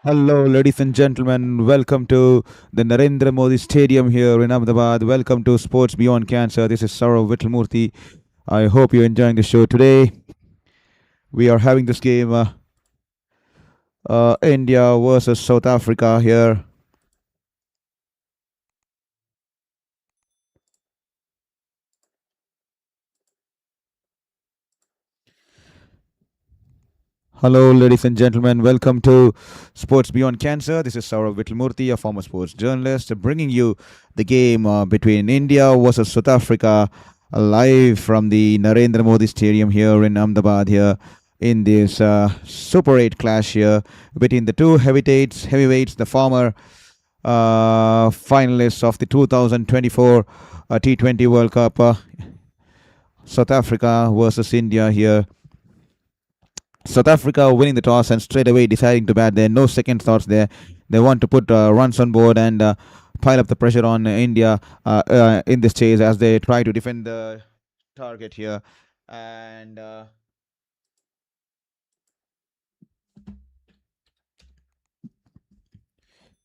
Hello, ladies and gentlemen. Welcome to the Narendra Modi Stadium here in Ahmedabad. Welcome to Sports Beyond Cancer. This is Saurav Vittalmurthy. I hope you're enjoying the show today. We are having this game India versus South Africa here. Hello, ladies and gentlemen. Welcome to Sports Beyond Cancer. This is Saurav Vittalmurthy, a former sports journalist, bringing you the game between India versus South Africa live from the Narendra Modi Stadium here in Ahmedabad here in this Super 8 clash here between the two heavyweights, the former finalists of the 2024 T20 World Cup, South Africa versus India here. South Africa winning the toss and straight away deciding to bat there. No second thoughts there. They want to put runs on board and pile up the pressure on India in this chase as they try to defend the target here. And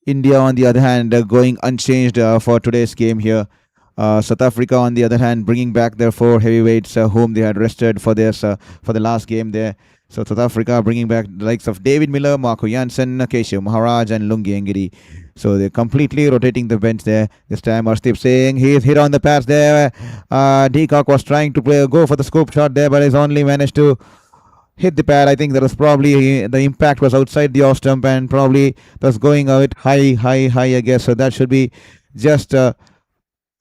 India, on the other hand, going unchanged for today's game here. South Africa, on the other hand, bringing back their four heavyweights whom they had rested for this for the last game there. So South Africa bringing back the likes of David Miller, Marco Jansen, Keshav Maharaj, and Lungi Ngidi. So they're completely rotating the bench there. This time Arshdeep Singh, he's hit on the pass there. Deacock was trying to go for the scoop shot there, but he's only managed to hit the pad. I think that was probably the impact was outside the off stump and probably was going a bit high, I guess. So that should be just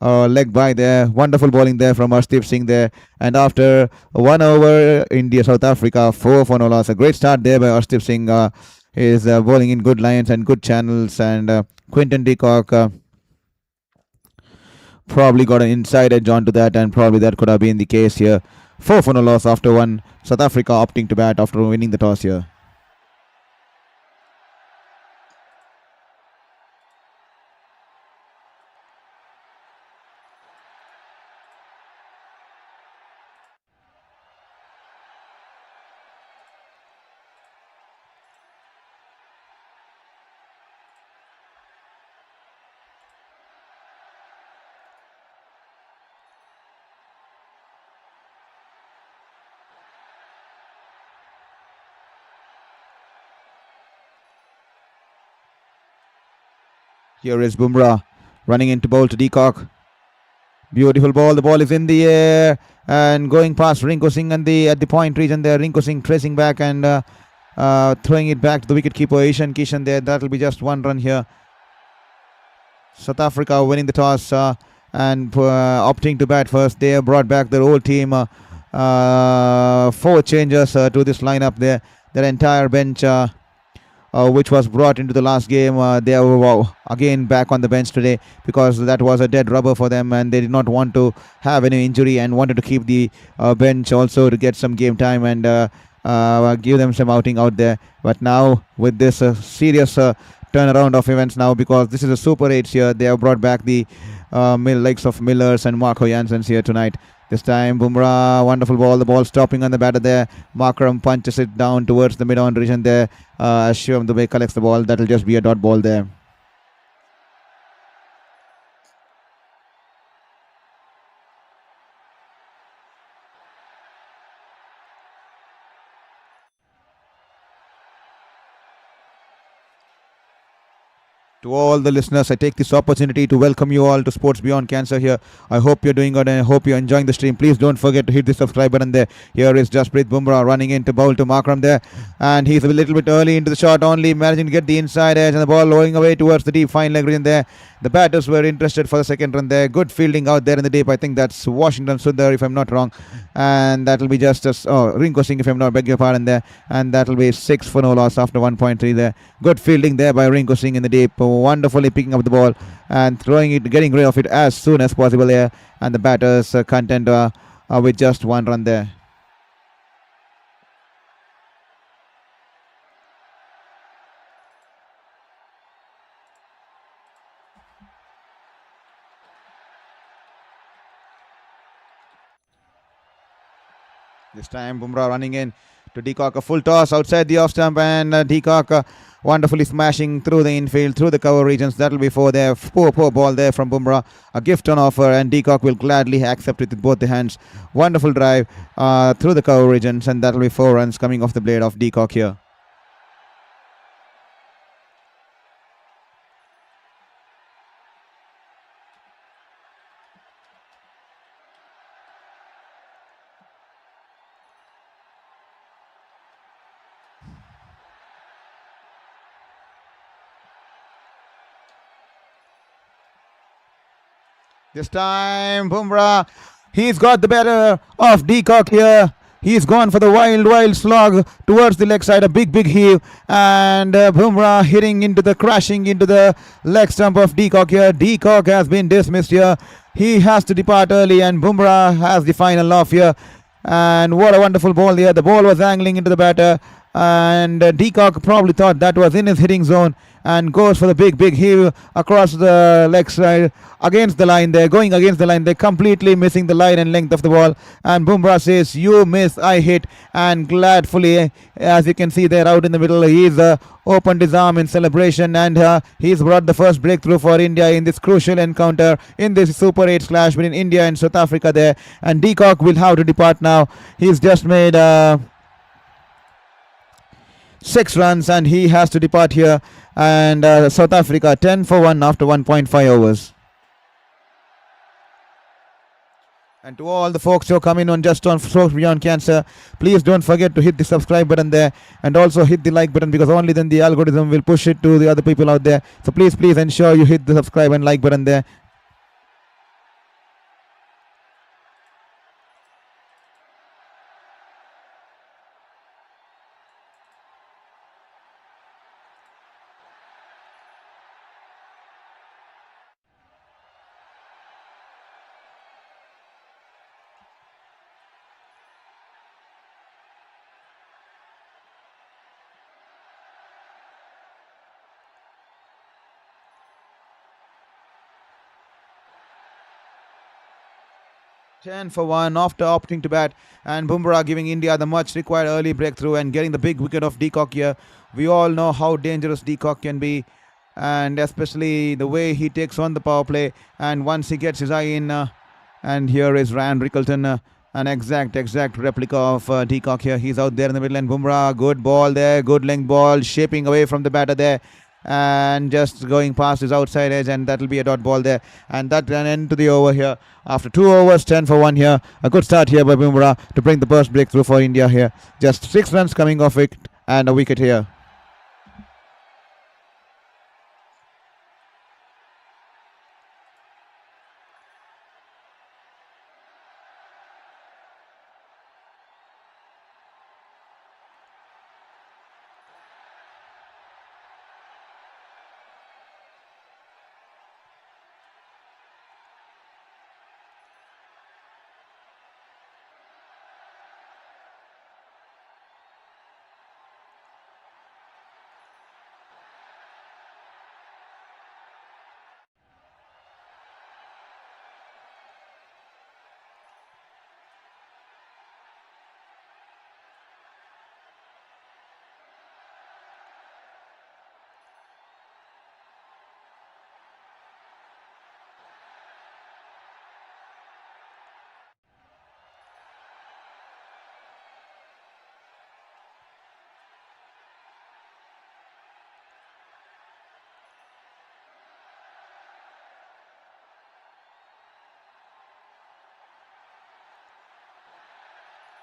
leg by there. Wonderful bowling there from Arshdeep Singh there. And after 1 over, India, South Africa, 4 for no loss. A great start there by Arshdeep Singh. Is bowling in good lines and good channels. And Quinton de Kock probably got an inside edge onto that, and probably that could have been the case here. 4 for no loss after one. South Africa opting to bat after winning the toss here. Here is Bumrah running into bowl to Deacock. Beautiful ball. The ball is in the air and going past Rinko Singh and at the point region there. Rinko Singh tracing back and throwing it back to the wicketkeeper Ishan Kishan there. That will be just one run here. South Africa winning the toss and opting to bat first. They have brought back their whole team. Four changes to this lineup there. Their entire bench, which was brought into the last game, they are again back on the bench today because that was a dead rubber for them and they did not want to have any injury and wanted to keep the bench also to get some game time and give them some outing out there. But now with this serious turnaround of events now, because this is a Super 8 here, they have brought back the likes of Millers and Marco Janssens here tonight. This time Bumrah, wonderful ball. The ball stopping on the batter there. Markram punches it down towards the mid-on region there. Shivam Dubey collects the ball. That'll just be a dot ball there. To all the listeners, I take this opportunity to welcome you all to Sports Beyond Cancer here. I hope you're doing good and I hope you're enjoying the stream. Please don't forget to hit the subscribe button there. Here is Jasprit Bumrah running into bowl to Markram there. And he's a little bit early into the shot, only managing to get the inside edge and the ball rolling away towards the deep fine leg region there. The batters were interested for the second run there. Good fielding out there in the deep. I think that's Washington Sundar, if I'm not wrong. And that'll be just Rinko Singh, if I'm not, beg your pardon there. And that'll be 6 for no loss after 1.3 there. Good fielding there by Rinko Singh in the deep. Wonderfully picking up the ball and throwing it, getting rid of it as soon as possible there. And the batters content with just one run there. This time Bumrah running in to Deacock. A full toss outside the off stump, and Deacock wonderfully smashing through the infield, through the cover regions. That'll be for there. Poor ball there from Bumrah. A gift on offer, and Deacock will gladly accept it with both the hands. Wonderful drive through the cover regions, and that'll be 4 runs coming off the blade of Deacock here. This time, Bumrah, he's got the better of Deacock here. He's gone for the wild slog towards the leg side, a big heave, and Bumrah hitting into the, crashing into the leg stump of Deacock here. Deacock has been dismissed here. He has to depart early, and Bumrah has the final off here. And what a wonderful ball there. The ball was angling into the batter, and Deacock probably thought that was in his hitting zone and goes for the big heave across the leg side against the line there, going against the line there, completely missing the line and length of the ball. And Bumrah says, "You miss, I hit," and gladfully, as you can see there out in the middle, he's opened his arm in celebration, and he's brought the first breakthrough for India in this crucial encounter in this Super 8 clash between India and South Africa there. And Deacock will have to depart now. He's just made 6 runs, and he has to depart here. And South Africa 10 for 1 after 1.5 overs. And to all the folks who are coming on just on Strokes Beyond Cancer, please don't forget to hit the subscribe button there, and also hit the like button, because only then the algorithm will push it to the other people out there. So please ensure you hit the subscribe and like button there. Ten for 1 after opting to bat, and Bumrah giving India the much required early breakthrough and getting the big wicket of Deacock here. We all know how dangerous Deacock can be, and especially the way he takes on the power play. And once he gets his eye in, and here is Ryan Rickleton, an exact replica of Deacock here. He's out there in the middle, and Bumrah, good ball there, good length ball, shaping away from the batter there, and just going past his outside edge, and that'll be a dot ball there, and that an end to the over here after 2 overs. 10 for 1 here. A good start here by Bumrah to bring the first breakthrough for India here. Just 6 runs coming off it, and a wicket here.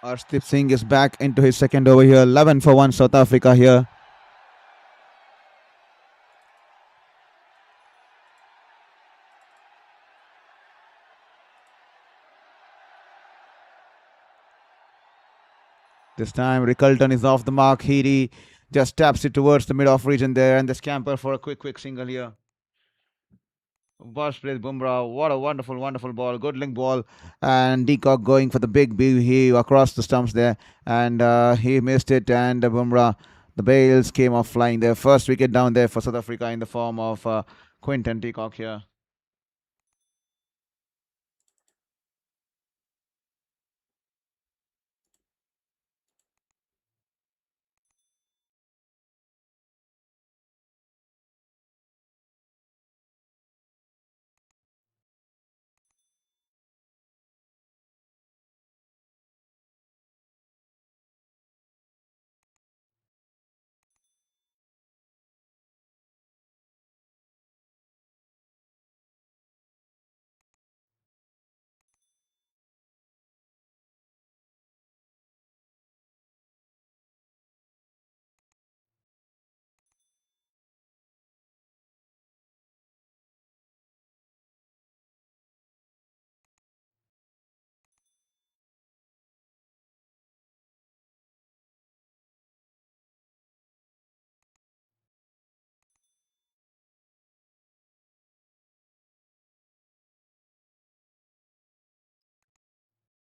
Arshdeep Singh is back into his second over here. 11 for 1 South Africa here. This time Rickleton is off the mark. He just taps it towards the mid-off region there, and the scamper for a quick single here. Burst plays Bumrah. What a wonderful ball. Good link ball. And Deacock going for the big heave across the stumps there. And he missed it. And Bumrah, the bails came off flying there. First wicket down there for South Africa in the form of Quinton Deacock here.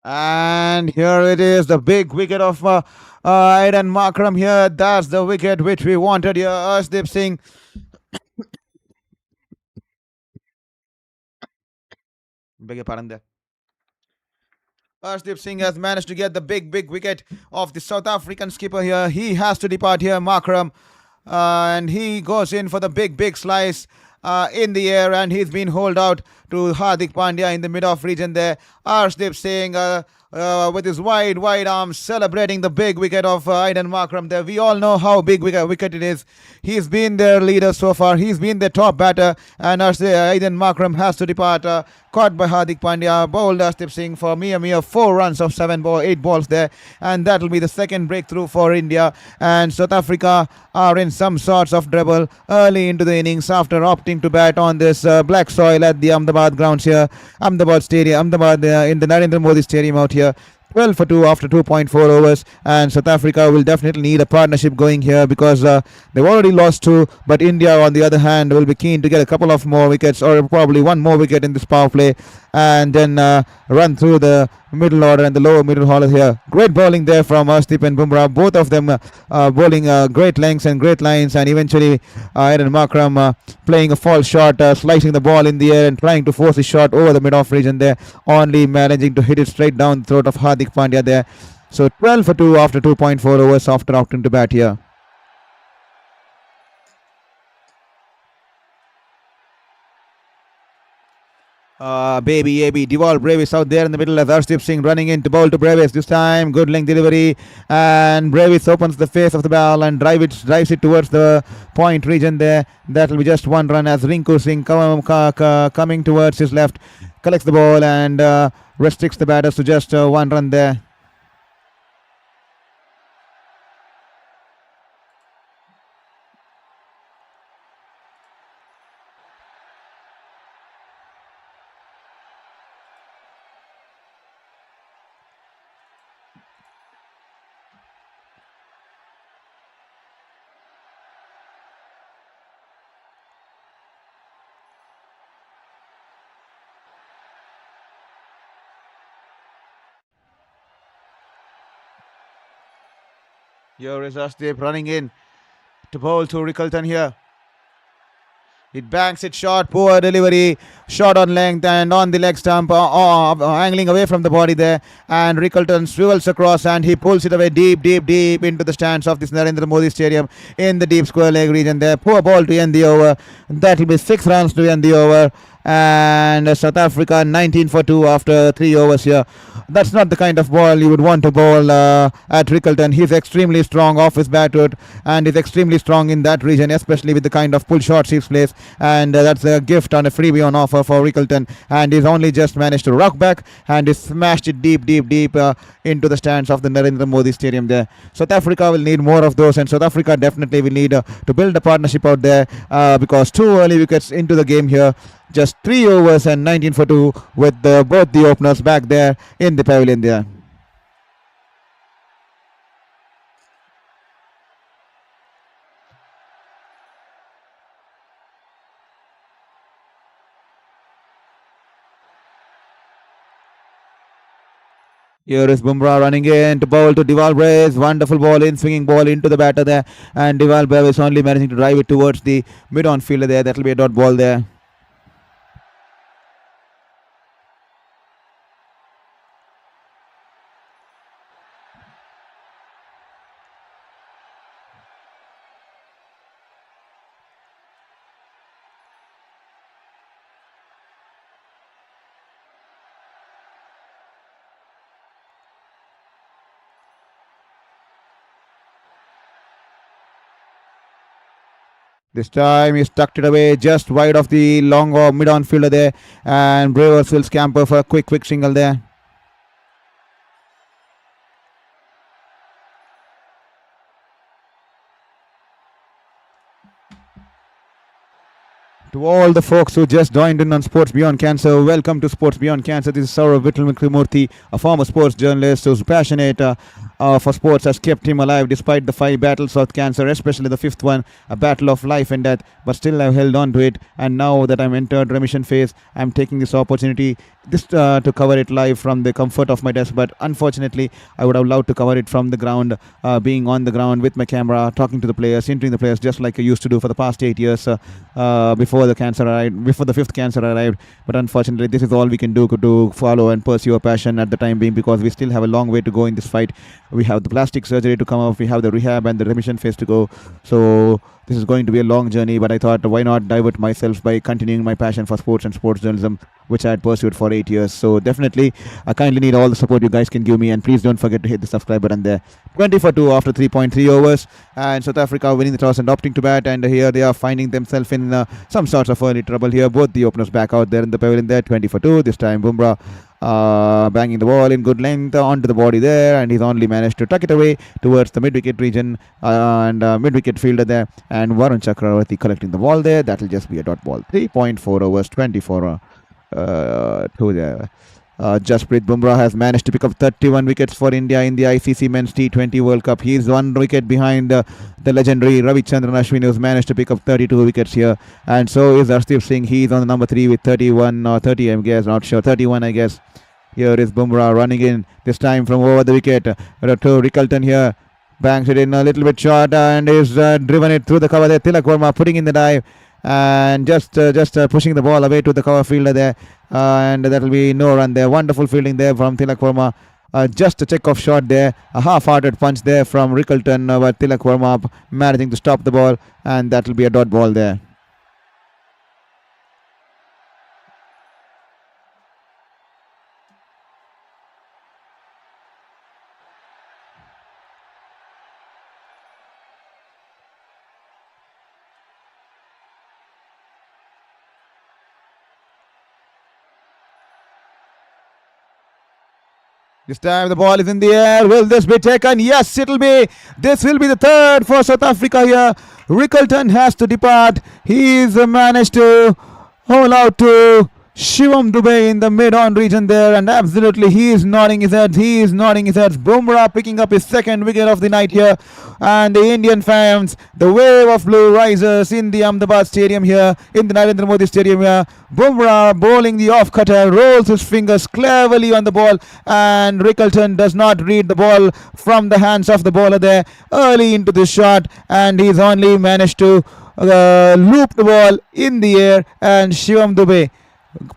And here it is, the big wicket of Aiden Markram here. That's the wicket which we wanted here. Arshdeep Singh. Beg your pardon there. Arshdeep Singh has managed to get the big wicket of the South African skipper here. He has to depart here, Markram. And he goes in for the big slice in the air, and he's been hauled out to Hardik Pandya in the mid-off region there. Arshdeep Singh with his wide arms celebrating the big wicket of Aiden Markram there. We all know how big wicket it is. He's been their leader so far. He's been the top batter, and Aiden Markram has to depart. Caught by Hardik Pandya, bowled Arshdeep Singh for mere 4 runs of 8 balls there, and that will be the second breakthrough for India. And South Africa are in some sorts of trouble early into the innings after opting to bat on this black soil at the Ahmedabad grounds here, Ahmedabad Stadium, Ahmedabad in the Narendra Modi Stadium out here. 12 for 2 after 2.4 overs, and South Africa will definitely need a partnership going here because they've already lost 2, but India on the other hand will be keen to get a couple of more wickets or probably one more wicket in this power play and then run through the middle order and the lower middle order here. Great bowling there from Arshdeep and Bumrah, both of them bowling great lengths and great lines, and eventually Aaron Markram playing a false shot, slicing the ball in the air and trying to force a shot over the mid-off region there, only managing to hit it straight down the throat of Hardik Pandya there. So 12 for 2 after 2.4 overs after opting to bat here. Baby, Deval Bravis out there in the middle as Arshdeep Singh running in to bowl to Bravis. This time, good length delivery, and Bravis opens the face of the ball and drives it towards the point region there. That will be just 1 run as Rinku Singh coming towards his left, collects the ball and restricts the batters to just 1 run there. Here is Arshdeep running in to bowl to Rickelton here. It banks it short, poor delivery, short on length and on the leg stump, angling away from the body there. And Rickelton swivels across and he pulls it away deep into the stands of this Narendra Modi Stadium in the deep square leg region there. Poor ball to end the over. That will be 6 runs to end the over. And South Africa 19 for 2 after 3 overs here. That's not the kind of ball you would want to bowl at Rickelton. He's extremely strong off his bat foot and is extremely strong in that region, especially with the kind of pull shot he plays. And that's a gift on a freebie on offer for Rickelton. And he's only just managed to rock back and he smashed it deep into the stands of the Narendra Modi Stadium there. South Africa will need more of those, and South Africa definitely will need to build a partnership out there because 2 early wickets into the game here. Just 3 overs and 19 for 2 with both the openers back there in the pavilion there. Here is Bumrah running in to bowl to Deval Bravis. Wonderful ball in, swinging ball into the batter there. And Deval Bravis only managing to drive it towards the mid-on fielder there. That will be a dot ball there. This time he's tucked it away just wide of the long or mid-on fielder there. And Bravis will scamper for a quick single there. To all the folks who just joined in on Sports Beyond Cancer, welcome to Sports Beyond Cancer. This is Saurav Vittal Murthy, a former sports journalist who's passionate for sports has kept him alive despite the 5 battles of cancer, especially the fifth one, a battle of life and death. But still, I've held on to it. And now that I'm entered remission phase, I'm taking this opportunity to cover it live from the comfort of my desk. But unfortunately, I would have loved to cover it from the ground, being on the ground with my camera, talking to the players, interviewing the players, just like I used to do for the past 8 years before the cancer arrived, before the fifth cancer arrived. But unfortunately, this is all we can do to follow and pursue a passion at the time being, because we still have a long way to go in this fight. We have the plastic surgery to come up, we have the rehab and the remission phase to go. So this is going to be a long journey, but I thought, why not divert myself by continuing my passion for sports and sports journalism, which I had pursued for 8 years. So definitely, I kindly need all the support you guys can give me, and please don't forget to hit the subscribe button there. 20 for 2 after 3.3 overs, and South Africa winning the toss and opting to bat, and here they are finding themselves in some sorts of early trouble here. Both the openers back out there in the pavilion there. 20 for 2, this time Bumrah banging the ball in good length onto the body there, and he's only managed to tuck it away towards the mid-wicket region, and mid-wicket fielder there, and Varun Chakravarti collecting the ball there. That will just be a dot ball. 3.4 overs, 24 2 there. Jasprit Bumrah has managed to pick up 31 wickets for India in the ICC Men's T20 World Cup. He is 1 wicket behind the legendary Ravichandran Ashwin, who's managed to pick up 32 wickets here. And so is Arshdeep Singh. He is on the number 3 with 31 or 30, I guess, not sure, 31, I guess. Here is Bumrah running in, this time from over the wicket to Rickelton here. Bangs it in a little bit short and is driven it through the cover there. Tilak Verma putting in the dive and just pushing the ball away to the cover fielder there, and that will be no run there. Wonderful fielding there from Tilak Verma. Just a check-off shot there, a half-hearted punch there from Rickelton, but Tilak Verma managing to stop the ball, and that will be a dot ball there. This time the ball is in the air. Will this be taken? Yes, it'll be. This will be the third for South Africa here. Rickelton has to depart. He's managed to hold out to Shivam Dubey in the mid-on region there, and absolutely he is nodding his head. Bumrah picking up his second wicket of the night here, and the Indian fans, the wave of blue rises in the Ahmedabad Stadium here, in the Narendra Modi Stadium here. Bumrah bowling the off-cutter, rolls his fingers cleverly on the ball, and Rickelton does not read the ball from the hands of the bowler there early into the shot, and he's only managed to loop the ball in the air, and Shivam Dubey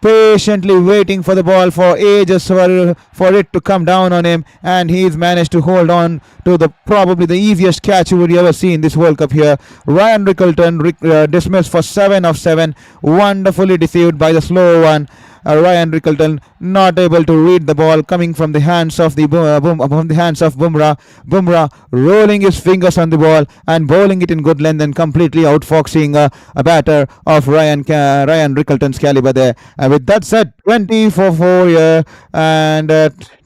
patiently waiting for the ball for ages for it to come down on him, and he's managed to hold on to the probably the easiest catch you would ever see in this World Cup here. Ryan Rickelton dismissed for 7 of 7, wonderfully deceived by the slow one. Ryan Rickelton not able to read the ball coming from the hands of Bumrah. Bumrah rolling his fingers on the ball and bowling it in good length and completely outfoxing a batter of Ryan Rickelton's caliber there. And with that said, 20 for 4 here and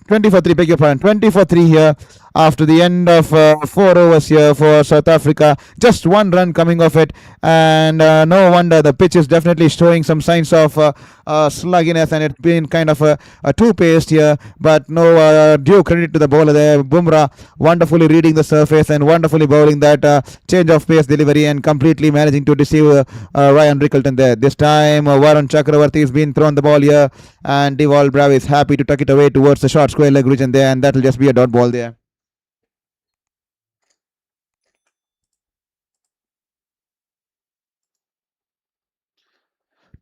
20 for 3, beg your pardon, 20 for 3 here after the end of 4 overs here for South Africa. Just 1 run coming off it, and no wonder the pitch is definitely showing some signs of slugginess, and it's been kind of a two-paced here, but no due credit to the bowler there. Bumrah wonderfully reading the surface and wonderfully bowling that change of pace delivery and completely managing to deceive Ryan Rickelton there. This time Varun Chakravarti has been thrown the ball here, and Deval Brave is happy to tuck it away towards the short square leg region there, and that will just be a dot ball there.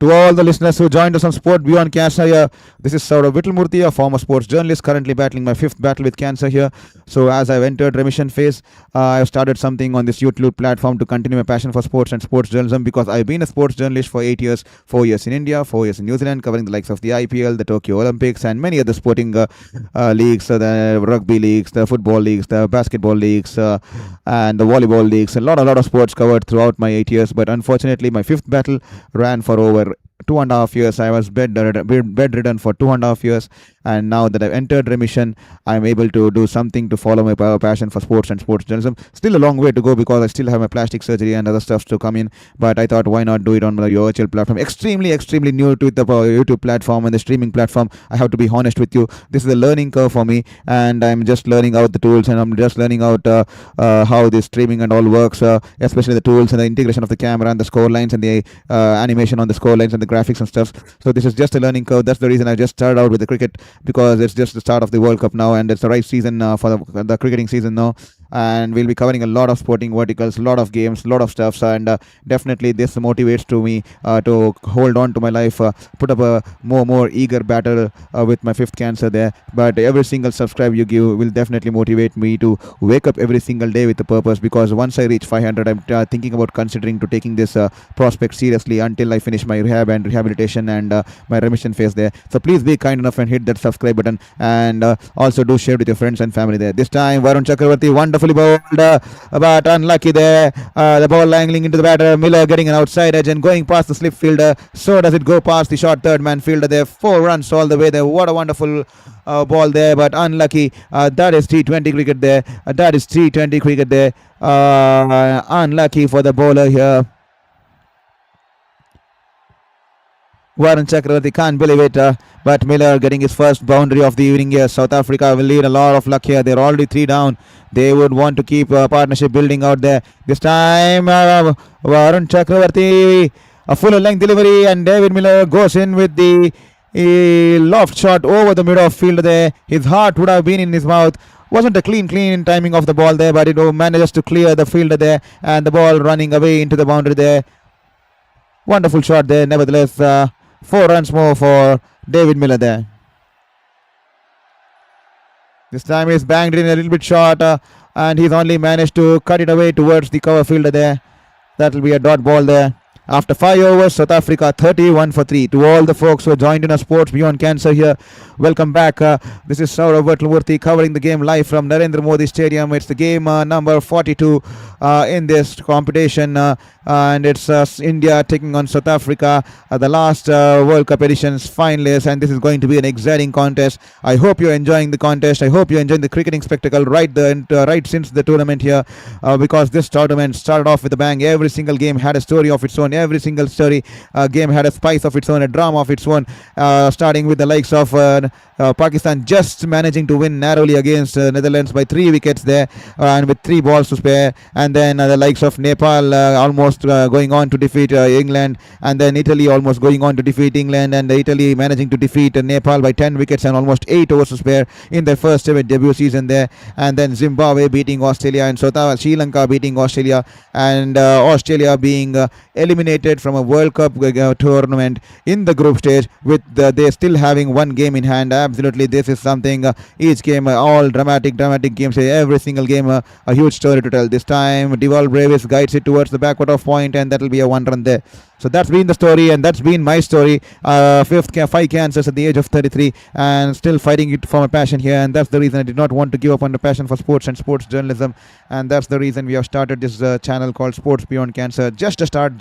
To all the listeners who joined us on Sport Beyond Cancer here, this is Saurav Vittalmurthy, a former sports journalist, currently battling my 5th battle with cancer here. So as I've entered remission phase, I've started something on this YouTube platform to continue my passion for sports and sports journalism, because I've been a sports journalist for 8 years, 4 years in India, 4 years in New Zealand, covering the likes of the IPL, the Tokyo Olympics, and many other sporting leagues, the rugby leagues, the football leagues, the basketball leagues, and the volleyball leagues. A lot of sports covered throughout my 8 years, but unfortunately my 5th battle ran for over 2.5 years. I was bedridden for 2.5 years, and now that I've entered remission, I'm able to do something to follow my passion for sports and sports journalism. Still a long way to go because I still have my plastic surgery and other stuff to come in. But I thought, why not do it on the virtual platform? Extremely new to the YouTube platform and the streaming platform. I have to be honest with you. This is a learning curve for me, and I'm just learning out the tools, and I'm just learning out how the streaming and all works, especially the tools and the integration of the camera and the score lines and the animation on the score lines and the graphics and stuff. So this is just a learning curve. That's the reason I just started out with the cricket, because it's just the start of the World Cup now, and it's the right season for the cricketing season now. And we'll be covering a lot of sporting verticals, a lot of games, a lot of stuffs, and definitely this motivates to me to hold on to my life, put up a more eager battle with my fifth cancer there. But every single subscribe you give will definitely motivate me to wake up every single day with a purpose, because once I reach 500, I'm thinking about considering to taking this prospect seriously until I finish my rehab and rehabilitation and my remission phase there. So please be kind enough and hit that subscribe button, and also do share with your friends and family there. This time Varun Chakravarti wonderfully bowled, but unlucky there. The ball angling into the batter. Miller getting an outside edge and going past the slip fielder. So does it go past the short third man fielder there. 4 runs all the way there. What a wonderful ball there, but unlucky. That is T20 cricket there. That is T20 cricket there. Unlucky for the bowler here. Varun Chakravarti can't believe it, but Miller getting his first boundary of the evening here. South Africa will need a lot of luck here. They're already 3 down. They would want to keep partnership building out there. This time, Varun Chakravarti, a full length delivery, and David Miller goes in with the loft shot over the middle of field there. His heart would have been in his mouth. Wasn't a clean timing of the ball there, but it manages to clear the fielder there, and the ball running away into the boundary there. Wonderful shot there, nevertheless. 4 runs more for David Miller there. This time he's banged in a little bit short, and he's only managed to cut it away towards the cover fielder there. That will be a dot ball there. After 5 overs, South Africa 31 for 3. To all the folks who are joined in our Sports Beyond Cancer here, welcome back. This is Saurav Vatlamurthy covering the game live from Narendra Modi Stadium. It's the game number 42 in this competition, and it's India taking on South Africa, the last World Cup edition's finalists, and this is going to be an exciting contest. I hope you're enjoying the contest. I hope you're enjoying the cricketing spectacle right since the tournament here, because this tournament started off with a bang. Every single game had a story of its own. Every single game had a spice of its own, a drama of its own, starting with the likes of Pakistan just managing to win narrowly against Netherlands by 3 wickets there, and with 3 balls to spare, and then the likes of Nepal almost going on to defeat England, and then Italy almost going on to defeat England, and Italy managing to defeat Nepal by 10 wickets and almost 8 overs to spare in their first ever debut season there, and then Zimbabwe beating Australia, and Sri Lanka beating Australia, and Australia being eliminated from a World Cup tournament in the group stage, with they still having 1 game in hand. Absolutely, this is something, each game all dramatic games, every single game a huge story to tell. This time Deval Bravis guides it towards the backward of point, and that will be a 1 run there. So that's been the story, and that's been my story. 5 cancers at the age of 33, and still fighting it for my passion here, and that's the reason I did not want to give up on the passion for sports and sports journalism, and that's the reason we have started this channel called Sports Beyond Cancer. Just a start.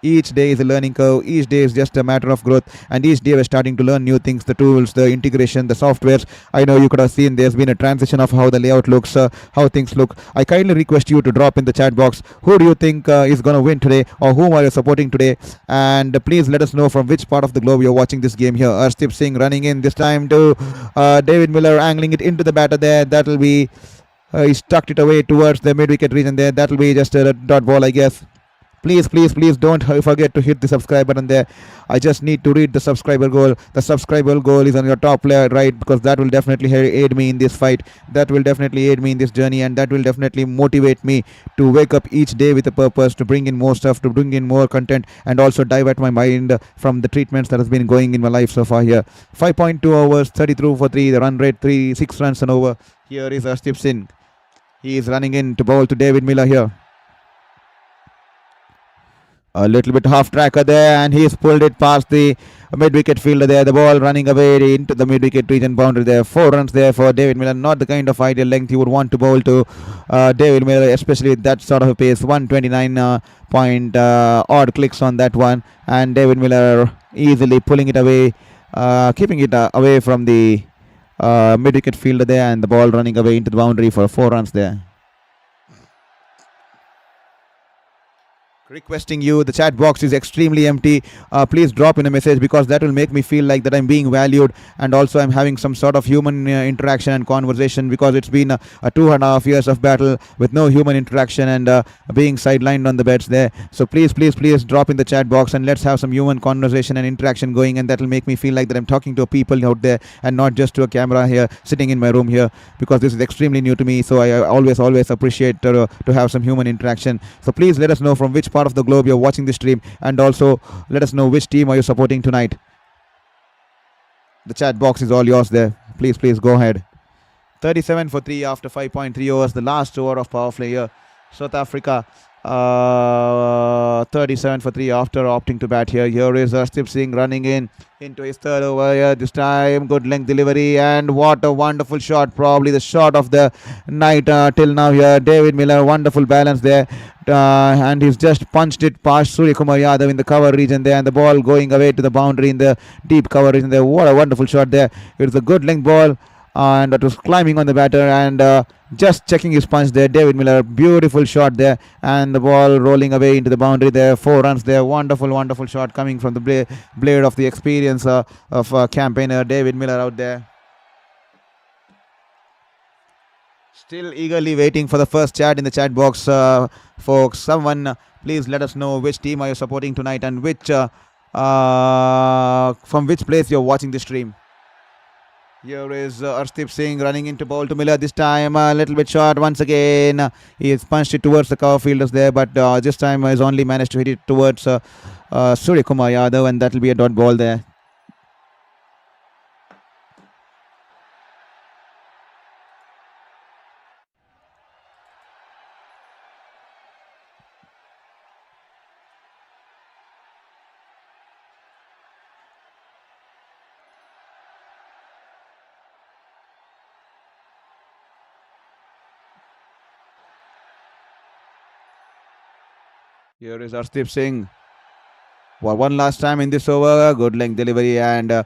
Each day is a learning curve. Each day is just a matter of growth, and each day we're starting to learn new things, the tools, the integration, the softwares. I know you could have seen there's been a transition of how the layout looks, how things look. I kindly request you to drop in the chat box who do you think is going to win today, or whom are you supporting today, and please let us know from which part of the globe you're watching this game here. Arshdeep Singh running in this time to David Miller, angling it into the batter there. That will be he's tucked it away towards the mid-wicket region there. That will be just a dot ball, I guess. Please don't forget to hit the subscribe button there. I just need to read the subscriber goal. The subscriber goal is on your top layer, right? Because that will definitely aid me in this fight. That will definitely aid me in this journey, and that will definitely motivate me to wake up each day with a purpose, to bring in more stuff, to bring in more content, and also divert my mind from the treatments that has been going in my life so far here. 5.2 overs, 33 for 3. The run rate 6 runs an over. Here is Arshdeep Singh. He is running in to bowl to David Miller here. A little bit half tracker there, and he's pulled it past the mid wicket fielder there. The ball running away into the mid wicket region boundary there. 4 runs there for David Miller. Not the kind of ideal length you would want to bowl to David Miller, especially with that sort of a pace. 129 point odd clicks on that one, and David Miller easily pulling it away, keeping it away from the mid wicket fielder there, and the ball running away into the boundary for 4 runs there. Requesting you, the chat box is extremely empty. Please drop in a message, because that will make me feel like that I'm being valued, and also I'm having some sort of human interaction and conversation, because it's been a 2.5 years of battle with no human interaction, and being sidelined on the beds there. So please drop in the chat box, and let's have some human conversation and interaction going, and that will make me feel like that I'm talking to people out there and not just to a camera here sitting in my room here, because this is extremely new to me. So I always appreciate to have some human interaction. So please let us know from which part of the globe you're watching the stream, and also let us know which team are you supporting tonight. The chat box is all yours there. Please go ahead. 37 for 3 after 5.3 overs, the last over of power play here. South Africa 37 for 3 after opting to bat here. Here is Arshdeep Singh running into his third over here. This time good length delivery, and what a wonderful shot, probably the shot of the night till now here. David Miller, wonderful balance there, and he's just punched it past Surya Kumar Yadav in the cover region there, and the ball going away to the boundary in the deep cover region there. What a wonderful shot there. It's a good length ball, and that was climbing on the batter, and just checking his punch there. David Miller, beautiful shot there, and the ball rolling away into the boundary there. 4 runs there. Wonderful shot coming from the blade of the experience of campaigner David Miller out there. Still eagerly waiting for the first chat in the chat box, folks. Someone please let us know which team are you supporting tonight, and which from which place you're watching the stream. Here is Arshdeep Singh running into ball to Miller. This time a little bit short once again. He has punched it towards the cover fielders there, but this time has only managed to hit it towards Surya Kumar Yadav, and that will be a dot ball there. Here is Arshdeep Singh for one last time in this over. Good length delivery, and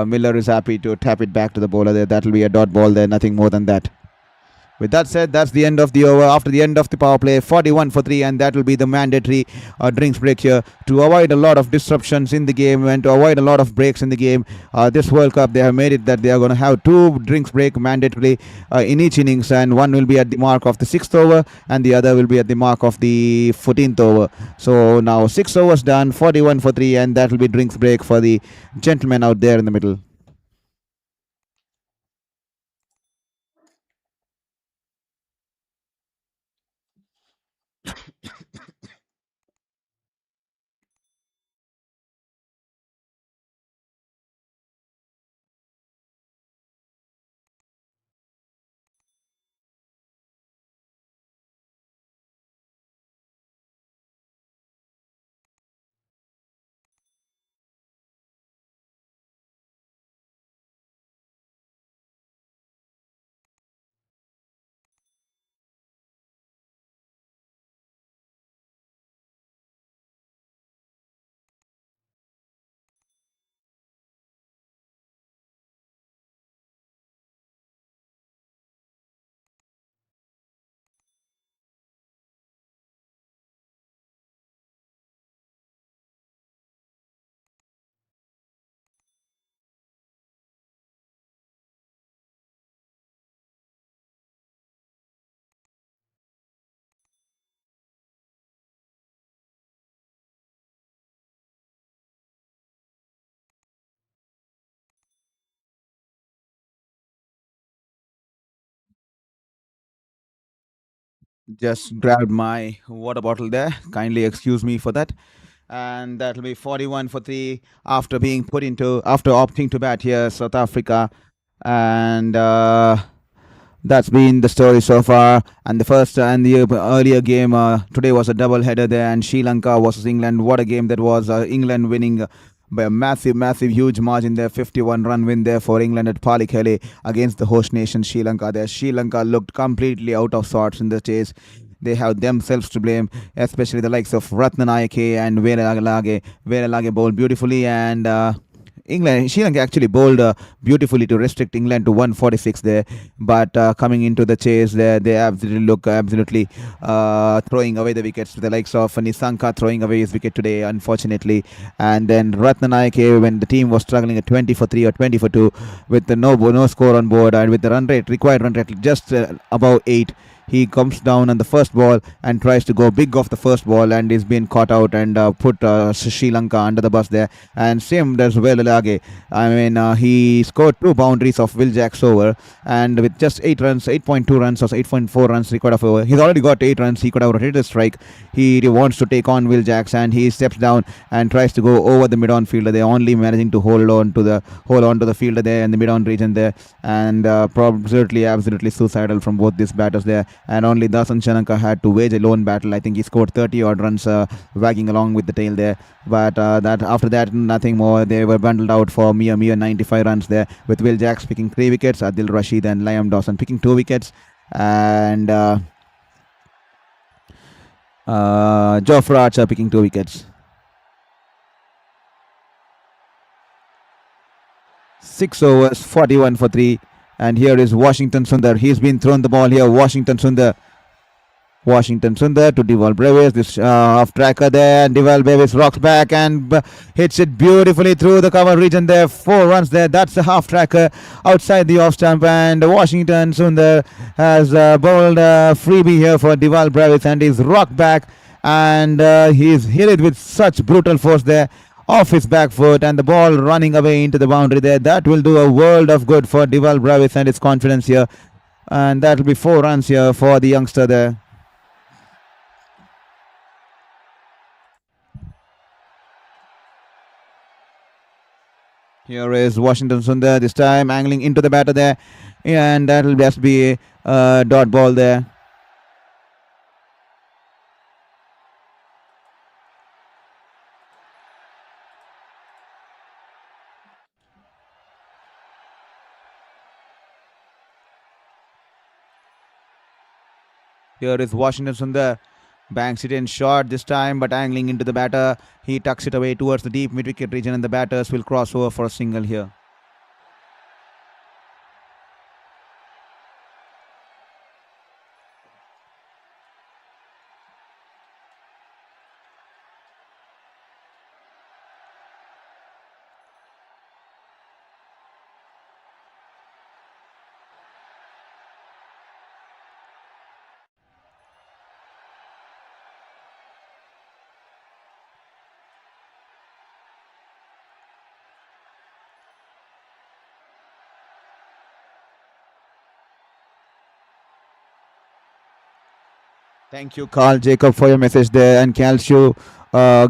Miller is happy to tap it back to the bowler there. That will be a dot ball there, nothing more than that. With that said, that's the end of the over. After the end of the power play, 41 for 3, and that will be the mandatory drinks break here to avoid a lot of disruptions in the game and to avoid a lot of breaks in the game. This World Cup, they have made it that they are going to have 2 drinks break mandatorily in each innings, and one will be at the mark of the 6th over, and the other will be at the mark of the 14th over. So now 6 overs done, 41 for 3, and that will be drinks break for the gentlemen out there in the middle. Just grabbed my water bottle there. Kindly excuse me for that. And that'll be 41 for 3 after opting to bat here, South Africa. And That's been the story so far. And the first and the earlier game today was a double header there, and Sri Lanka versus England. What a game that was! England winning by a massive, huge margin there. 51-run win there for England at Palikhele against the host nation Sri Lanka. There, Sri Lanka looked completely out of sorts in the chase. They have themselves to blame, especially the likes of Ratnanayake and Veeralage. Veeralage bowled beautifully, and Sri Lanka actually bowled beautifully to restrict England to 146 there. But coming into the chase there, they absolutely look absolutely throwing away the wickets. The likes of Nisanka throwing away his wicket today, unfortunately. And then Ratnanayake, when the team was struggling at 20 for 3 or 20 for 2, with the no score on board, and with the required run rate just above 8, he comes down on the first ball and tries to go big off the first ball, and is being caught out and put Sri Lanka under the bus there. And same does Veeralage. I mean, he scored 2 boundaries of Will Jacks over, and with just 8 runs, 8.2 runs or 8.4 runs required of over, he's already got 8 runs. He could have rotated a strike. He wants to take on Will Jacks, and he steps down and tries to go over the mid-on fielder. They're only managing to hold on to the fielder there in the mid-on region there, and absolutely suicidal from both these batters there. And only Dasan Chanaka had to wage a lone battle. I think he scored 30 odd runs wagging along with the tail there. But that after that, nothing more. They were bundled out for mere 95 runs there, with Will Jacks picking 3 wickets, Adil Rashid and Liam Dawson picking 2 wickets, and Jofra Archer picking 2 wickets. 6 overs, 41 for 3. And here is Washington Sundar. He's been thrown the ball here. Washington Sundar to Deval Brevis. This off tracker there. And Deval Brevis rocks back and hits it beautifully through the cover region there. 4 runs there. That's a half tracker outside the off stump. And Washington Sundar has bowled freebie here for Deval Brevis. And he's rocked back. And he's hit it with such brutal force there, off his back foot, and the ball running away into the boundary there. That will do a world of good for Deval Brevis and his confidence here. And that will be 4 runs here for the youngster there. Here is Washington Sundar, this time angling into the batter there. And that will just be a dot ball there. Here is Washington Sundar. Banks it in short this time, but angling into the batter. He tucks it away towards the deep mid-wicket region, and the batters will cross over for a single here. Thank you, Carl Jacob, for your message there, and Calcio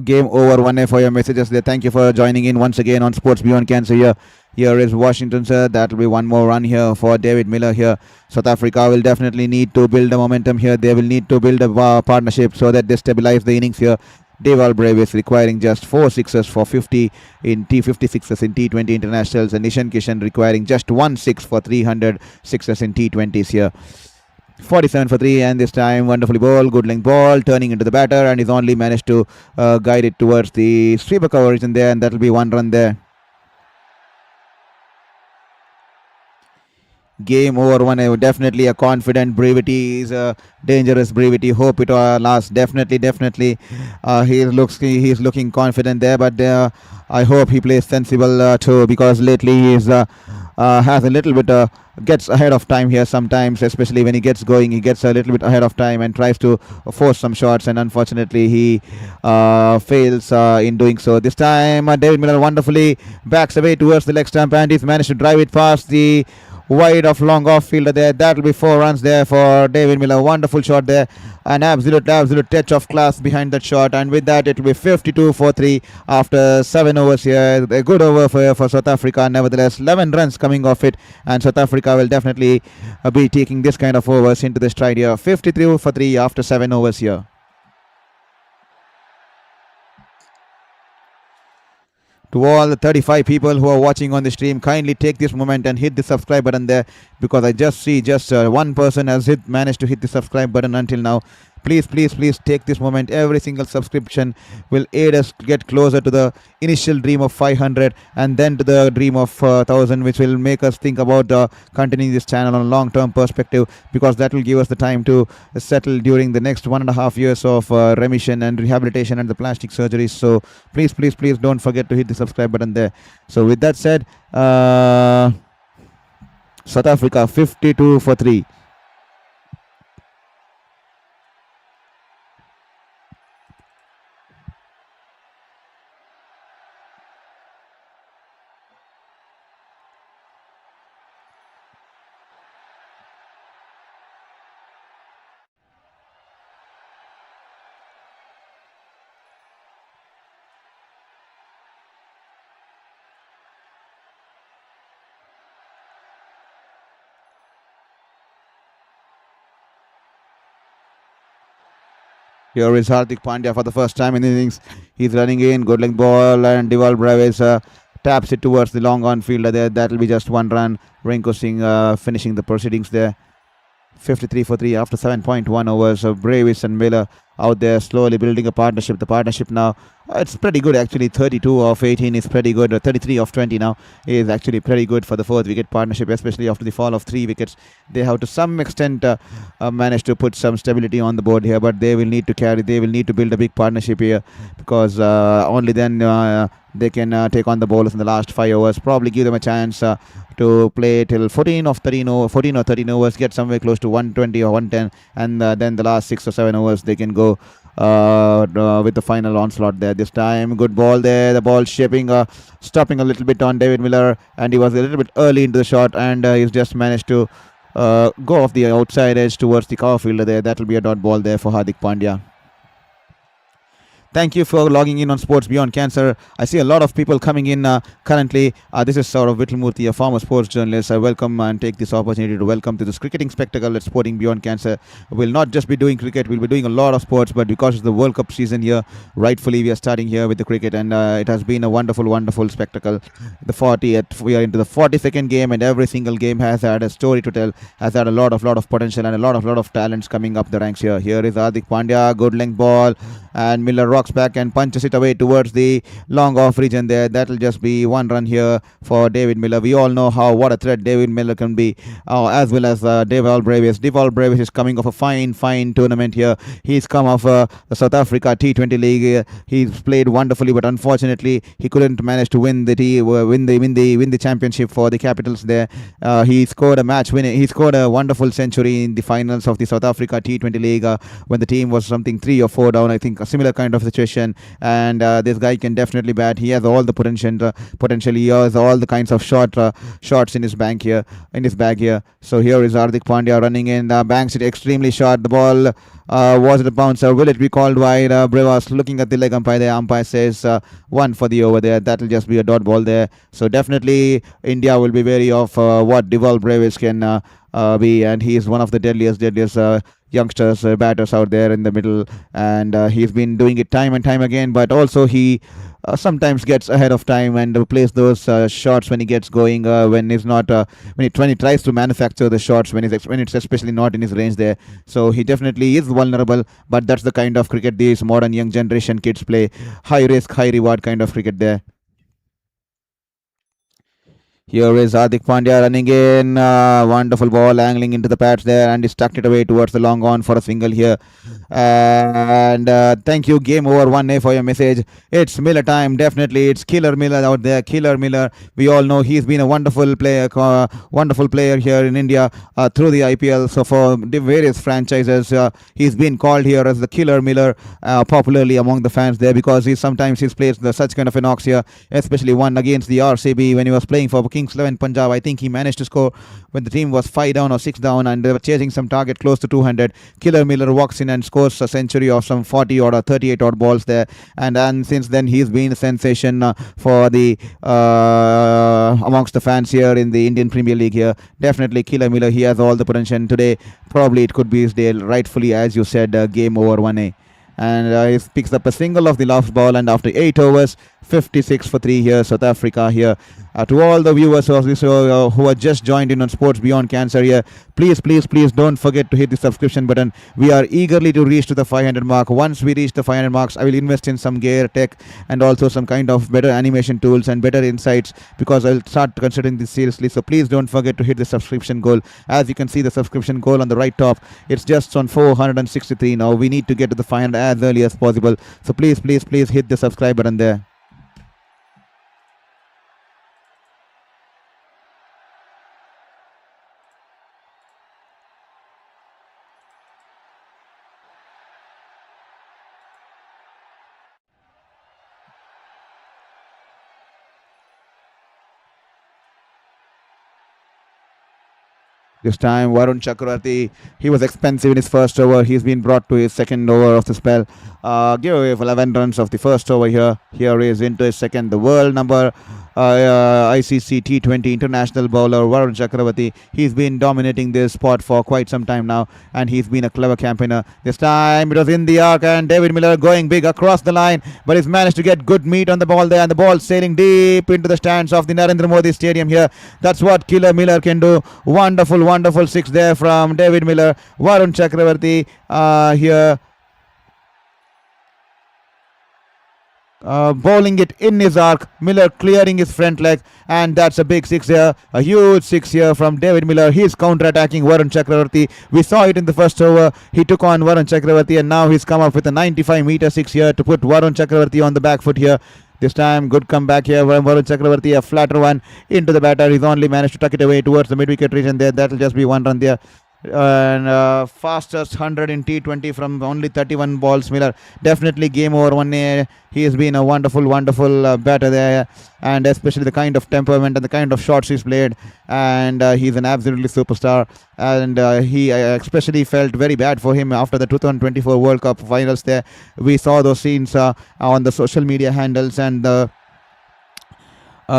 Game Over 1A for your messages there. Thank you for joining in once again on Sports Beyond Cancer here. Here is Washington, sir. That will be one more run here for David Miller here. South Africa will definitely need to build a momentum here. They will need to build a partnership so that they stabilize the innings here. Deval Brevis requiring just 4 sixes for 50 in T56s in T20 internationals, and Nishan Kishan requiring just 1 6 for 300 sixes in T20s here. 47 for 3, and this time wonderfully ball, good length ball, turning into the batter, and he's only managed to guide it towards the sweeper cover region there, and that will be 1 run there. Game over 1. Definitely a confident Brevity is a dangerous Brevity. Hope it lasts. Definitely. He's looking confident there, but I hope he plays sensible too, because lately he's has a little bit gets ahead of time here sometimes, especially when he gets going. He gets a little bit ahead of time and tries to force some shots, and unfortunately he fails in doing so. This time David Miller wonderfully backs away towards the leg stump, and he's managed to drive it past the wide of long off fielder there. That'll be 4 runs there for David Miller. Wonderful shot there. An absolute touch of class behind that shot. And with that, it will be 52 for 3 after 7 overs here. A good over for South Africa. Nevertheless, 11 runs coming off it. And South Africa will definitely be taking this kind of overs into the stride here. 53 for 3 after 7 overs here. To all the 35 people who are watching on the stream, kindly take this moment and hit the subscribe button there, because I just see one person has managed to hit the subscribe button until now. Please take this moment. Every single subscription will aid us to get closer to the initial dream of 500 and then to the dream of 1000, which will make us think about continuing this channel on a long-term perspective, because that will give us the time to settle during the next 1.5 years of remission and rehabilitation and the plastic surgeries. So please don't forget to hit the subscribe button there. So with that said, South Africa 52 for 3. Here is Hardik Pandya for the first time in the innings. He's running in, good length ball, and Deval Braves taps it towards the long on fielder there. That will be just 1 run. Rinko Singh finishing the proceedings there. 53 for 3 after 7.1 overs. Bravis and Miller out there slowly building a partnership. The partnership now, it's pretty good actually. 32 of 18 is pretty good. 33 of 20 now is actually pretty good for the 4th wicket partnership, especially after the fall of 3 wickets. They have to some extent managed to put some stability on the board here, but they will need to build a big partnership here, because only then they can take on the bowlers in the last 5 overs, probably give them a chance to play till 14 or 13 overs, get somewhere close to 120 or 110, and then the last 6 or 7 overs they can go with the final onslaught there. This time, good ball there. The ball stopping a little bit on David Miller, and he was a little bit early into the shot, and he's just managed to go off the outside edge towards the cover fielder there. That will be a dot ball there for Hardik Pandya. Thank you for logging in on Sports Beyond Cancer. I see a lot of people coming in currently. This is Saurav Vittalmurthy, a former sports journalist. I welcome and take this opportunity to welcome to this cricketing spectacle at Sporting Beyond Cancer. We'll not just be doing cricket, we'll be doing a lot of sports, but because it's the World Cup season here, rightfully we are starting here with the cricket, and it has been a wonderful spectacle. We are into the 42nd game, and every single game has had a story to tell, has had a lot of potential and a lot of talents coming up the ranks here. Here is Hardik Pandya, good length ball, and Miller rocks back and punches it away towards the long off region there. That will just be 1 run here for David Miller. We all know what a threat David Miller can be, as well as Deval Bravis. Deval Bravis is coming off a fine tournament here. He's come off the South Africa T20 League. He's played wonderfully, but unfortunately he couldn't manage to win the championship for the Capitals there. He scored a match winner. He scored a wonderful century in the finals of the South Africa T20 League when the team was something 3 or 4 down. I think a similar kind of situation, and this guy can definitely bat. He has all the potential. He has all the kinds of shots in his bag here. So here is Hardik Pandya running in, banks it extremely short. The ball was it a bouncer? Will it be called wide? Brevas looking at the leg umpire there. Umpire says 1 for the over there. That will just be a dot ball there. So definitely India will be wary of what Deval Bravis can be, and he is one of the deadliest youngsters, batters out there in the middle, and he's been doing it time and time again, but also he sometimes gets ahead of time and plays those shots when he gets going, when he tries to manufacture the shots when it's especially not in his range there. So he definitely is vulnerable, but that's the kind of cricket these modern young generation kids play. High risk, high reward kind of cricket there. Here is Hardik Pandya running in. Wonderful ball angling into the pads there, and he stuck it away towards the long on for a single here. And thank you, Game Over 1A, for your message. It's Miller time. Definitely, it's Killer Miller out there. Killer Miller. We all know he's been a wonderful player here in India through the IPL. So for the various franchises, he's been called here as the Killer Miller popularly among the fans there, because he's plays such kind of an ox here, especially one against the RCB when he was playing for Kings Kings 11 Punjab. I think he managed to score when the team was 5 down or 6 down and they were chasing some target close to 200. Killer Miller walks in and scores a century of some 40 odd or 38 odd balls there. And since then, he's been a sensation for the amongst the fans here in the Indian Premier League here. Definitely Killer Miller. He has all the potential. Today, probably it could be his day. Rightfully, as you said, game over 1A. And he picks up a single of the last ball, and after 8 overs, 56 for 3 here, South Africa here. To all the viewers who are just joined in on Sports Beyond Cancer here, please don't forget to hit the subscription button. We are eagerly to reach to the 500 mark. Once we reach the 500 marks, I will invest in some gear, tech, and also some kind of better animation tools and better insights, because I'll start considering this seriously. So please don't forget to hit the subscription goal. As you can see, the subscription goal on the right top, it's just on 463 now. We need to get to the 500 as early as possible. So please hit the subscribe button there. This time, Varun Chakravarti, he was expensive in his first over. He's been brought to his second over of the spell. Give away 11 runs of the first over here. Here he is into his second. The world number ICC T20 international bowler Varun Chakravarti. He's been dominating this spot for quite some time now, and he's been a clever campaigner. This time it was in the arc, and David Miller going big across the line, but he's managed to get good meat on the ball there, and the ball sailing deep into the stands of the Narendra Modi Stadium here. That's what Killer Miller can do. Wonderful six there from David Miller. Varun Chakravarti here bowling it in his arc. Miller clearing his front leg, and that's a big six here. A huge six here from David Miller. He's counter-attacking Varun Chakravarti. We saw it in the first over. He took on Varun Chakravarti, and now he's come up with a 95-meter six here to put Varun Chakravarti on the back foot here. This time, good comeback here from Varun Chakravarti. A flatter one into the batter. He's only managed to tuck it away towards the mid-wicket region there. That'll just be one run there. And fastest 100 in T20 from only 31 balls. Miller definitely game over 1A. He has been a wonderful batter there, and especially the kind of temperament and the kind of shots he's played, and he's an absolutely superstar. And he especially felt very bad for him after the 2024 World Cup finals there. We saw those scenes on the social media handles and the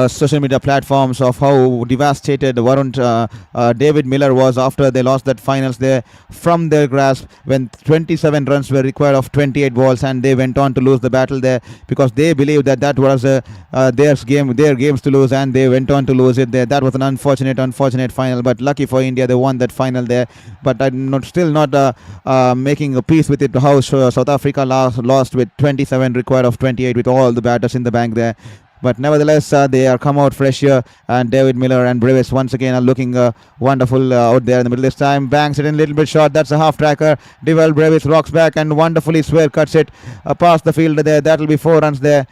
social media platforms of how devastated David Miller was after they lost that finals there from their grasp, when 27 runs were required of 28 balls, and they went on to lose the battle there because they believed that was their games to lose, and they went on to lose it there. That was an unfortunate final, but lucky for India, they won that final there. But I'm still not making a peace with it, how South Africa lost with 27 required of 28 with all the batters in the bank there. But nevertheless, they are come out fresh here, and David Miller and Brevis once again are looking wonderful out there in the middle. This time bangs it in a little bit short. That's a half tracker. Dewell Brevis rocks back and wonderfully cuts it past the fielder there. That'll be 4 runs there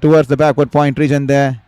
towards the backward point region there.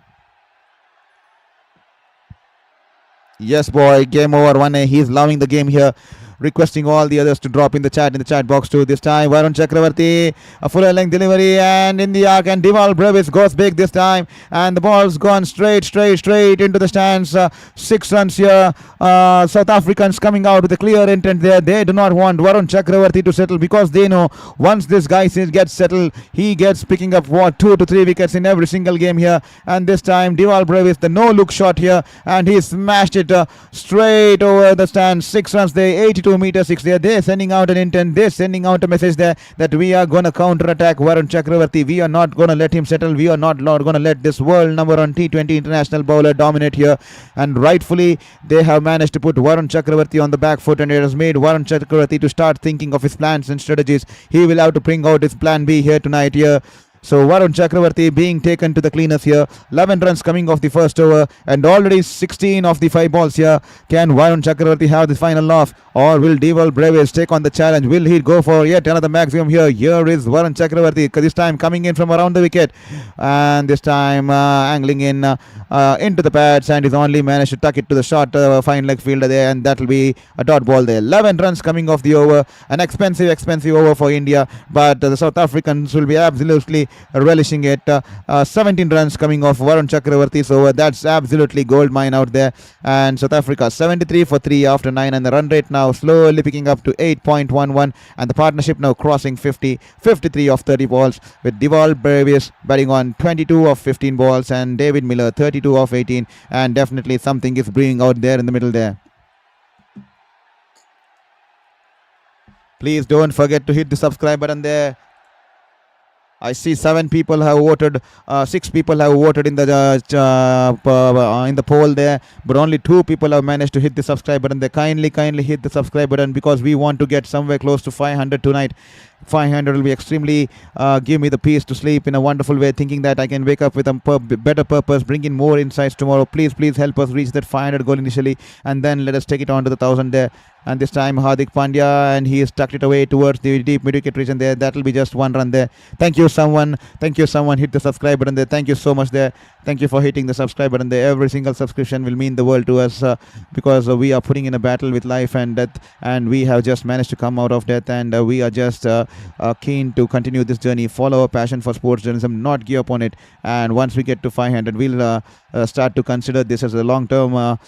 Yes, boy, game over 1A. He's loving the game here. Requesting all the others to drop in the chat box too. This time Varun Chakravarti, a full length delivery, and in the arc, and Dewell Brevis goes big this time, and the ball's gone straight into the stands. 6 runs here. South Africans coming out with a clear intent there. They do not want Varun Chakravarti to settle, because they know once this guy gets settled, he gets picking up 2 to 3 wickets in every single game here. And this time Dewell Brevis, the no look shot here, and he smashed it straight over the stands. 6 runs there, 82-meter six there. They're sending out an intent. They're sending out a message there that we are going to counter-attack Varun Chakravarti. We are not going to let him settle. We are not going to let this world number one T20 international bowler dominate here. And rightfully, they have managed to put Varun Chakravarti on the back foot, and it has made Varun Chakravarti to start thinking of his plans and strategies. He will have to bring out his plan B here tonight here. So Varun Chakravarti being taken to the cleaners here. 11 runs coming off the first over, and already 16 of the 5 balls here. Can Varun Chakravarti have the final laugh, or will Dewell Brevis take on the challenge? Will he go for yet another maximum here? Here is Varun Chakravarti, this time coming in from around the wicket, and this time angling in into the pads, and he's only managed to tuck it to the short fine leg fielder there, and that will be a dot ball there. 11 runs coming off the over. An expensive over for India, but the South Africans will be absolutely relishing it. 17 runs coming off Varun Chakravarti's over. That's absolutely gold mine out there. And South Africa 73 for 3 after 9, and the run rate now slowly picking up to 8.11, and the partnership now crossing 50, 53 of 30 balls, with Deval Brevis batting on 22 of 15 balls and David Miller 32 of 18, and definitely something is brewing out there in the middle there. Please don't forget to hit the subscribe button there. I see 7 people have voted, 6 people have voted in the poll there, but only 2 people have managed to hit the subscribe button. They kindly hit the subscribe button, because we want to get somewhere close to 500 tonight. 500 will be extremely give me the peace to sleep in a wonderful way, thinking that I can wake up with a better purpose, bring in more insights tomorrow. Please help us reach that 500 goal initially, and then let us take it on to the 1000 there. And this time Hardik Pandya, and he has tucked it away towards the deep mid-wicket region there. That will be just 1 run there. Thank you someone hit the subscribe button there. Thank you so much there. Thank you for hitting the subscribe button there. Every single subscription will mean the world to us, because we are putting in a battle with life and death, and we have just managed to come out of death, and we are just keen to continue this journey, follow our passion for sports journalism, not give up on it. And once we get to 500, we'll start to consider this as a long-term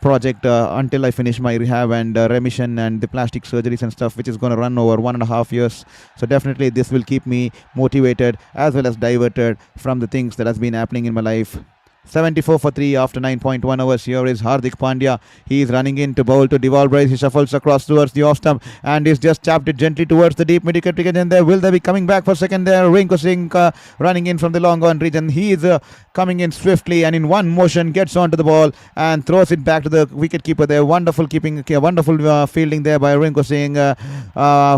project until I finish my rehab and remission and the plastic surgeries and stuff, which is going to run over 1.5 years. So definitely this will keep me motivated as well as diverted from the things that has been happening in my life. 74 for 3 after 9.1 overs. Here is Hardik Pandya. He is running in to bowl to Deval Brevis. He shuffles across towards the off stump and is just tapped it gently towards the deep mid-wicket region. And there will they be coming back for second there. Rinku Singh running in from the long on region. He is coming in swiftly and in one motion gets onto the ball and throws it back to the wicket keeper there. Wonderful keeping, wonderful fielding there by Rinku Singh.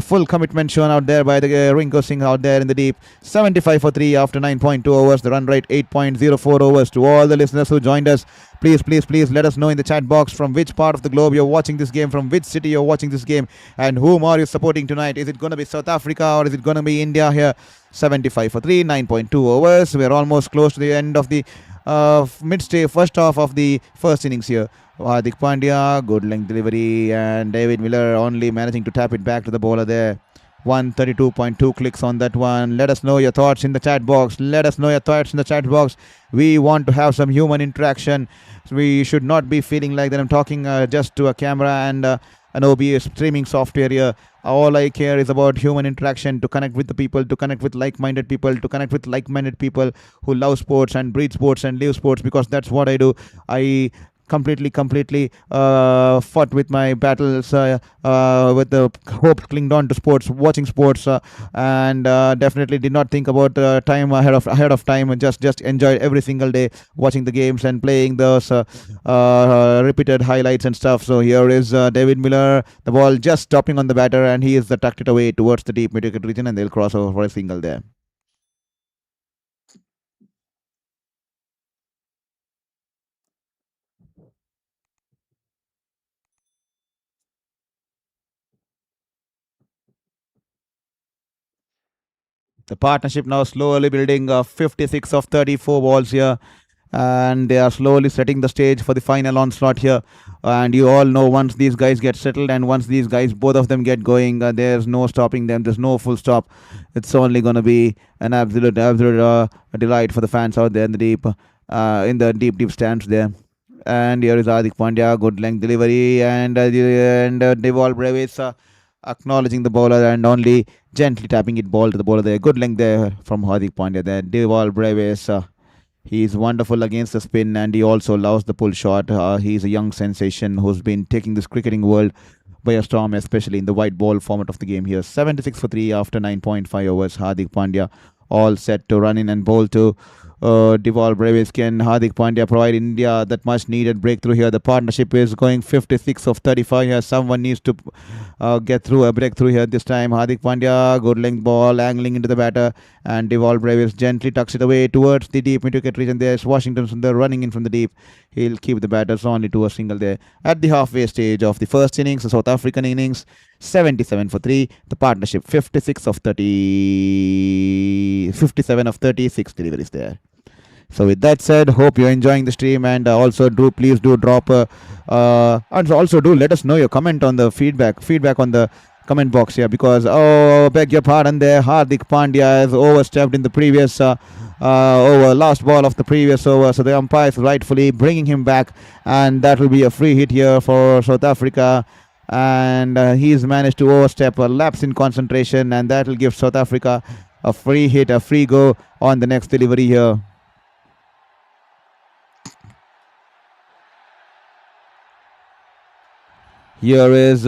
Full commitment shown out there by the Rinku Singh out there in the deep. 75 for 3 after 9.2 overs. The run rate 8.04 overs to all the listeners who joined us. Please let us know in the chat box from which part of the globe you're watching this game, from which city you're watching this game, and whom are you supporting tonight. Is it going to be South Africa or is it going to be India here? 75 for 3, 9.2 overs. We're almost close to the end of the first half of the first innings here. Hardik Pandya, good length delivery, and David Miller only managing to tap it back to the bowler there. 132.2 clicks on that one. Let us know your thoughts in the chat box. We want to have some human interaction. We should not be feeling like that I'm talking just to a camera and an OBS streaming software here. All I care is about human interaction, to connect with the people, to connect with like-minded people, who love sports and breathe sports and live sports, because that's what I do. I completely fought with my battles with the hope clinged on to sports, watching sports, and definitely did not think about time ahead of time, and just enjoyed every single day watching the games and playing those repeated highlights and stuff. So here is David Miller, the ball just stopping on the batter, and he is tucked it away towards the deep mid-wicket region, and they'll cross over for a single there. The partnership now slowly building 56 of 34 balls here, and they are slowly setting the stage for the final onslaught here. And you all know, once these guys get settled and once these guys, both of them get going, there's no stopping them. There's no full stop. It's only going to be an absolute delight for the fans out there in the deep stands there. And here is Hardik Pandya, good length delivery, and Deval Brevis acknowledging the bowler and only gently tapping it ball to the bowler there. Good length there from Hardik Pandya there. Deval Brevis, he's wonderful against the spin, and he also loves the pull shot. He's a young sensation who's been taking this cricketing world by a storm, especially in the white ball format of the game here. 76 for 3 after 9.5 overs. Hardik Pandya all set to run in and bowl to Deval Brevis. Can Hardik Pandya provide India that much needed breakthrough here? The partnership is going 56 of 35 here. Someone needs to get through a breakthrough here this time. Hardik Pandya, good length ball, angling into the batter, and Deval Brevis gently tucks it away towards the deep mid-wicket region. There's Washington Sundar running in from the deep. He'll keep the batters only to a single there. At the halfway stage of the first innings, the South African innings, 77 for 3. The partnership 56 of 30, 57 of 36 deliveries there. So with that said, hope you're enjoying the stream, and please do drop and also do let us know your comment on the feedback on the comment box here because beg your pardon there, Hardik Pandya has overstepped in the previous over last ball of the previous over, so the umpire is rightfully bringing him back, and that will be a free hit here for South Africa. And he's managed to overstep a lapse in concentration, and that will give South Africa a free hit, a free go on the next delivery here. Here is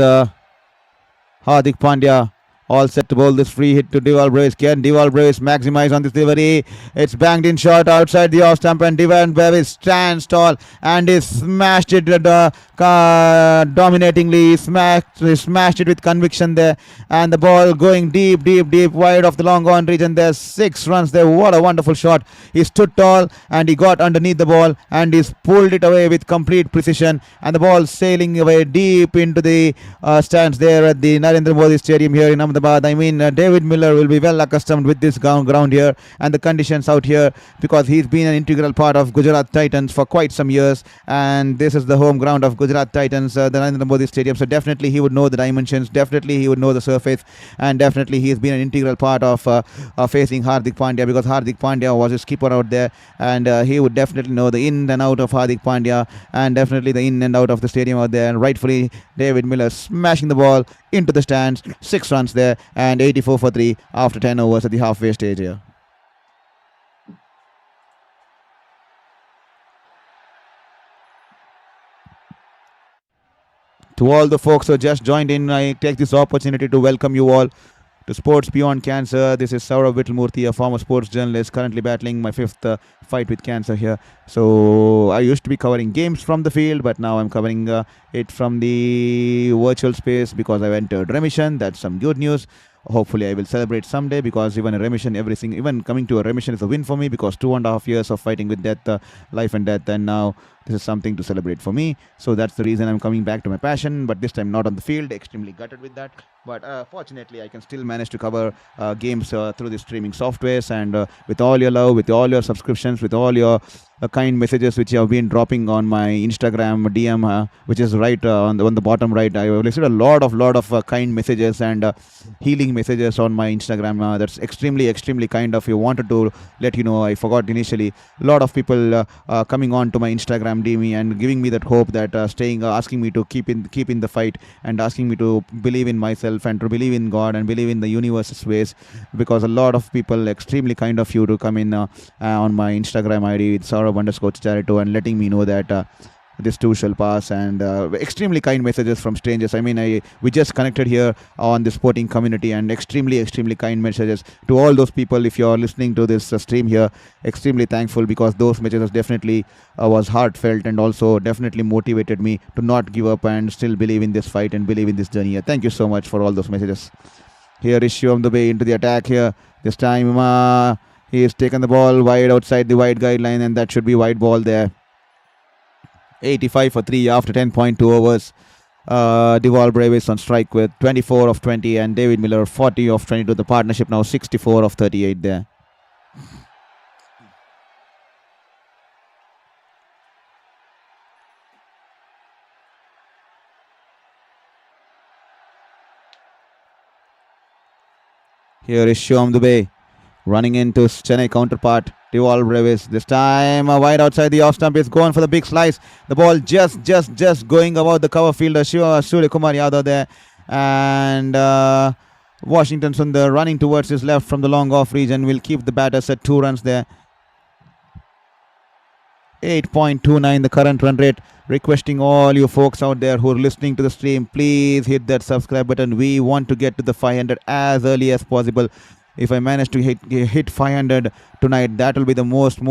Hardik Pandya, all set to bowl this free hit to Deval Brace. Can Deval Brace maximize on this delivery? It's banged in short outside the off stump, and Deval Brace stands tall and is smashed it dominatingly. Smashed it with conviction there, and the ball going deep wide of the long on region. There's 6 runs there. What a wonderful shot. He stood tall and he got underneath the ball and he's pulled it away with complete precision, and the ball sailing away deep into the stands there at the Narendra Modi Stadium here in Ahmedabad. I mean, David Miller will be well accustomed with this ground here and the conditions out here, because he's been an integral part of Gujarat Titans for quite some years, and this is the home ground of Gujarat Titans, the Narendra Modi Stadium. So definitely he would know the dimensions, definitely he would know the surface, and definitely he's been an integral part of facing Hardik Pandya, because Hardik Pandya was his keeper out there, and he would definitely know the in and out of Hardik Pandya, and definitely the in and out of the stadium out there. And rightfully David Miller smashing the ball into the stands. 6 runs there, and 84 for 3 after 10 overs at the halfway stage here. To all the folks who just joined in, I take this opportunity to welcome you all to Sports Beyond Cancer. This is Saurav Vittalmurthy, a former sports journalist, currently battling my 5th fight with cancer here. So I used to be covering games from the field, but now I'm covering it from the virtual space because I've entered remission. That's some good news. Hopefully I will celebrate someday, because even a remission, everything, even coming to a remission is a win for me, because 2.5 years of fighting with death, life and death, and now this is something to celebrate for me. So that's the reason I'm coming back to my passion, but this time not on the field. Extremely gutted with that, but fortunately I can still manage to cover games through the streaming softwares, and with all your love, with all your subscriptions, with all your kind messages which you have been dropping on my Instagram DM, which is right on the bottom right. I have received a lot of kind messages and healing messages on my Instagram. That's extremely kind of you. Wanted to let you know, I forgot initially. A lot of people coming on to my Instagram DM and giving me that hope that asking me to keep in the fight, and asking me to believe in myself and to believe in God and believe in the universe's ways, because a lot of people extremely kind of you to come in on my Instagram ID with Saurav_Charito and letting me know that this too shall pass, and extremely kind messages from strangers. I mean, we just connected here on the sporting community, and extremely kind messages to all those people. If you're listening to this stream here, extremely thankful, because those messages definitely was heartfelt, and also definitely motivated me to not give up and still believe in this fight and believe in this journey. Thank you so much for all those messages. Here is Shivam Dubey into the attack here. This time he has taken the ball wide outside the wide guideline, and that should be wide ball there. 85 for 3 after 10.2 overs. Deval Brace on strike with 24 of 20, and David Miller 40 of 22. The partnership now 64 of 38 there. Here is Shivam Dubey running into Chennai counterpart Deval Brace. This time wide outside the off stump is going for the big slice. The ball just going about the cover fielder Surya Kumar Yadav there, and Washington Sundar running towards his left from the long off region will keep the batters at 2 runs there. 8.29 the current run rate. Requesting all you folks out there who are listening to the stream, please hit that subscribe button. We want to get to the 500 as early as possible. If I manage to hit 500 tonight, that will be the most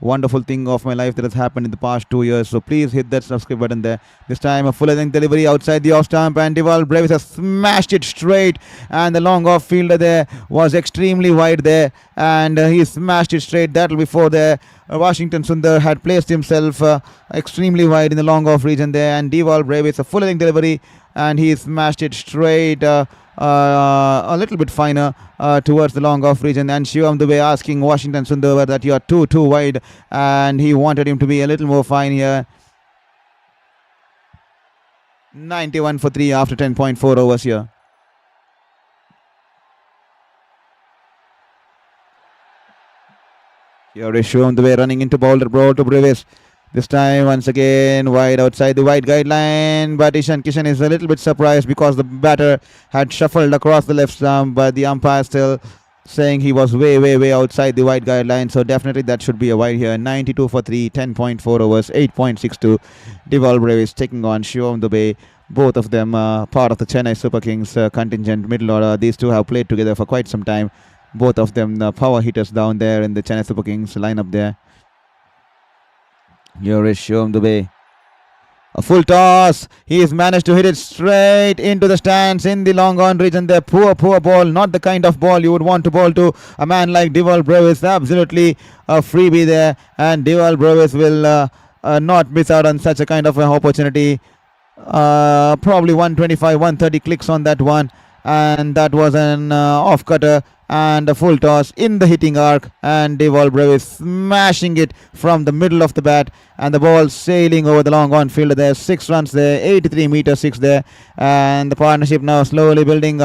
wonderful thing of my life that has happened in the past 2 years. So please hit that subscribe button there. This time a full length delivery outside the off stump, and Deval Brace has smashed it straight, and the long off fielder there was extremely wide there, and he smashed it straight. That will be for there. Washington Sundar had placed himself extremely wide in the long off region there, and Deval Brace a full length delivery, and he smashed it straight a little bit finer towards the long off region. And Shivam Dubey asking Washington Sundar that you are too wide, and he wanted him to be a little more fine here. 91 for 3 after 10.4 overs here. Here is Shivam the way running into bowler bro to Brevis. This time once again wide outside the wide guideline, but Ishan Kishan is a little bit surprised because the batter had shuffled across the left stump, but the umpire still saying he was way outside the wide guideline. So definitely that should be a wide here. 92 for 3, 10.4 overs, 8.62. Deval Brevis taking on Shivam Dubey. Both of them part of the Chennai Super Kings contingent middle order. These two have played together for quite some time. Both of them power hitters down there in the Chennai Super Kings lineup there. Here is Shivam Dubey. A full toss. He has managed to hit it straight into the stands in the long on region there. Poor ball. Not the kind of ball you would want to bowl to a man like Deval Brevis. Absolutely a freebie there. And Deval Brevis will not miss out on such a kind of an opportunity. Probably 125, 130 clicks on that one. And that was an off cutter and a full toss in the hitting arc, and Deval Brevis smashing it from the middle of the bat, and the ball sailing over the long on fielder there. 6 runs there, 83 meter 6 there, and the partnership now slowly building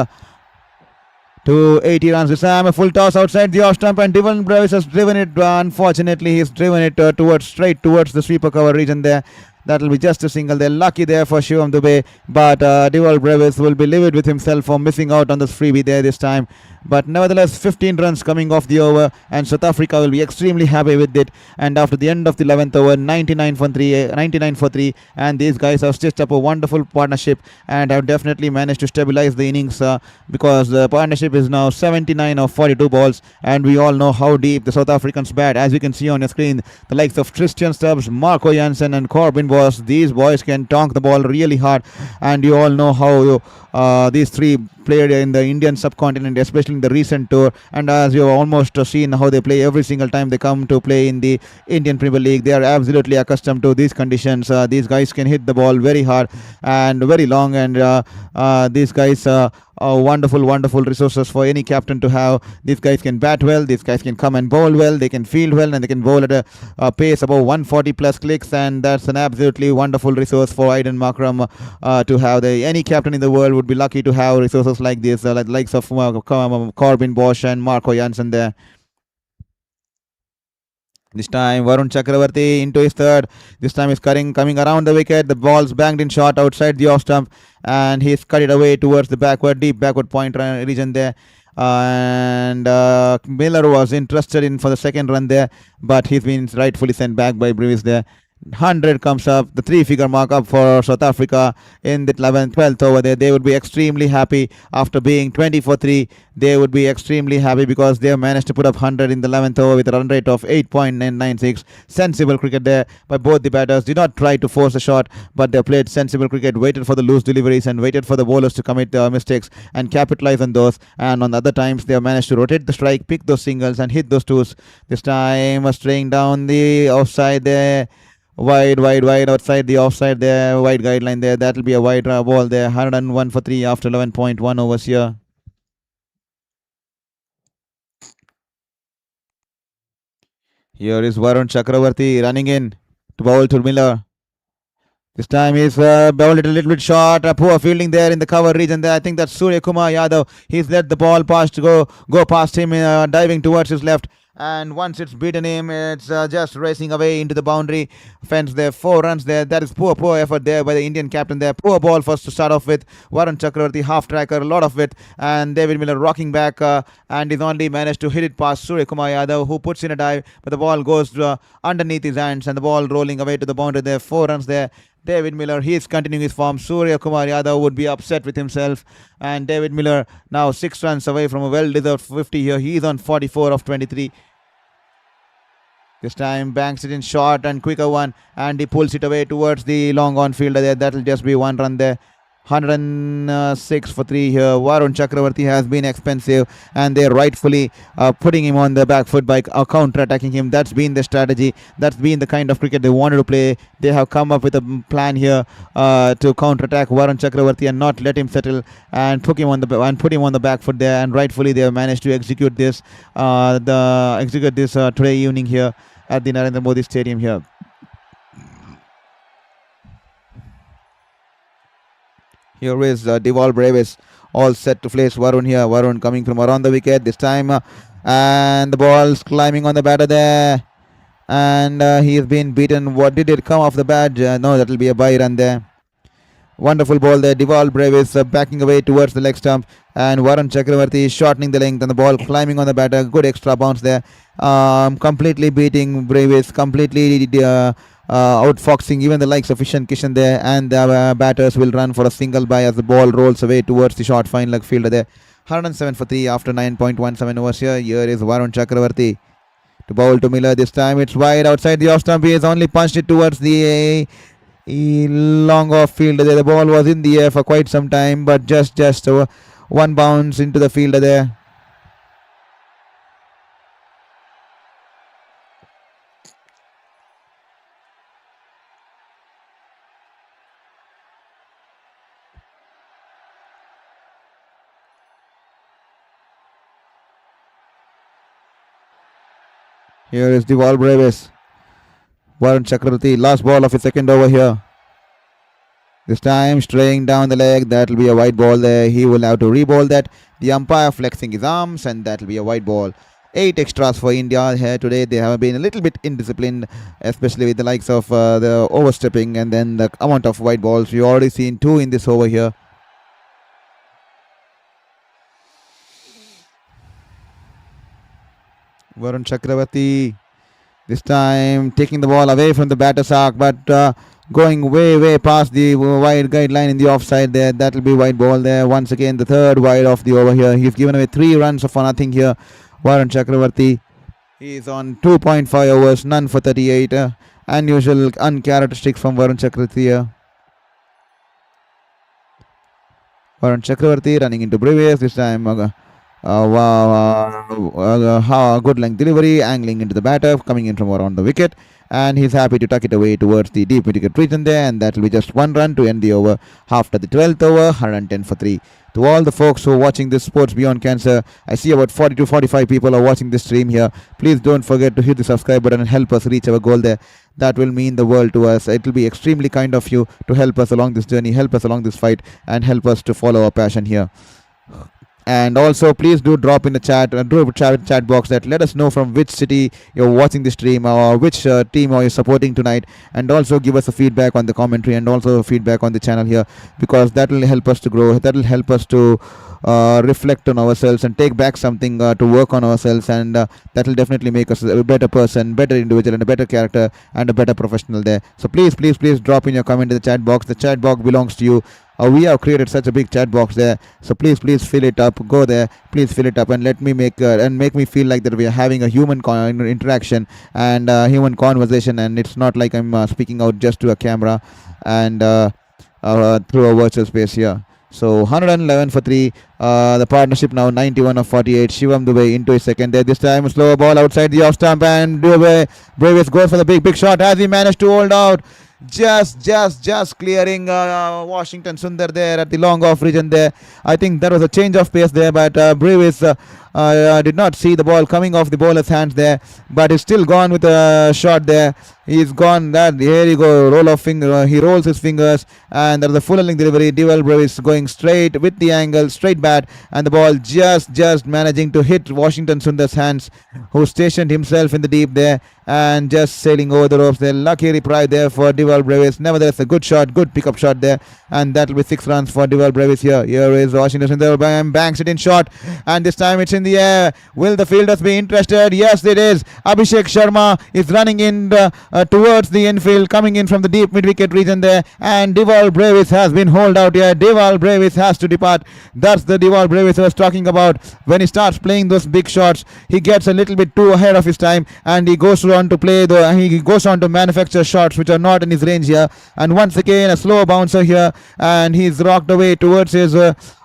to 80 runs. This time a full toss outside the off stump, and Deval Brevis has driven it. Unfortunately, he's driven it straight towards the sweeper cover region there. That will be just a single. They're lucky there for Shivam Dubey, but Deval Brevis will be livid with himself for missing out on this freebie there this time. But nevertheless, 15 runs coming off the over, and South Africa will be extremely happy with it. And after the end of the 11th over, 99 for 3, and these guys have stitched up a wonderful partnership and have definitely managed to stabilize the innings because the partnership is now 79 of 42 balls, and we all know how deep the South Africans bat. As you can see on your screen, the likes of Tristan Stubbs, Marco Jansen, and Corbin Boss, these boys can tonk the ball really hard, and you all know how these three played in the Indian subcontinent, especially in the recent tour, and as you have almost seen how they play every single time they come to play in the Indian Premier League. They are absolutely accustomed to these conditions. These guys can hit the ball very hard and very long, and these guys wonderful resources for any captain to have. These guys can bat well, these guys can come and bowl well, they can field well, and they can bowl at a pace above 140 plus clicks, and that's an absolutely wonderful resource for Aiden Markram to have. Any captain in the world would be lucky to have resources like this, like the likes of Corbin Bosch and Marco Jansen there. This time Varun Chakravarti into his third. This time he's coming around the wicket. The ball's banged in short outside the off stump, and he's cut it away towards the deep backward point region there. And Miller was interested in for the second run there, but he's been rightfully sent back by Brevis there. 100 comes up, the 3-figure mark up for South Africa in the 12th over there. They would be extremely happy after being 20 for 3. They would be extremely happy because they have managed to put up 100 in the 11th over with a run rate of 8.96. Sensible cricket there by both the batters. Did not try to force a shot, but they played sensible cricket, waited for the loose deliveries and waited for the bowlers to commit mistakes and capitalize on those. And on the other times, they have managed to rotate the strike, pick those singles and hit those twos. This time, straying down the offside there. Wide outside the offside there, wide guideline there. That'll be a wide ball there. 101 for 3 after 11.1 overs here. Here is Varun Chakravarti running in to bowl to Miller. This time he's bowled it a little bit short. Poor fielding there in the cover region there. I think that's Surya Kumar Yadav. He's let the ball go past him, diving towards his left. And once it's beaten him, it's just racing away into the boundary fence there. 4 runs there. That is poor effort there by the Indian captain there. Poor ball first to start off with. Varun Chakravarti, half tracker, a lot of width. And David Miller rocking back and he's only managed to hit it past Surya Kumar Yadav, who puts in a dive. But the ball goes underneath his hands and the ball rolling away to the boundary there. 4 runs there. David Miller, he is continuing his form. Surya Kumar Yadav would be upset with himself. And David Miller now 6 runs away from a well-deserved 50 here. He is on 44 of 23. This time banks it in short and quicker one, and he pulls it away towards the long on fielder there. That'll just be 1 run there. 106 for 3 here. Varun Chakravarti has been expensive, and they're rightfully putting him on the back foot by counter-attacking him. That's been the strategy. That's been the kind of cricket they wanted to play. They have come up with a plan here to counter-attack Varun Chakravarti and not let him settle and put him on the back foot there. And rightfully they have managed to execute this today evening here at the Narendra Modi Stadium here. Here is Deval Brevis all set to face Varun here. Varun coming from around the wicket. This time and the ball's climbing on the batter there, and he's been beaten. What did it come off the bat? No, that will be a bye run there. Wonderful ball there. Deval Brevis backing away towards the leg stump, and Varun Chakravarti shortening the length, and the ball climbing on the batter. Good extra bounce there. Completely beating Brevis, completely outfoxing even the likes of Ishan Kishan there, and the batters will run for a single by as the ball rolls away towards the short fine leg fielder there. 107 for 3 after 9.17 overs here. Here is Varun Chakravarti to bowl to Miller. This time it's wide outside the off stump. He has only punched it towards the long off fielder there. The ball was in the air for quite some time, but just one bounce into the fielder there. Here is Deval Brevis. Varun Chakravarti, last ball of his second over here. This time straying down the leg. That will be a white ball there. He will have to re-ball that. The umpire flexing his arms, and that will be a white ball. 8 extras for India here today. They have been a little bit indisciplined, especially with the likes of the overstepping and then the amount of white balls. We've already seen 2 in this over here. Varun Chakravarti this time taking the ball away from the batter's arc, but going way past the wide guideline in the offside there. That will be white ball there. Once again, the third wide of the over here. He's given away 3 runs for nothing here. Varun Chakravarti. He is on 2.5 overs, none for 38. Unusual, uncharacteristic from Varun Chakravarti here. Varun Chakravarti running into Brevis this time. Good length delivery, angling into the batter, coming in from around the wicket, and he's happy to tuck it away towards the deep wicket region there, and that will be just 1 run to end the over after the 12th over. 110 for 3. To all the folks who are watching this Sports Beyond Cancer, I see about 40 to 45 people are watching this stream here. Please don't forget to hit the subscribe button and help us reach our goal there. That will mean the world to us. It will be extremely kind of you to help us along this journey, help us along this fight, and help us to follow our passion here. And also, please do drop in the chat box that let us know from which city you're watching the stream or which team are you supporting tonight, and also give us a feedback on the commentary and also feedback on the channel here, because that will help us to grow. That will help us to reflect on ourselves and take back something to work on ourselves, and that will definitely make us a better person, better individual, and a better character and a better professional there. So please drop in your comment in the chat box. The chat box belongs to you. We have created such a big chat box there, so please fill it up. Go there, please fill it up, and let me make me feel like that we are having a human interaction and human conversation, and it's not like I'm speaking out just to a camera and through a virtual space here. So 111 for 3. The partnership now 91 of 48. Shivam Dubey into his second there. This time a slow ball outside the off stump, and Brevis goes for the big shot as he managed to hold out. Just clearing Washington Sundar there at the long off region there. I think there was a change of pace there, but Brevis did not see the ball coming off the bowler's hands there, but he's still gone with a shot there. He's gone. Here you go. Roll of finger. He rolls his fingers, and there's a full length delivery. Deval Brevis going straight with the angle, straight bat, and the ball just managing to hit Washington Sundar's hands, who stationed himself in the deep there and just sailing over the ropes there. Lucky reply there for Deval Brevis. Nevertheless, a good shot, good pickup shot there, and that will be 6 runs for Deval Brevis here. Here is Washington Sundar, banks it in short, and this time it's in the air. Will the fielders be interested? Yes, it is. Abhishek Sharma is running in towards the infield, coming in from the deep mid-wicket region there, and Deval Brevis has been hauled out here. Deval Brevis has to depart. That's the Deval Brevis I was talking about. When he starts playing those big shots, he gets a little bit too ahead of his time, and he goes on to manufacture shots which are not in his range here. And once again, a slow bouncer here, and he's rocked away towards his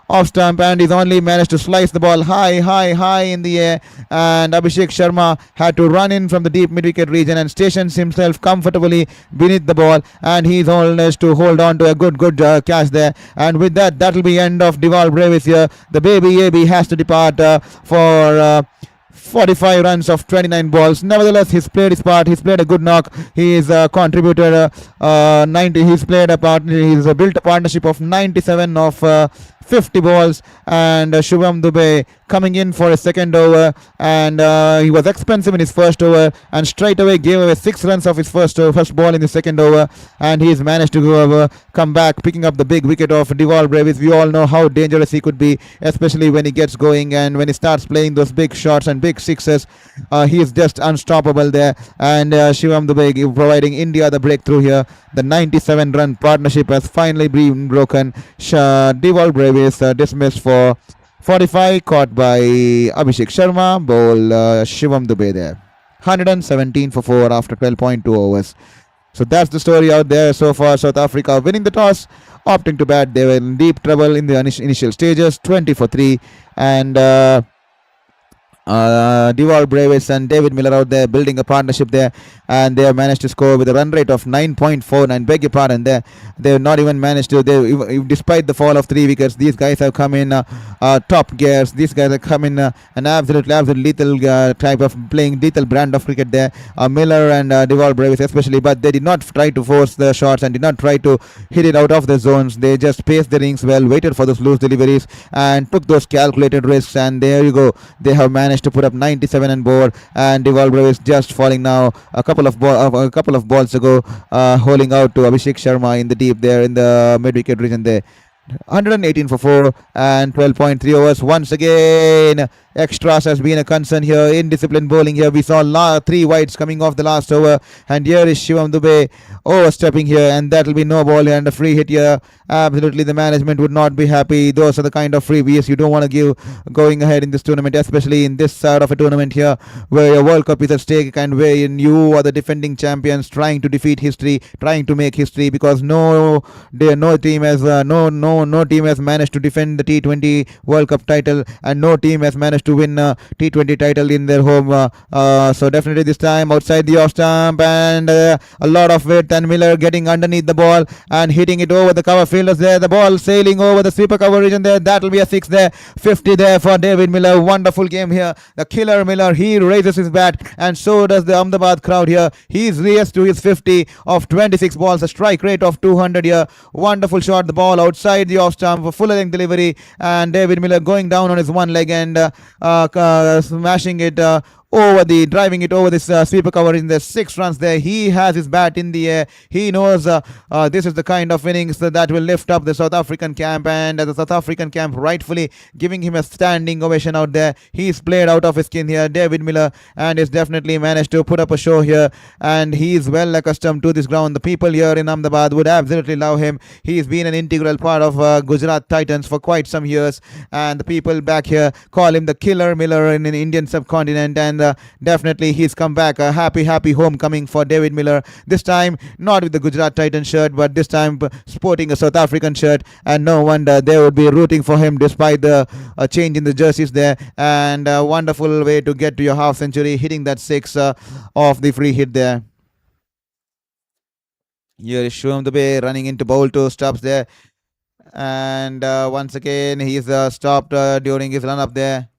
off stump, and he's only managed to slice the ball high in the air, and Abhishek Sharma had to run in from the deep mid-wicket region and stations himself comfortably beneath the ball, and he's managed to hold on to a good catch there. And with that will be end of Deval Brevis here. The baby has to depart for 45 runs of 29 balls. Nevertheless, he's played his part. He's played a good knock. He's contributed 90. He's played a part. He's built a partnership of 97 of 50 balls. And Shubham Dubey coming in for a second over, and he was expensive in his first over, and straight away gave away 6 runs of his first ball in the second over, and he's managed to come back, picking up the big wicket of Deval Brevis. We all know how dangerous he could be, especially when he gets going and when he starts playing those big shots and big sixes. He is just unstoppable there, and Shivam Dubey providing India the breakthrough here. The 97-run partnership has finally been broken. Deval Brevis dismissed for 45, caught by Abhishek Sharma, bowl Shivam Dubey there. 117 for 4 after 12.2 overs. So that's the story out there so far. South Africa winning the toss, opting to bat. They were in deep trouble in the initial stages, 20 for 3. And Deval Brevis and David Miller out there building a partnership there, and they have managed to score with a run rate of 9.49. Beg your pardon, there they have not even managed to. Despite the fall of 3 wickets, these guys have come in top gears. These guys have come in an absolute lethal type of playing lethal brand of cricket there. Miller and Deval Brevis especially, but they did not try to force the shots and did not try to hit it out of the zones. They just paced the rings well, waited for those loose deliveries, and took those calculated risks. And there you go, they have managed to put up 97 on board, and Deval Brevis just falling now a couple of balls ago, holding out to Abhishek Sharma in the deep there in the mid wicket region there. 118 for 4 and 12.3 overs. Once again, extras has been a concern here. Indisciplined bowling here. We saw 3 wides coming off the last over, and here is Shivam Dubey overstepping here, and that will be no ball and a free hit here. Absolutely, the management would not be happy. Those are the kind of freebies you don't want to give going ahead in this tournament, especially in this side of a tournament here where your World Cup is at stake and where you are the defending champions trying to defeat history, trying to make history, because no team has managed to defend the T20 World Cup title, and no team has managed to win a T20 title in their home. So definitely this time outside the off stump, and a lot of weight, and Miller getting underneath the ball and hitting it over the cover fielders there. The ball sailing over the sweeper cover region there. That will be a 6 there. 50 there for David Miller. Wonderful game here. The killer Miller, he raises his bat, and so does the Ahmedabad crowd here. He's raised to his 50 of 26 balls, a strike rate of 200 here. Wonderful shot. The ball outside the off stump, a full length delivery, and David Miller going down on his one leg and smashing it driving it over this sweeper cover in the 6 runs there. He has his bat in the air. He knows this is the kind of innings that will lift up the South African camp, and the South African camp rightfully giving him a standing ovation out there. He's played out of his skin here, David Miller, and has definitely managed to put up a show here, and he's well accustomed to this ground. The people here in Ahmedabad would absolutely love him. He's been an integral part of Gujarat Titans for quite some years, and the people back here call him the killer Miller in an Indian subcontinent, and definitely he's come back. A happy homecoming for David Miller. This time not with the Gujarat Titan shirt, but this time sporting a South African shirt, and no wonder they would be rooting for him despite the change in the jerseys there. And a wonderful way to get to your half century, hitting that 6 off the free hit there. Here is Shivam Dubey running into bowl to stops there, and once again he's stopped during his run up there.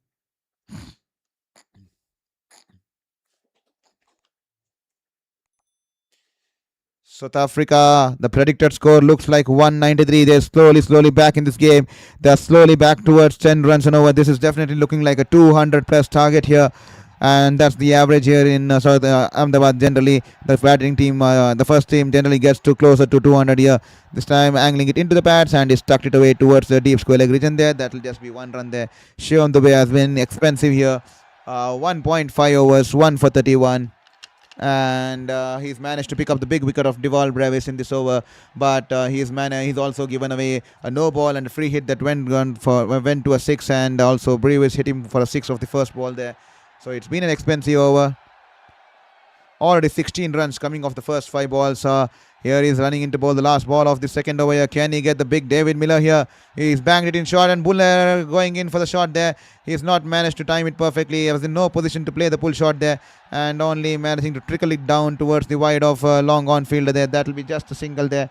South Africa, the predicted score looks like 193. They're slowly back in this game. They're slowly back towards 10 runs and over. This is definitely looking like a 200 plus target here, and that's the average here in South Ahmedabad. Generally, the batting team, the first team generally gets to closer to 200 here. This time angling it into the pads, and he's tucked it away towards the deep square leg region there. That will just be 1 run there. Shivam Dubey has been expensive here. 1.5 overs, 1 for 31. And he's managed to pick up the big wicket of Deval Brevis in this over, but he's also given away a no ball and a free hit that went to a 6, and also Brevis hit him for a 6 of the first ball there. So it's been an expensive over. Already 16 runs coming off the first 5 balls. Here he's running into bowl the last ball of the second over here. Can he get the big David Miller here? He's banged it in short, and Buller going in for the shot there. He's not managed to time it perfectly. He was in no position to play the pull shot there, and only managing to trickle it down towards the wide of long on fielder there. That will be just a single there.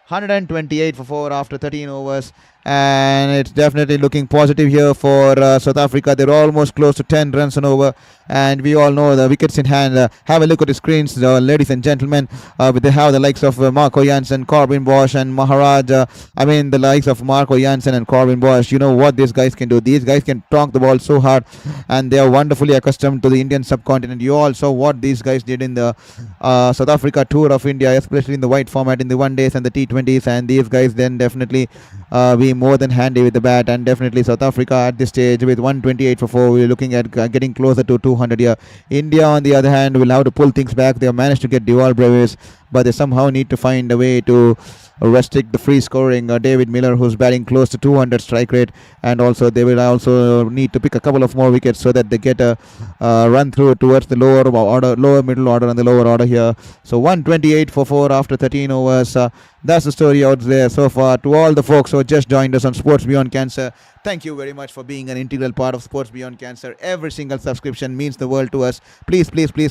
128 for 4 after 13 overs, and it's definitely looking positive here for South Africa. They're almost close to 10 runs and over, and we all know the wickets in hand. Have a look at the screens, ladies and gentlemen. They have the likes of Marco Jansen, Corbin Bosch, and Maharaj. The likes of Marco Jansen and Corbin Bosch. You know what these guys can do. These guys can talk the ball so hard, and they are wonderfully accustomed to the Indian subcontinent. You all saw what these guys did in the South Africa tour of India, especially in the white format in the one days and the T20s, and these guys then definitely be more than handy with the bat. And definitely South Africa at this stage with 128 for 4, we're looking at getting closer to 200 here. India on the other hand will have to pull things back. They have managed to get Duval Brevis, but they somehow need to find a way to restrict the free scoring. David Miller, who's batting close to 200 strike rate, and also they will also need to pick a couple of more wickets so that they get a run through towards the lower middle order and the lower order here. So 128 for 4 after 13 overs. That's the story out there so far. To all the folks who have just joined us on Sports Beyond Cancer, thank you very much for being an integral part of Sports Beyond Cancer. Every single subscription means the world to us. Please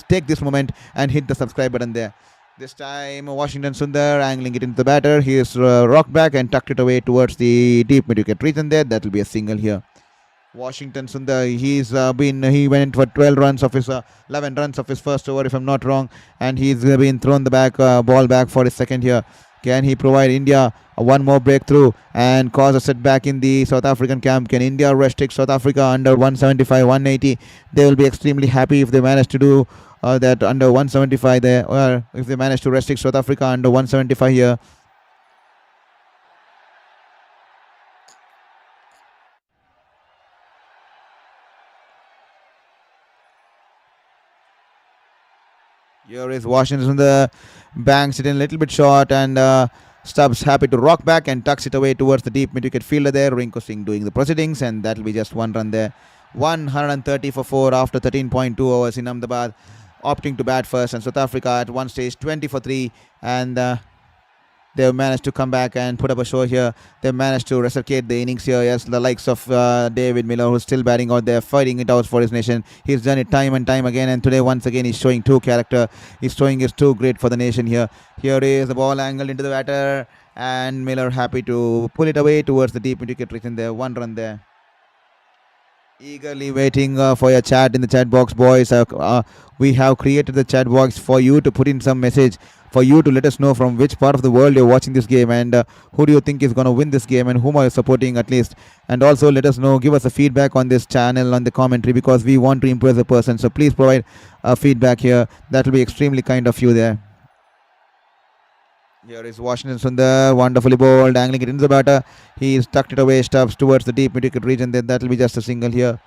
take this moment and hit the subscribe button there. This time Washington Sundar angling it into the batter. He is rocked back and tucked it away towards the deep mid-wicket region there. That will be a single here. Washington Sundar, he went for 12 runs of his 11 runs of his first over, if I'm not wrong, and he's been thrown the ball back for his second here. Can he provide India one more breakthrough and cause a setback in the South African camp? Can India restrict South Africa under 175, 180? They will be extremely happy if they manage to do that under 175 there, or if they manage to restrict South Africa under 175 here. Here is Washington. The banks it in a little bit short, and Stubbs happy to rock back and tucks it away towards the deep mid-wicket fielder there. Rinku Singh doing the proceedings, and that will be just one run there. 130 for 4 after 13.2 overs in Ahmedabad, opting to bat first, and South Africa at one stage 20 for 3, and they've managed to come back and put up a show here. They've managed to reciprocate the innings here. Yes, the likes of David Miller, who's still batting out there, fighting it out for his nation. He's done it time and time again, and today once again he's showing true character. He's showing his true grit for the nation here. Here is the ball angled into the batter, and Miller happy to pull it away towards the deep mid-wicket region there. One run there. Eagerly waiting for your chat in the chat box, boys. We have created the chat box for you to put in some message, for you to let us know from which part of the world you're watching this game, and who do you think is going to win this game, and whom are you supporting at least. And also let us know, give us a feedback on this channel, on the commentary, because we want to impress the person. So please provide feedback here. That will be extremely kind of you there. Here is Washington Sundar, wonderfully bowled, angling it into the batter. He's tucked it away, Stubbs towards the deep mid-wicket region. Then that will be just a single here.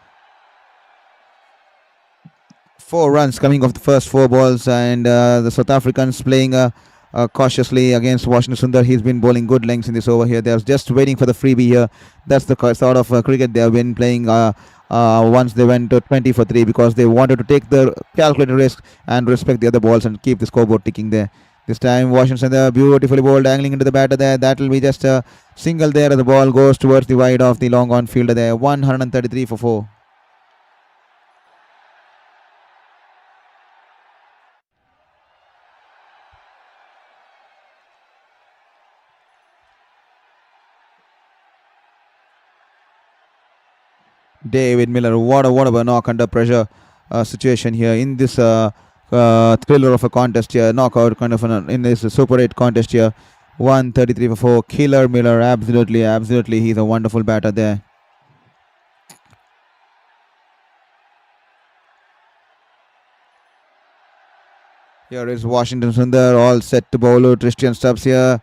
4 runs coming off the first 4 balls, and the South Africans playing cautiously against Washington Sundar. He's been bowling good lengths in this over here. They're just waiting for the freebie here. That's the sort of cricket they have been playing once they went to 20 for 3, because they wanted to take the calculated risk and respect the other balls and keep the scoreboard ticking there. This time Washington Sundar beautifully bowled, angling into the batter there. That will be just a single there as the ball goes towards the wide of the long on fielder there. 133 for 4. David Miller, what a knock under pressure situation here in this thriller of a contest here, knockout kind of in this Super 8 contest here. 133 for 4. Killer Miller, absolutely, he's a wonderful batter there. Here is Washington Sundar, all set to bowl Tristan Stubbs here.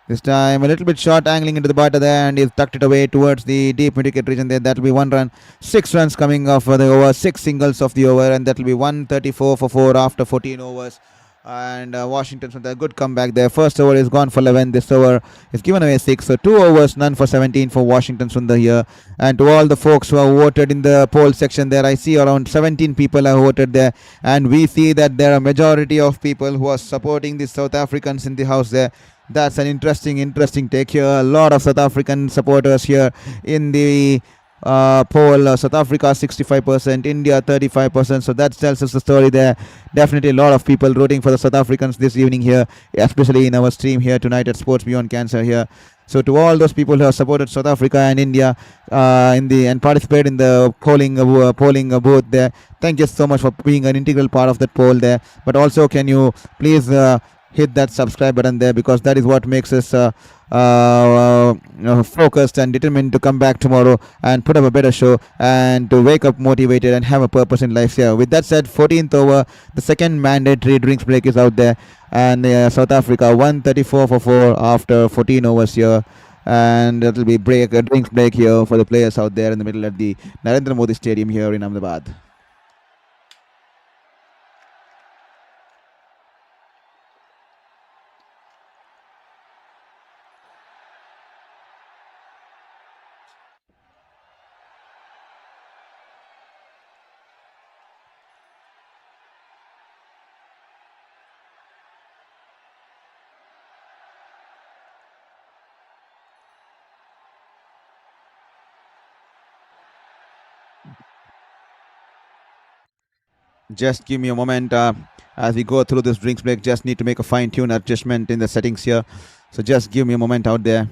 This time a little bit short, angling into the batter there, and he's tucked it away towards the deep mid-wicket region there. That will be 1 run. 6 runs coming off the over, 6 singles of the over, and that will be 134 for 4 after 14 overs. And Washington Sundar, good comeback there. First over is gone for 11. This over is given away 6. So 2 overs, none for 17 for Washington Sundar here. And to all the folks who have voted in the poll section there, I see around 17 people have voted there. And we see that there are a majority of people who are supporting the South Africans in the house there. That's an interesting take here. A lot of South African supporters here in the poll. South Africa 65%, India 35%. So that tells us the story there. Definitely a lot of people rooting for the South Africans this evening here, especially in our stream here tonight at Sports Beyond Cancer here. So to all those people who have supported South Africa and India in the and participated in the polling booth there, thank you so much for being an integral part of that poll there. But also, can you please hit that subscribe button there, because that is what makes us focused and determined to come back tomorrow and put up a better show and to wake up motivated and have a purpose in life here. With that said, 14th over, the second mandatory drinks break is out there, and South Africa 134 for 4 after 14 overs here. And it will be a drinks break here for the players out there in the middle at the Narendra Modi Stadium here in Ahmedabad. Just give me a moment as we go through this drinks break. Just need to make a fine-tune adjustment in the settings here. So just give me a moment out there.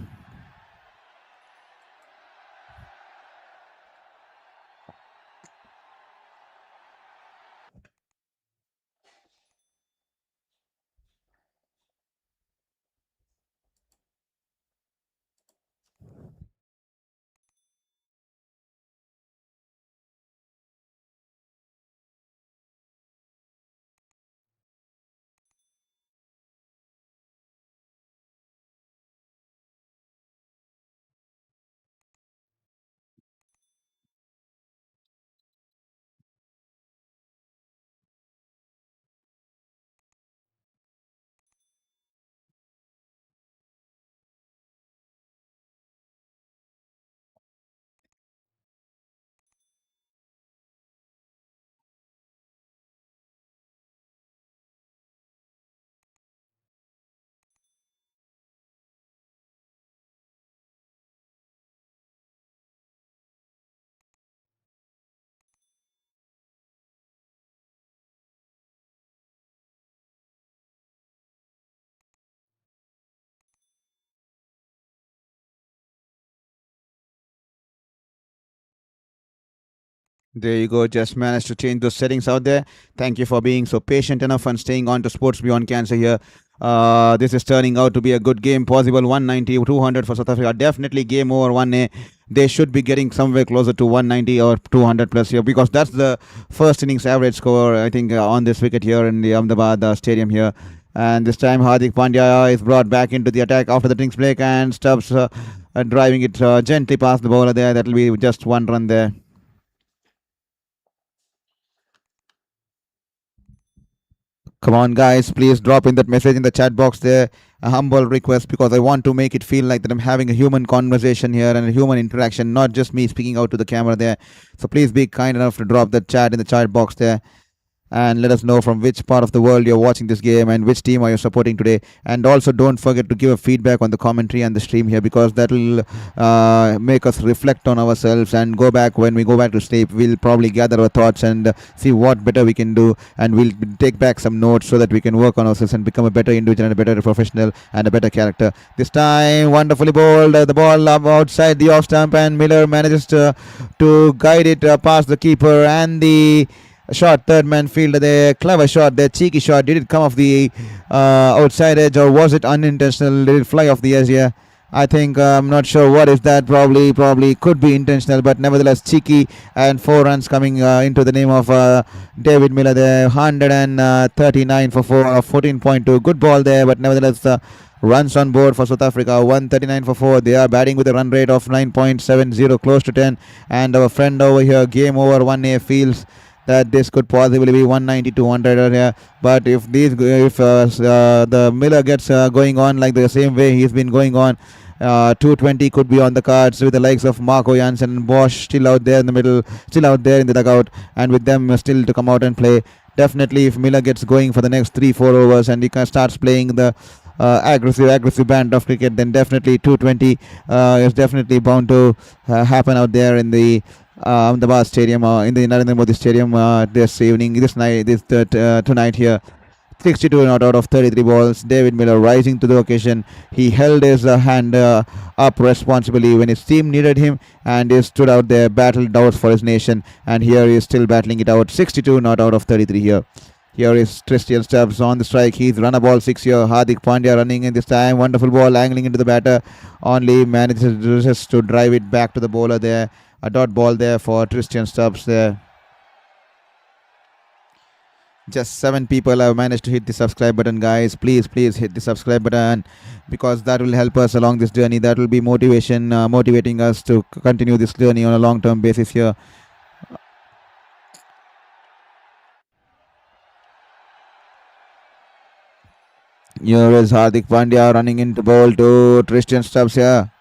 There you go. Just managed to change those settings out there. Thank you for being so patient enough and staying on to Sports Beyond Cancer here. This is turning out to be a good game. Possible 190, 200 for South Africa. Definitely game over 1A. They should be getting somewhere closer to 190 or 200 plus here, because that's the first innings average score, I think, on this wicket here in the Ahmedabad stadium here. And this time Hardik Pandya is brought back into the attack after the drinks break, and Stubbs driving it gently past the bowler there. That will be just one run there. Come on, guys, please drop in that message in the chat box there. A humble request, because I want to make it feel like that I'm having a human conversation here and a human interaction, not just me speaking out to the camera there. So please be kind enough to drop that chat in the chat box there, and let us know from which part of the world you're watching this game and which team are you supporting today. And also don't forget to give a feedback on the commentary and the stream here, because that will make us reflect on ourselves and go back. When we go back to sleep, we'll probably gather our thoughts and see what better we can do, and we'll take back some notes so that we can work on ourselves and become a better individual and a better professional and a better character. This time wonderfully bowled, the ball outside the off stump, and Miller manages to guide it past the keeper and the shot. Third man fielder there, clever shot there, cheeky shot. Did it come off the outside edge, or was it unintentional? Did it fly off the edge here? I think I'm not sure what is that. Probably could be intentional, but nevertheless cheeky. And 4 runs coming into the name of David Miller there. 139 for 4, 14.2. Good ball there, but nevertheless runs on board for South Africa. 139 for 4. They are batting with a run rate of 9.70, close to 10. And our friend over here, game over 1A, feels that this could possibly be 190, 200 here. But if the Miller gets going on like the same way he's been going on, 220 could be on the cards, with the likes of Marco Jansen and Bosch still out there in the middle, still out there in the dugout, and with them still to come out and play. Definitely, if Miller gets going for the next 3-4 overs and he starts playing the aggressive band of cricket, then definitely 220 is definitely bound to happen out there in the Ahmedabad Stadium, in the Narendra Modi Stadium this evening, this night, tonight here. 62 not out of 33 balls. David Miller rising to the occasion. He held his hand up responsibly when his team needed him, and he stood out there, battled out for his nation, and here he is still battling it out. 62 not out of 33 here. Here is Tristan Stubbs on the strike. He's run a ball 6 here. Hardik Pandya running in this time. Wonderful ball angling into the batter. Only manages to drive it back to the bowler there. A dot ball there for Tristan Stubbs there. Just 7 people have managed to hit the subscribe button, guys. Please hit the subscribe button, because that will help us along this journey. That will be motivating us to continue this journey on a long-term basis here. Here is Hardik Pandya running into bowl to Tristan Stubbs here.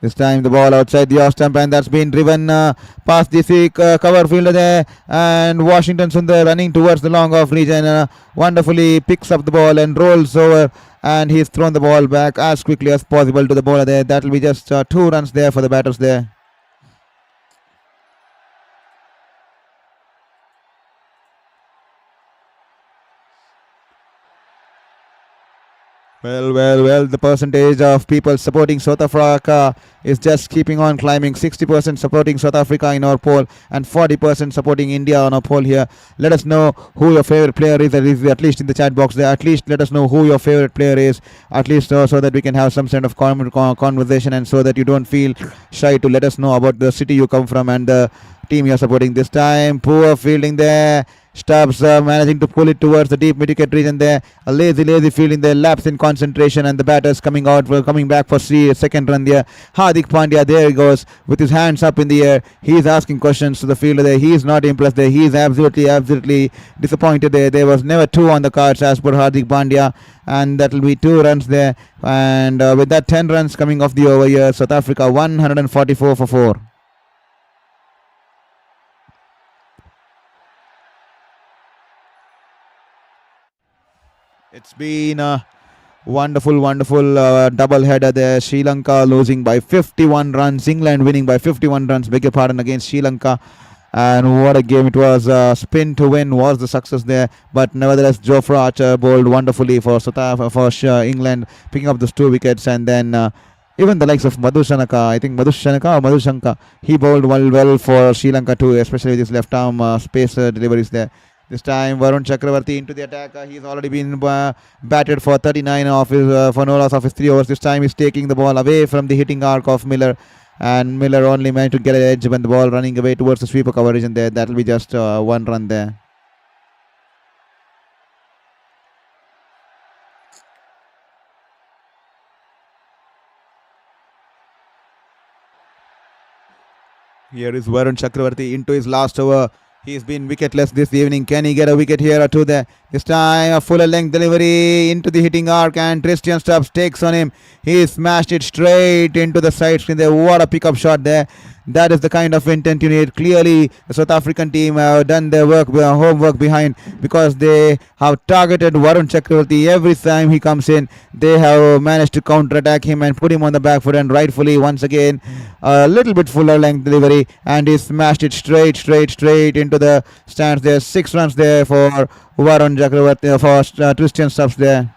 This time the ball outside the off stump, and that's been driven past the cover fielder there, and Washington Sundar running towards the long off region wonderfully picks up the ball and rolls over, and he's thrown the ball back as quickly as possible to the bowler there. That will be just 2 runs there for the batters there. Well, the percentage of people supporting South Africa is just keeping on climbing. 60% supporting South Africa in our poll, and 40% supporting India on our poll here. Let us know who your favorite player is, at least in the chat box there. At least let us know who your favorite player is, at least so that we can have some sort of conversation, and so that you don't feel shy to let us know about the city you come from and the team you're supporting. This time, poor fielding there. Stubbs managing to pull it towards the deep mid-wicket region there. A lazy fielding there, lapse in concentration, and the batters coming back for second run there. Hardik Pandya, there he goes with his hands up in the air. He's asking questions to the fielder there. He's not impressed there. He's absolutely disappointed there. There was never 2 on the cards as per Hardik Pandya, and that will be 2 runs there. And with that, 10 runs coming off the over here. South Africa 144 for 4. It's been a wonderful double header there. Sri Lanka losing by 51 runs. England winning by 51 runs, beg your pardon, against Sri Lanka. And what a game it was. Spin to win was the success there. But nevertheless, Jofra Archer bowled wonderfully for England, picking up those 2 wickets. And then even the likes of Madhushanka, he bowled well for Sri Lanka too, especially with his left arm space deliveries there. This time Varun Chakravarti into the attack. He's already been batted for 39 of his for no loss of his 3 overs. This time he's taking the ball away from the hitting arc of Miller, and Miller only managed to get an edge when the ball running away towards the sweeper coverage, and there that will be just 1 run there. Here is Varun Chakravarti into his last over. He's been wicketless this evening. Can he get a wicket here or 2 there? This time a fuller length delivery into the hitting arc, and Tristan Stubbs takes on him. He smashed it straight into the side screen there. What a pickup shot there. That is the kind of intent you need. Clearly, the South African team have done their homework behind, because they have targeted Varun Chakravarti every time he comes in. They have managed to counter-attack him and put him on the back foot, and rightfully once again a little bit fuller length delivery, and he smashed it straight into the stands there. 6 runs there for Varun Chakravarti, for Tristan Stubbs there.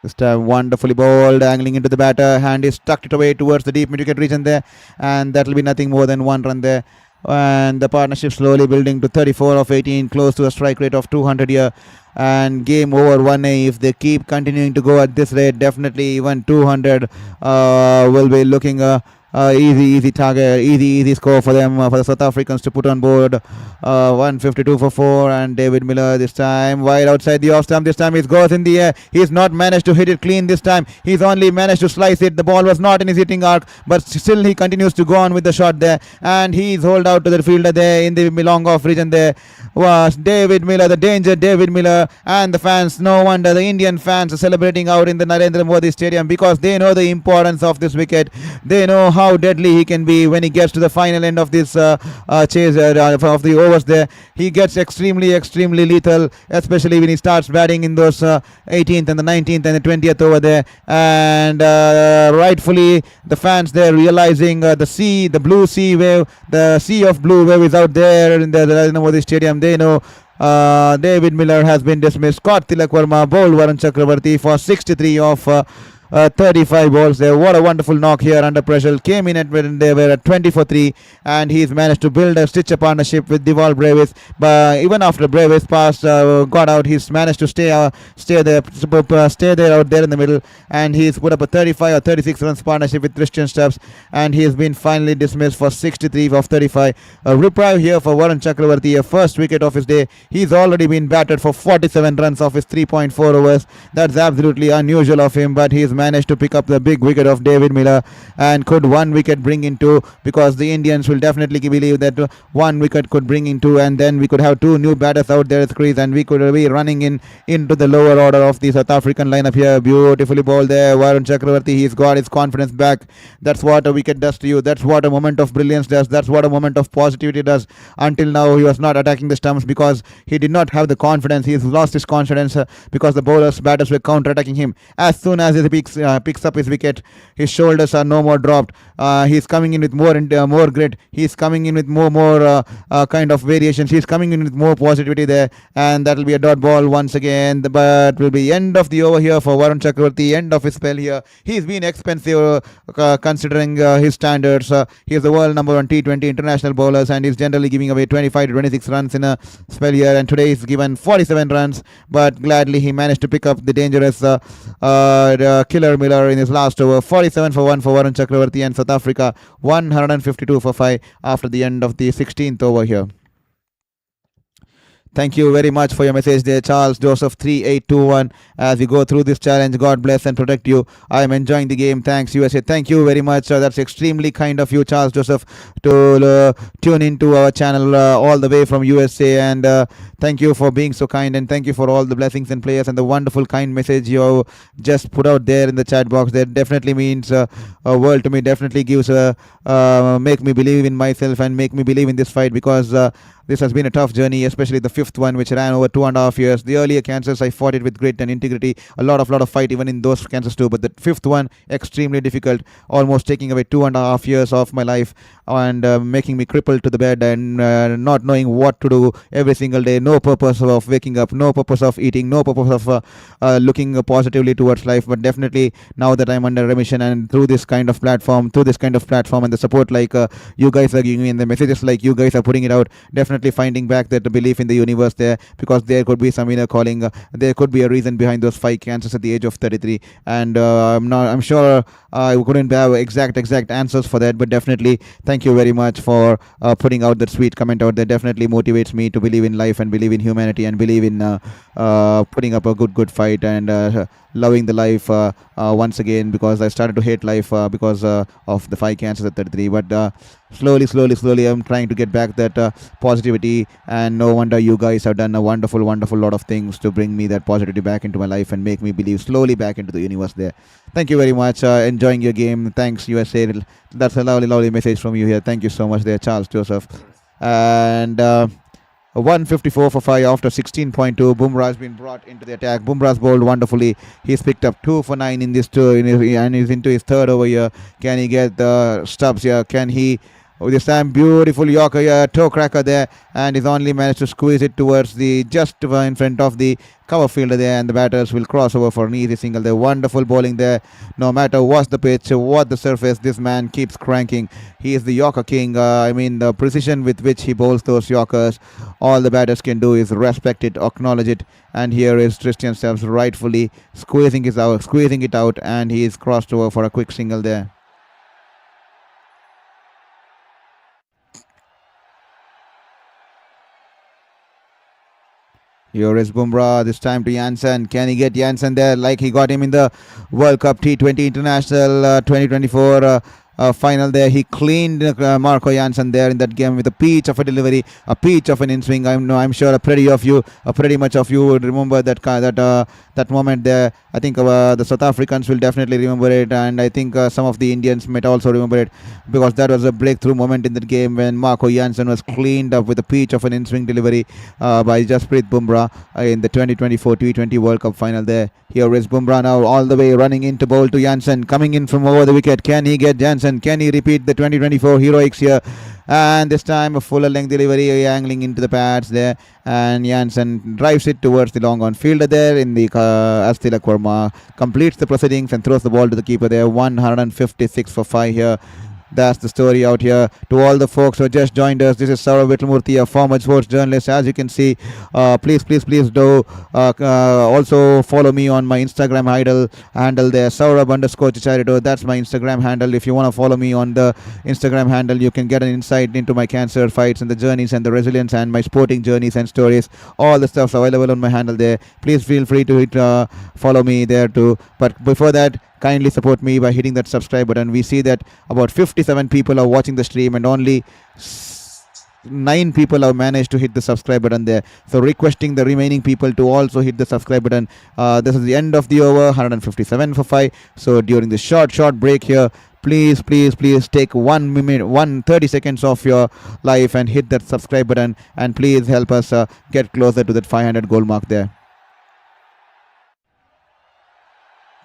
This time wonderfully bowled, angling into the batter. Hand is tucked it away towards the deep mid-wicket region there, and that will be nothing more than 1 run there. And the partnership slowly building to 34 of 18, close to a strike rate of 200 here. And game over 1A. If they keep continuing to go at this rate, definitely even 200 will be looking easy target, easy score for them, for the South Africans to put on board. 152 for 4, and David Miller this time wide outside the off stump. This time it goes in the air. He's not managed to hit it clean this time. He's only managed to slice it. The ball was not in his hitting arc, but still he continues to go on with the shot there, and he's holed out to the fielder there in the long off region there. Was David Miller, the danger David Miller, and the fans, no wonder the Indian fans are celebrating out in the Narendra Modi Stadium, because they know the importance of this wicket. They know how deadly he can be when he gets to the final end of this chase of the overs there. He gets extremely lethal, especially when he starts batting in those 18th and the 19th and the 20th over there. And rightfully, the fans there realizing the blue sea wave, the sea of blue wave is out there in the Narendra Modi Stadium. They know David Miller has been dismissed. Scott Tilak Verma bowled Varun Chakravarti for 63 of 35 balls there. What a wonderful knock here under pressure. Came in at when they were at 20 for 3, and he's managed to build a stitch a partnership with Deval Brevis. But even after Brevis passed, got out, he's managed to stay there out there in the middle, and he's put up a 35 or 36 runs partnership with Christian Stubbs, and he's been finally dismissed for 63 of 35. A reprieve here for Varun Chakravarti, a first wicket of his day. He's already been batted for 47 runs off his 3.4 overs. That's absolutely unusual of him, but he's managed to pick up the big wicket of David Miller, and could one wicket bring into, because the Indians will definitely believe that one wicket could bring into, and then we could have two new batters out there at the crease, and we could be running into the lower order of the South African lineup here. Beautifully bowled there, Varun Chakravarti. He's got his confidence back. That's what a wicket does to you. That's what a moment of brilliance does. That's what a moment of positivity does. Until now, he was not attacking the stumps because he did not have the confidence. He's lost his confidence because the batters were counter-attacking him. As soon as he picks up his wicket, his shoulders are no more dropped. He's coming in with more grit. He's coming in with more kind of variations. He's coming in with more positivity there, and that will be a dot ball once again. But will be end of the over here for Varun Chakravarti. End of his spell here. He's been expensive considering his standards. He's the world number 1 T20 international bowlers, and he's generally giving away 25 to 26 runs in a spell here. And today he's given 47 runs, but gladly he managed to pick up the dangerous killer Miller in his last over. 47 for 1 for Varun Chakravarti, and South Africa 152 for 5 after the end of the 16th over here. Thank you very much for your message there, Charles Joseph 3821. As we go through this challenge, God bless and protect you. I am enjoying the game. Thanks, USA. Thank you very much. That's extremely kind of you, Charles Joseph, to tune into our channel all the way from USA. And thank you for being so kind, and thank you for all the blessings and prayers and the wonderful kind message you just put out there in the chat box. That definitely means a world to me. Definitely gives make me believe in myself and make me believe in this fight, because this has been a tough journey, especially the fifth one, which ran over 2.5 years. The earlier cancers, I fought it with grit and integrity. A lot of fight even in those cancers too. But the fifth one, extremely difficult, almost taking away 2.5 years of my life, and making me crippled to the bed, and not knowing what to do every single day. No purpose of waking up, no purpose of eating, no purpose of looking positively towards life. But definitely now that I'm under remission, and through this kind of platform, and the support like you guys are giving me, and the messages like you guys are putting it out, definitely finding back that belief in the universe there, because there could be some inner calling. There could be a reason behind those 5 cancers at the age of 33, and I'm sure I couldn't have exact answers for that, but definitely thank you very much for putting out that sweet comment out there. Definitely motivates me to believe in life and believe in humanity and believe in putting up a good fight and loving the life once again, because I started to hate life because of the 5 cancers at 33. But slowly I'm trying to get back that positivity, and no wonder you guys have done a wonderful lot of things to bring me that positivity back into my life and make me believe slowly back into the universe there. Thank you very much. Enjoying your game. Thanks, USA. That's a lovely message from you here. Thank you so much there, Charles Joseph. And 154 for 5 after 16.2. Bumrah has been brought into the attack. Bumrah's bowled wonderfully. He's picked up 2 for 9 in this tour, and he's into his third over here. Can he get the Stubbs here? Can he? This time, beautiful Yorker here, toe cracker there, and he's only managed to squeeze it towards the just in front of the cover fielder there, and the batters will cross over for an easy single there. Wonderful bowling there. No matter what's the pitch, what the surface, this man keeps cranking. He is the Yorker king. The precision with which he bowls those Yorkers, all the batters can do is respect it, acknowledge it. And here is Christian Stubbs rightfully squeezing it out, and he is crossed over for a quick single there. Here is Bumrah, this time to Jansen. Can he get Jansen there like he got him in the World Cup T20 International 2024 final there? He cleaned Marco Jansen there in that game with a peach of a delivery, a peach of an in-swing. I'm sure pretty much of you would remember that moment there. I think the South Africans will definitely remember it, and I think some of the Indians might also remember it, because that was a breakthrough moment in that game when Marco Jansen was cleaned up with a peach of an in-swing delivery by Jasprit Bumrah in the 2024 T20 World Cup final there. Here is Bumrah now all the way running into bowl to Jansen, coming in from over the wicket. Can he get Jansen? Can he repeat the 2024 heroics here? And this time a fuller length delivery, angling into the pads there, and Jansen drives it towards the long on fielder there in the Astila Kurma, completes the proceedings and throws the ball to the keeper there. 156 for 5 here. That's the story out here. To all the folks who have just joined us, this is Saurav Vitlamurthy, a former sports journalist. As you can see, please do also follow me on my Instagram handle there, Saurav_Chicharito. That's my Instagram handle. If you want to follow me on the Instagram handle, you can get an insight into my cancer fights and the journeys and the resilience and my sporting journeys and stories. All the stuff's available on my handle there. Please feel free to follow me there too. But before that, kindly support me by hitting that subscribe button. We see that about 57 people are watching the stream and only 9 people have managed to hit the subscribe button there. So requesting the remaining people to also hit the subscribe button. This is the end of the over, 157 for 5. So during this short break here, please take 1 minute, 30 seconds of your life and hit that subscribe button, and please help us get closer to that 500 goal mark there.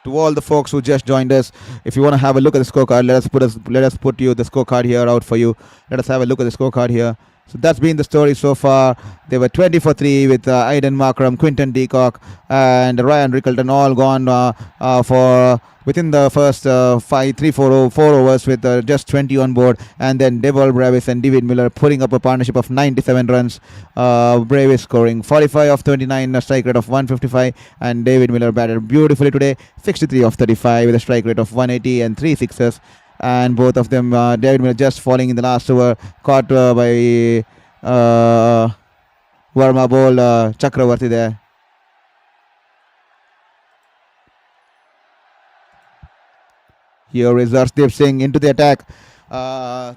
To all the folks who just joined us, if you want to have a look at the scorecard, let us put you the scorecard here out for you. Let us have a look at the scorecard here. So that's been the story so far. They were 20 for 3 with Aiden Markram, Quinton Deacock, and Ryan Rickleton all gone for within the first 4 overs with just 20 on board, and then Devol Bravis and David Miller putting up a partnership of 97 runs. Bravis scoring 45 of 29, a strike rate of 155, and David Miller batted beautifully today, 63 of 35 with a strike rate of 180 and 3 sixes. And both of them, David Miller just falling in the last over, caught by Verma ball Chakravarti there. Here is Arshdeep Singh into the attack. All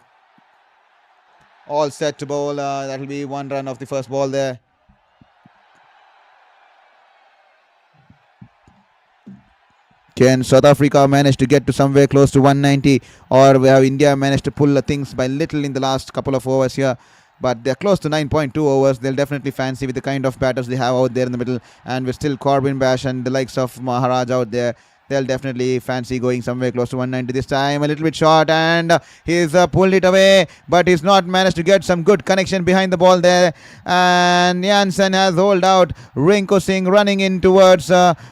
set to bowl. That will be 1 run of the first ball there. Can South Africa manage to get to somewhere close to 190, or have India managed to pull things by little in the last couple of overs here? But they're close to 9.2 overs. They'll definitely fancy with the kind of batters they have out there in the middle, and with still Corbin Bash and the likes of Maharaj out there. They'll definitely fancy going somewhere close to 190 this time. A little bit short, and he's pulled it away, but he's not managed to get some good connection behind the ball there. And Jansen has holed out. Rinku Singh running in towards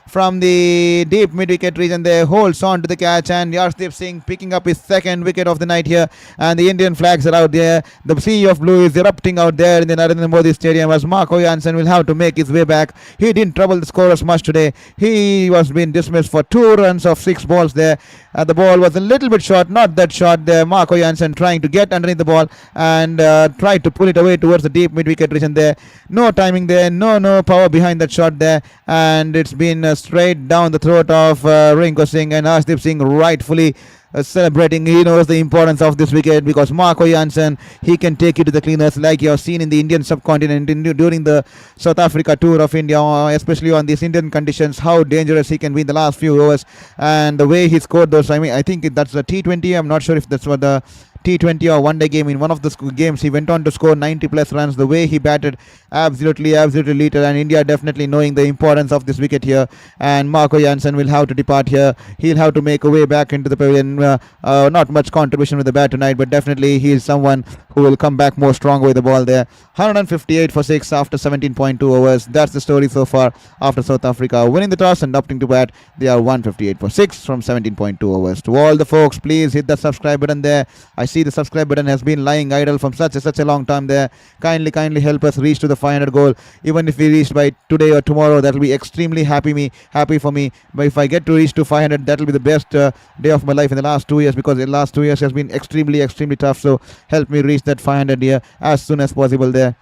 from the deep mid-wicket region there, holds on to the catch, and Arshdeep Singh picking up his second wicket of the night here. And the Indian flags are out there. The sea of blue is erupting out there in the Narendra Modi Stadium as Marco Jansen will have to make his way back. He didn't trouble the scorers much today. He was being dismissed for 2 runs of 6 balls there. The ball was a little bit short, not that short there. Marco Jansen trying to get underneath the ball and tried to pull it away towards the deep mid-wicket region there. No timing there, no power behind that shot there, and it's been straight down the throat of Rinku Singh, and Arshdeep Singh rightfully celebrating. He knows the importance of this wicket, because Marco Jansen, he can take you to the cleaners like you have seen in the Indian subcontinent during the South Africa tour of India, especially on these Indian conditions, how dangerous he can be in the last few overs. And the way he scored those, I think that's a T20. I'm not sure if that's what the T20 or one-day game. In one of the games, he went on to score 90 plus runs. The way he batted, absolutely lethal, and India definitely knowing the importance of this wicket here. And Marco Jansen will have to depart here. He'll have to make a way back into the pavilion. Not much contribution with the bat tonight, but definitely he is someone who will come back more strong with the ball there. 158 for 6 after 17.2 overs. That's the story so far after South Africa winning the toss and opting to bat. They are 158 for 6 from 17.2 overs. To all the folks, please hit the subscribe button there. I see the subscribe button has been lying idle from such a long time there. Kindly help us reach to the 500 goal. Even if we reach by today or tomorrow, that will be extremely happy for me. But if I get to reach to 500, that will be the best day of my life in the last 2 years, because the last 2 years has been extremely tough. So help me reach that 500 here as soon as possible there.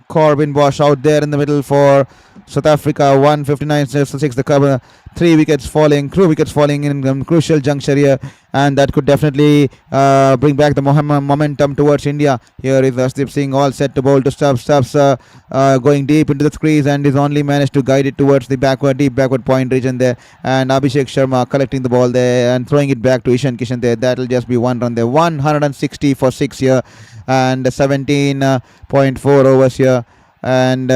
Corbin Bosch out there in the middle for South Africa. 159 6 the cover. Two wickets falling in a crucial juncture here, and that could definitely bring back the momentum towards India. Here is Arshdeep Singh all set to bowl to Stubbs going deep into the crease, and is only managed to guide it towards the deep backward point region there. And Abhishek Sharma collecting the ball there and throwing it back to Ishan Kishan there. That'll just be one run there. 160 for 6 here, and 17.4 overs here, and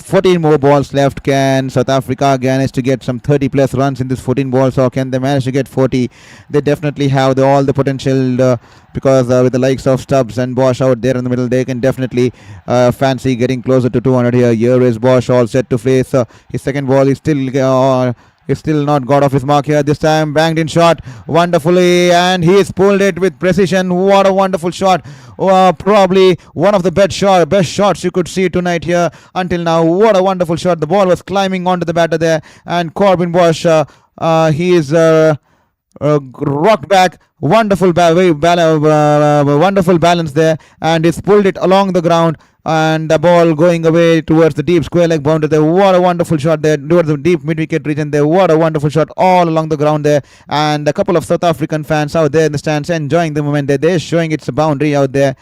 14 more balls left. Can South Africa manage to get some 30 plus runs in this 14 balls, or can they manage to get 40? They definitely have all the potential, because with the likes of Stubbs and Bosch out there in the middle, they can definitely fancy getting closer to 200 here. Here is Bosch all set to face his second ball. He's still not got off his mark here. This time banged in shot wonderfully, and he's pulled it with precision. What a wonderful shot. Probably one of the best shots you could see tonight here until now. What a wonderful shot. The ball was climbing onto the batter there, and Corbin Bosch, he is rocked back. Wonderful balance there, and he's pulled it along the ground, and the ball going away towards the deep square leg boundary there. What a wonderful shot there towards the deep mid wicket region there. What a wonderful shot all along the ground there, and a couple of South African fans out there in the stands enjoying the moment there. They're showing it's a boundary out there.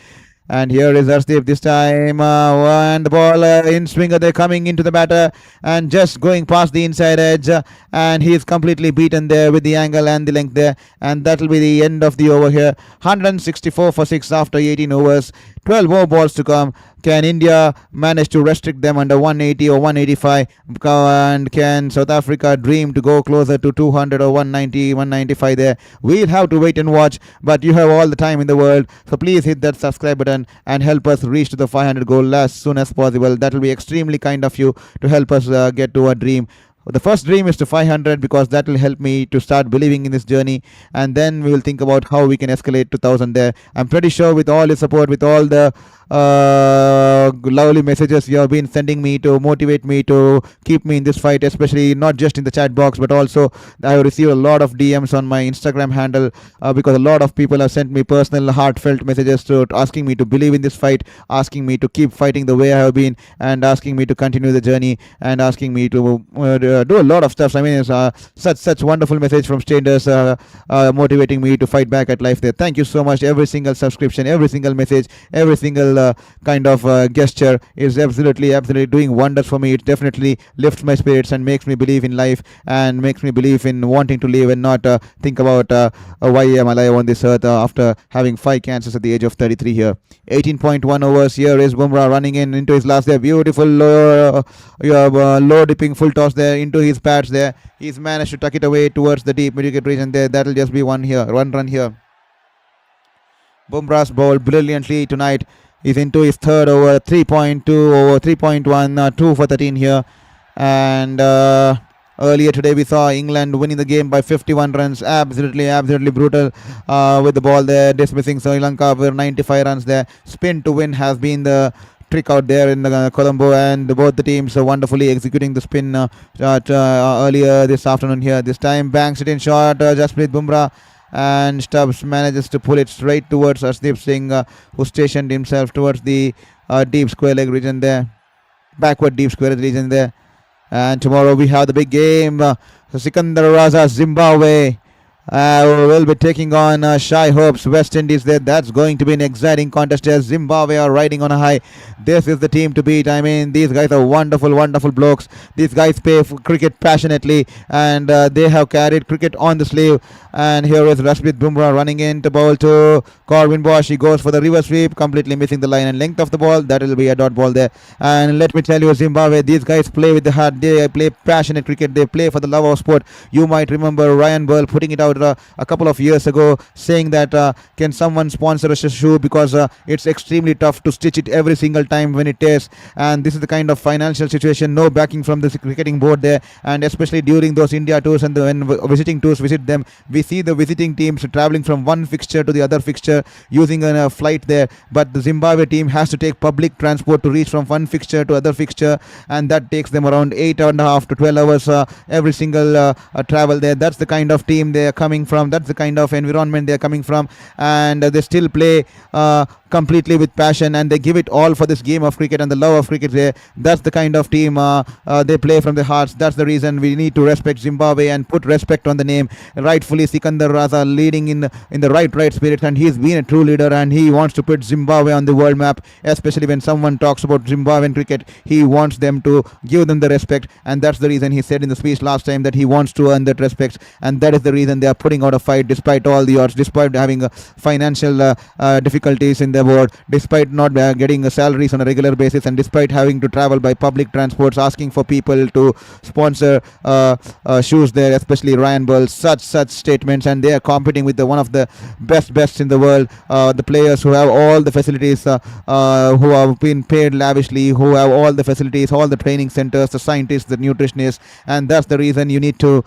And here is Arshdeep this time, and the ball in swinger. They're coming into the batter and just going past the inside edge, and he's completely beaten there with the angle and the length there, and that'll be the end of the over here. 164 for 6 after 18 overs. 12 more balls to come. Can India manage to restrict them under 180 or 185? And can South Africa dream to go closer to 200 or 190, 195 there? We'll have to wait and watch, but you have all the time in the world. So please hit that subscribe button and help us reach to the 500 goal as soon as possible. That will be extremely kind of you to help us get to our dream. The first dream is to 500, because that will help me to start believing in this journey, and then we will think about how we can escalate to 1000 there. I'm pretty sure with all your support, with all the lovely messages you have been sending me to motivate me to keep me in this fight, especially not just in the chat box, but also I have received a lot of DMs on my Instagram handle, because a lot of people have sent me personal heartfelt messages to asking me to believe in this fight, asking me to keep fighting the way I have been, and asking me to continue the journey, and asking me to do a lot of stuff. I mean, it's such wonderful message from strangers, motivating me to fight back at life there. Thank you so much. Every single subscription, every single message, every single kind of gesture is absolutely doing wonders for me. It definitely lifts my spirits and makes me believe in life, and makes me believe in wanting to live and not think about why am I alive on this earth after having 5 cancers at the age of 33 here. 18.1 overs. Here is Bumrah running into his last there. Beautiful low dipping full toss there into his pads there. He's managed to tuck it away towards the deep mid-wicket region there. That'll just be one run here. Bumrah's bowled brilliantly tonight. He's into his third over, 3.2 over 3.1, 2 for 13 here. And earlier today we saw England winning the game by 51 runs. Absolutely brutal with the ball there, dismissing Sri Lanka for 95 runs there. Spin to win has been the trick out there in Colombo, and both the teams are wonderfully executing the spin earlier this afternoon here. This time banks it in short, Jasprit Bumrah, and Stubbs manages to pull it straight towards Arshdeep Singh, who stationed himself towards the deep square leg region there, backward deep square region there. And tomorrow we have the big game. Sikandar Raza, Zimbabwe will be taking on Shy Hopes, West Indies there. That's going to be an exciting contest as Zimbabwe are riding on a high. This is the team to beat. I mean, these guys are wonderful blokes. These guys play cricket passionately, and they have carried cricket on the sleeve. And here is Jasprit Bumrah running in to bowl to Corbin Bosch. He goes for the reverse sweep, completely missing the line and length of the ball. That will be a dot ball there. And let me tell you, Zimbabwe, these guys play with the heart. They play passionate cricket. They play for the love of sport. You might remember Ryan Burl putting it out a couple of years ago, saying that can someone sponsor a shoe, because it's extremely tough to stitch it every single time when it tears. And this is the kind of financial situation, no backing from the cricketing board there. And especially during those India tours and when visiting tours visit them, we see the visiting teams traveling from one fixture to the other fixture using a flight there, but the Zimbabwe team has to take public transport to reach from one fixture to other fixture, and that takes them around 8.5 to 12 hours every single travel there. That's the kind of team they are coming from, that's the kind of environment they are coming from, and they still play completely with passion, and they give it all for this game of cricket and the love of cricket there. That's the kind of team they play from their hearts. That's the reason we need to respect Zimbabwe and put respect on the name. Rightfully, Sikandar Raza leading in the right spirit, and he's been a true leader, and he wants to put Zimbabwe on the world map. Especially when someone talks about Zimbabwean cricket, he wants them to give them the respect, and that's the reason he said in the speech last time that he wants to earn that respect, and that is the reason they are putting out a fight despite all the odds, despite having financial difficulties in the board, despite not getting salaries on a regular basis, and despite having to travel by public transports, asking for people to sponsor shoes there, especially Ryan Bull. Such statements, and they are competing with one of the best in the world. The players who have all the facilities, who have been paid lavishly, who have all the facilities, all the training centers, the scientists, the nutritionists, and that's the reason you need to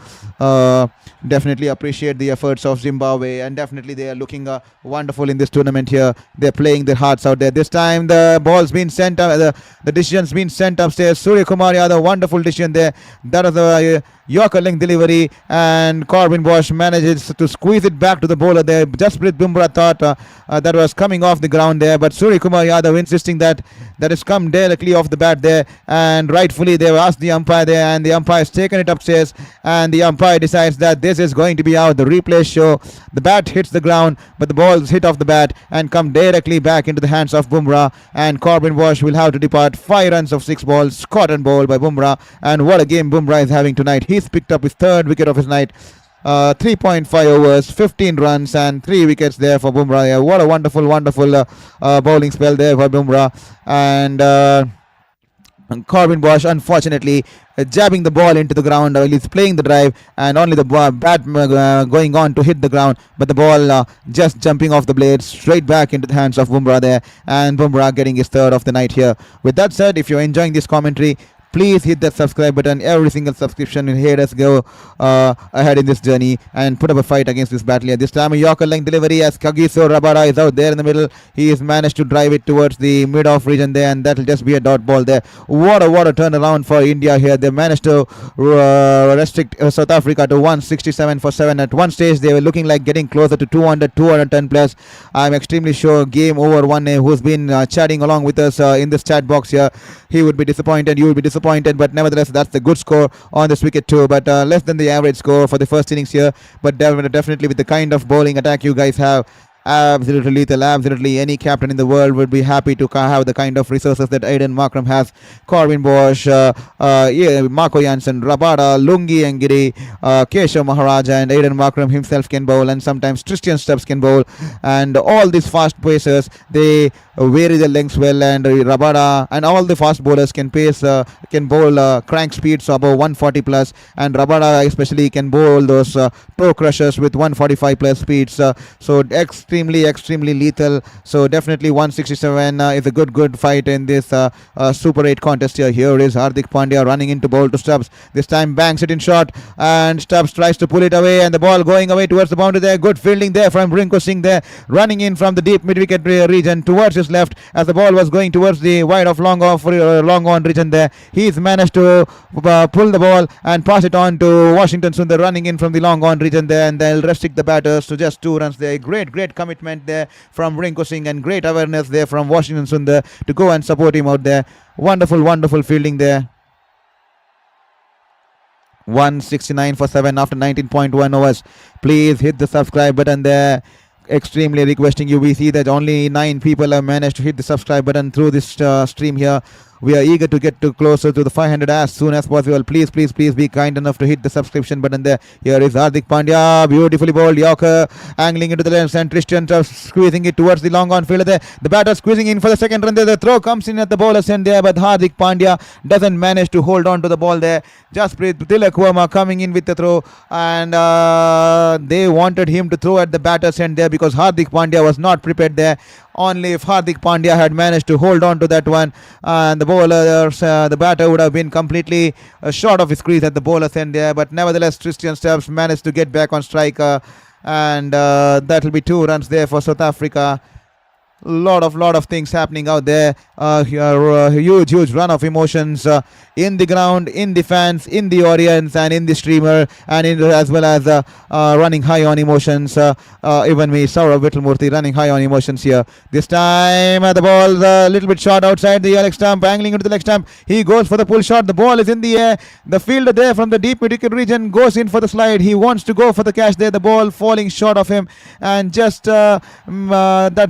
definitely appreciate the efforts of Zimbabwe, and definitely they are looking wonderful in this tournament here. They're playing their hearts out there. This time the ball's been sent up, the decision's been sent upstairs. Surya Kumar Yadav, wonderful decision there. That was a Yorker length delivery, and Corbin Bosch manages to squeeze it back to the bowler there. Jasprit Bumrah thought that was coming off the ground there, but Surya Kumar Yadav insisting that has come directly off the bat there, and rightfully they have asked the umpire there, and the umpire has taken it upstairs, and the umpire decides that this is going to be out. The replay show the bat hits the ground, but the ball is hit off the bat and come directly back into the hands of Bumrah, and Corbin Bosch will have to depart. 5 runs of 6 balls, cotton ball by Bumrah, and what a game Bumrah is having tonight. He's picked up his 3rd wicket of his night. 3.5 overs, 15 runs and 3 wickets there for Bumrah. Yeah, what a wonderful bowling spell there for Bumrah. And Corbin Bosch, unfortunately, jabbing the ball into the ground. He's playing the drive, and only the bat going on to hit the ground, but the ball just jumping off the blade straight back into the hands of Bumrah there, and Bumrah getting his 3rd of the night here. With that said, if you're enjoying this commentary, please hit that subscribe button. Every single subscription will help us go ahead in this journey and put up a fight against this battle here. This time a Yorker length delivery as Kagiso Rabada is out there in the middle. He has managed to drive it towards the mid-off region there, and that will just be a dot ball there. What a turnaround for India here. They managed to restrict South Africa to 167 for 7. At one stage they were looking like getting closer to 210 plus. I'm extremely sure Game Over 1A, who's been chatting along with us in this chat box here, he would be disappointed, you would be disappointed, but nevertheless that's the good score on this wicket too, but less than the average score for the first innings here, but definitely with the kind of bowling attack you guys have, absolutely lethal. Absolutely any captain in the world would be happy to have the kind of resources that Aiden Markram has. Corbin Bosch, Marco Janssen, Rabada, Lungi Angiri, Keshav Maharaj, and Aiden Markram himself can bowl, and sometimes Tristan Stubbs can bowl, and all these fast pacers, they vary their lengths well, and Rabada and all the fast bowlers can bowl crank speeds above 140 plus, and Rabada especially can bowl those toe crushers with 145 plus speeds, so extremely lethal. So definitely 167 is a good fight in this Super 8 contest here. Here is Hardik Pandya running into bowl to Stubbs. This time banks it in short, and Stubbs tries to pull it away, and the ball going away towards the boundary there. Good fielding there from Rinku Singh there, running in from the deep mid-wicket region towards his left as the ball was going towards the wide of long on region there. He's managed to pull the ball and pass it on to Washington Sundar, running in from the long on region there, and they'll restrict the batters to just 2 runs there. Great commitment there from Rinku Singh, and great awareness there from Washington Sundar to go and support him out there. Wonderful fielding there. 169 for 7 after 19.1 overs. Please hit the subscribe button there. Extremely requesting you. We see that only 9 people have managed to hit the subscribe button through this stream here. We are eager to get closer to the 500 as soon as possible. Please be kind enough to hit the subscription button there. Here is Hardik Pandya, beautifully bowled Yorker, angling into the left, and Tristan squeezing it towards the long on fielder there. The batter squeezing in for the second run there. The throw comes in at the bowler's end there, but Hardik Pandya doesn't manage to hold on to the ball there. Jasprit Tilak Verma coming in with the throw, and they wanted him to throw at the batter's end there because Hardik Pandya was not prepared there. Only if Hardik Pandya had managed to hold on to that one, and the batter would have been completely short of his crease at the bowler's end there. But nevertheless, Tristan Stubbs managed to get back on strike, and that will be 2 runs there for South Africa. Lot of things happening out there. Huge run of emotions in the ground, in the fans, in the audience, and in the streamer, and as well as running high on emotions. Even me, Saurav Vittalmurthy, running high on emotions here. This time the ball a little bit short outside the leg stump, angling into the leg stump. He goes for the pull shot. The ball is in the air. The fielder there from the deep mid-wicket region goes in for the slide. He wants to go for the catch there. The ball falling short of him, and just that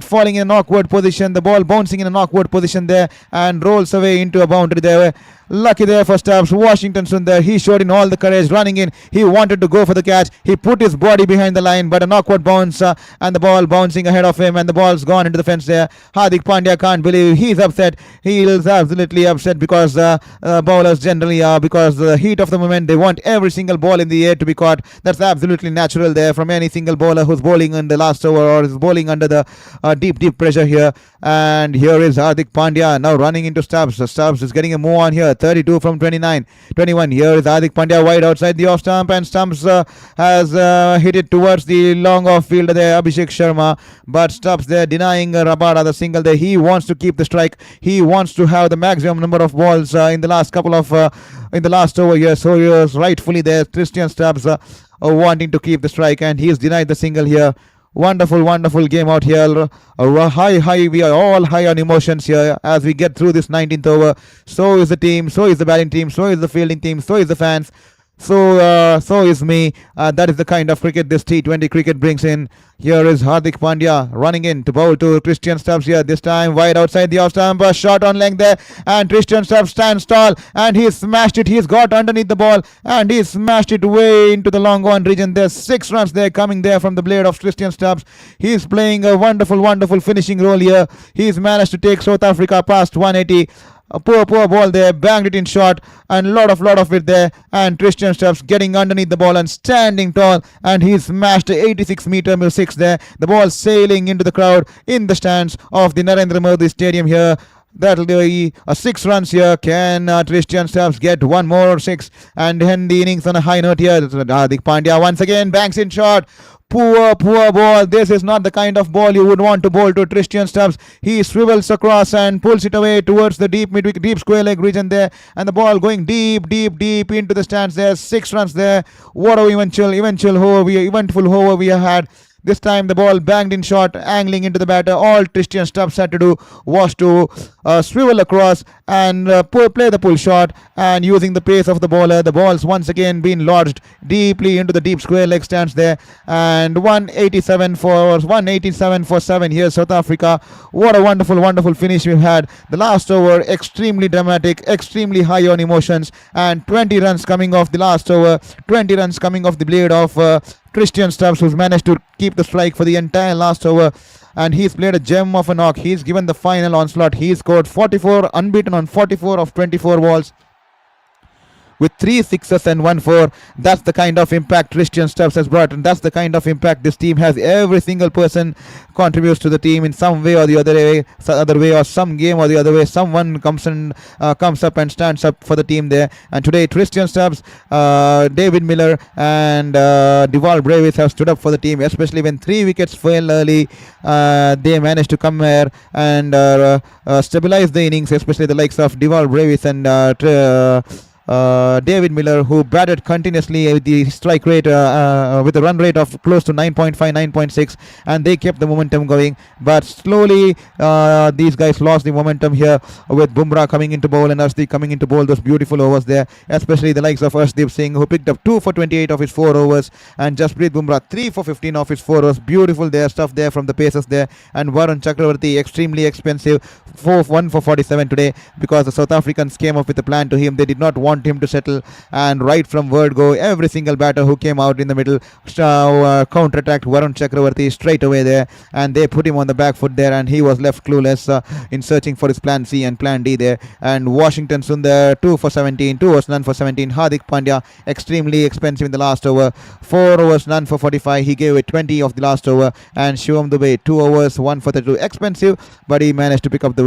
falling in an awkward position. The ball bouncing in an awkward position there, and rolls away into a boundary there. Lucky there for Stubbs. Washington Sundar, he showed in all the courage running in. He wanted to go for the catch. He put his body behind the line, but an awkward bounce and the ball bouncing ahead of him, and the ball's gone into the fence there. Hardik Pandya can't believe. He's upset. He is absolutely upset because bowlers generally are, because the heat of the moment, they want every single ball in the air to be caught. That's absolutely natural there from any single bowler who's bowling in the last over or is bowling under the deep pressure here. And here is Hardik Pandya now running into Stubbs. Stubbs is getting a move on here. 32 from 29. 21. Here is Hardik Pandya wide outside the off stump, and Stubbs has hit it towards the long off fielder there, Abhishek Sharma. But Stubbs there denying Rabada the single there. He wants to keep the strike. He wants to have the maximum number of balls in the last couple of in the last over here. So he was rightfully there. Christian Stubbs wanting to keep the strike, and he's denied the single here. Wonderful game out here. High. We are all high on emotions here as we get through this 19th over. So is the team, so is the batting team, so is the fielding team, so is the fans. So is me. That is the kind of cricket this T20 cricket brings in. Here is Hardik Pandya running in to bowl to Christian Stubbs here. This time wide outside the off stump. A shot on length there, and Christian Stubbs stands tall, and he smashed it. He's got underneath the ball, and he smashed it way into the long on region. There's 6 runs there coming there from the blade of Christian Stubbs. He's playing a wonderful finishing role here. He's managed to take South Africa past 180. A poor ball there, banged it in short, and lot of it there, and Christian Stubbs getting underneath the ball and standing tall, and he smashed a 86-meter 6 there. The ball sailing into the crowd in the stands of the Narendra Modi Stadium here. That'll be 6 runs here. Can Christian Stubbs get one more or 6 and end the innings on a high note here? Hardik Pandya once again banks in short. Poor ball. This is not the kind of ball you would want to bowl to Christian Stubbs. He swivels across and pulls it away towards the deep square leg region there, and the ball going deep into the stands there. 6 runs there. What a eventful over we have had. This time the ball banged in short, angling into the batter. All Christian Stubbs had to do was to swivel across and play the pull shot, and using the pace of the bowler, the ball's once again been lodged deeply into the deep square leg stands there. And 187 for 7 here, South Africa. What a wonderful finish we've had. The last over, extremely dramatic, extremely high on emotions, and 20 runs coming off the last over. 20 runs coming off the blade of Christian Stubbs, who's managed to keep the strike for the entire last over, and he's played a gem of a knock. He's given the final onslaught. He's scored 44, unbeaten on 44 of 24 balls, with 3 sixes and 1 4. That's the kind of impact Christian Stubbs has brought, and that's the kind of impact this team has. Every single person contributes to the team in some way or the other way, or some game or the other way. Someone comes up and stands up for the team there. And today, Christian Stubbs, David Miller, and Deval Bravis have stood up for the team, especially when 3 wickets fell early. They managed to come here and stabilize the innings, especially the likes of Deval Bravis and David Miller, who batted continuously with the strike rate with a run rate of close to 9.5, 9.6, and they kept the momentum going. But slowly these guys lost the momentum here, with Bumrah coming into bowl and Arshdeep coming into bowl those beautiful overs there, especially the likes of Arshdeep Singh, who picked up 2 for 28 of his 4 overs, and Jasprit Bumrah 3 for 15 of his 4 overs. Beautiful there stuff there from the paces there. And Varun Chakravarti, extremely expensive, 1 for 47 today, because the South Africans came up with a plan to him. They did not want him to settle, and right from word go, every single batter who came out in the middle counter-attacked Varun Chakravarti straight away there, and they put him on the back foot there, and he was left clueless in searching for his plan C and plan D there. And Washington Sundar 2 for 17, 2 overs none for 17. Hardik Pandya, extremely expensive in the last over, 4 overs none for 45. He gave it 20 of the last over. And Shivam Dubey 2 overs 1 for 32, expensive, but he managed to pick up the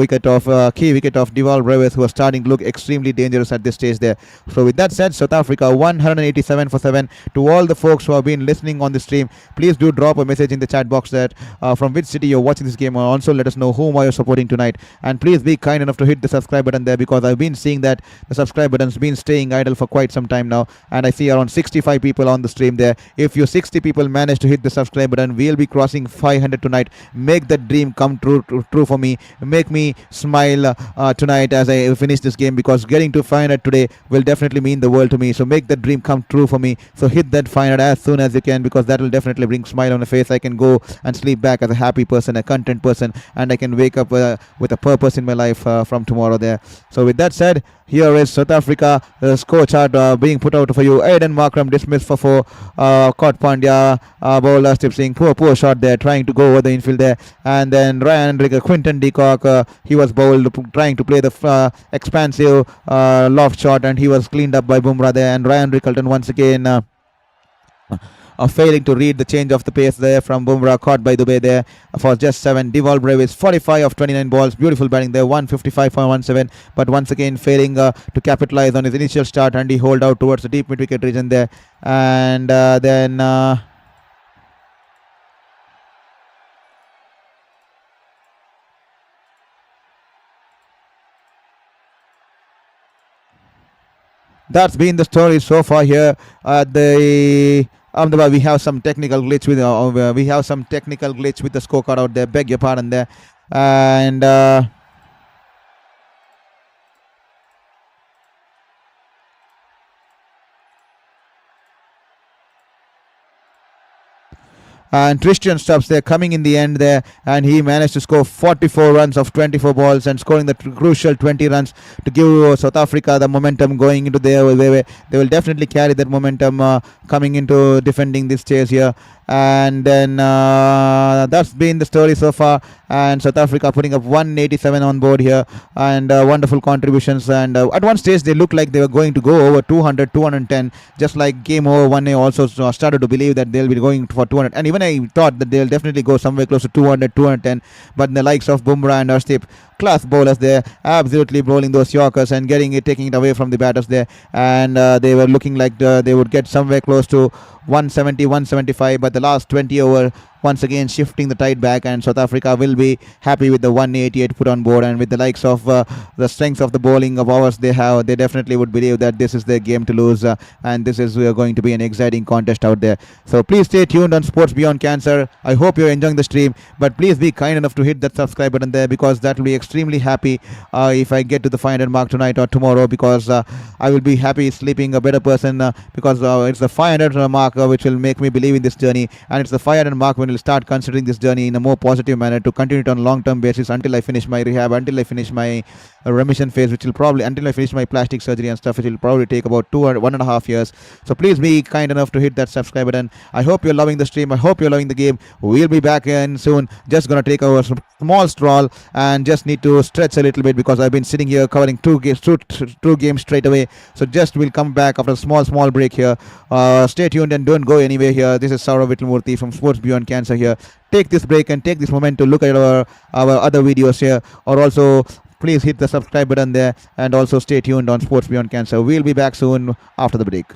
key wicket of Deval Bravis, who was starting to look extremely dangerous at this stage there. there. So with that said, South Africa 187 for 7. To all the folks who have been listening on the stream, please do drop a message in the chat box that from which city you're watching this game, and also let us know whom are you supporting tonight. And please be kind enough to hit the subscribe button there, because I've been seeing that the subscribe button's been staying idle for quite some time now, and I see around 65 people on the stream there. If you 60 people manage to hit the subscribe button, we'll be crossing 500 tonight. Make that dream come true for me. Make me smile tonight as I finish this game, because getting to 500 today will definitely mean the world to me. So make that dream come true for me. So hit that 500 as soon as you can, because that will definitely bring smile on the face. I can go and sleep back as a happy person, a content person, and I can wake up with a purpose in my life from tomorrow there. So with that said, here is South Africa score chart being put out for you. Aiden Markram dismissed for 4. Caught Pandya, bowler Steve Singh. Poor shot there, trying to go over the infield there. And then Ryan Hendrick, Quinton de Kock, he was bowled, trying to play the expansive loft shot, and he was cleaned up by Bumrah there. And Ryan Rickelton once again failing to read the change of the pace there from Bumrah, caught by Dubey there for just 7. Deval Brevis 45 of 29 balls, beautiful batting there, 155.17, but once again failing to capitalize on his initial start, and he hold out towards the deep mid wicket region there. And then that's been the story so far here at the Ahmedabad. We have some technical glitch with the scorecard out there. Beg your pardon there. And Tristan Stubbs there coming in the end there, and he managed to score 44 runs of 24 balls, and scoring the crucial 20 runs to give South Africa the momentum going into their way. They will definitely carry that momentum coming into defending this chase here. And then that's been the story so far, and South Africa putting up 187 on board here, and wonderful contributions. And at one stage they looked like they were going to go over 200, 210, just like game over 1. I also started to believe that they'll be going for 200, and even I thought that they'll definitely go somewhere close to 200, 210. But the likes of Bumrah and Arshdeep, class bowlers there, absolutely bowling those Yorkers and taking it away from the batters there. And they were looking like they would get somewhere close to 170, 175, but the last 20 over once again shifting the tide back, and South Africa will be happy with the 188 put on board. And with the likes of the strength of the bowling of ours they have, they definitely would believe that this is their game to lose, and this is going to be an exciting contest out there. So please stay tuned on Sports Beyond Cancer. I hope you're enjoying the stream, but please be kind enough to hit that subscribe button there, because that will be extremely happy if I get to the 500 mark tonight or tomorrow, because I will be happy sleeping a better person, because it's the 500 mark which will make me believe in this journey, and it's the 500 mark when we'll start considering this journey in a more positive manner to continue it on a long-term basis until I finish my rehab, until I finish my remission phase, which will probably, until I finish my plastic surgery and stuff, which will probably take about 1.5 years. So please be kind enough to hit that subscribe button. I hope you're loving the stream. I hope you're loving the game. We'll be back in soon. Just gonna take our small stroll and just need to stretch a little bit, because I've been sitting here covering two games straight away. So just we'll come back after a small break here. Stay tuned and don't go anywhere here. This is Saurav Vitlamurthy from Sports Beyond Cancer here. Take this break and take this moment to look at our other videos here, or also please hit the subscribe button there, and also stay tuned on Sports Beyond Cancer. We'll be back soon after the break.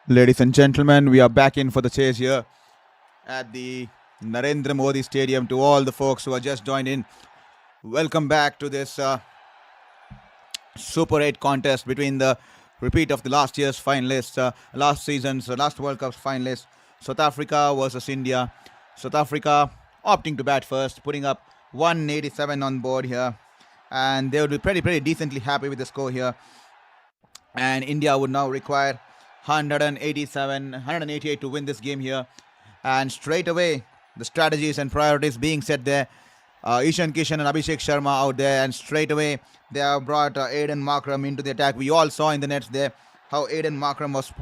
Ladies and gentlemen, we are back in for the chase here at the Narendra Modi Stadium. To all the folks who have just joined in, welcome back to this Super 8 contest between the repeat of the last year's finalists, last season's, last World Cup's finalists, South Africa versus India. South Africa opting to bat first, putting up 187 on board here, and they would be pretty decently happy with the score here. And India would now require 188 to win this game here. And straight away, the strategies and priorities being set there. Ishan Kishan and Abhishek Sharma out there, and straight away they have brought Aiden Markram into the attack. We all saw in the nets there how Aiden Markram was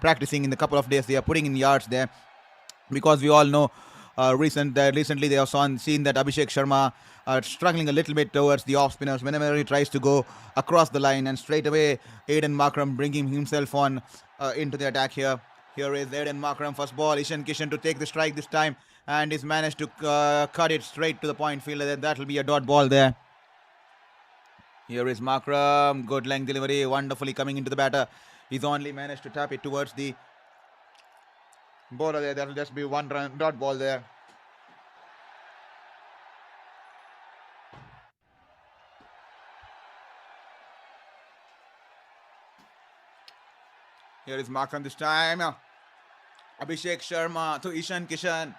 practicing in the couple of days. They are putting in yards there, because we all know recently they have seen that Abhishek Sharma struggling a little bit towards the off spinners whenever he tries to go across the line, and straight away Aiden Markram bringing himself on into the attack here. Here is Aiden Markram, first ball, Ishan Kishan to take the strike this time, and he's managed to cut it straight to the point fielder. That will be a dot ball there. Here is Markram, good length delivery, wonderfully coming into the batter. He's only managed to tap it towards the bowler there. That will just be one run, dot ball there. Here is Markram this time. Abhishek Sharma to Ishan Kishan,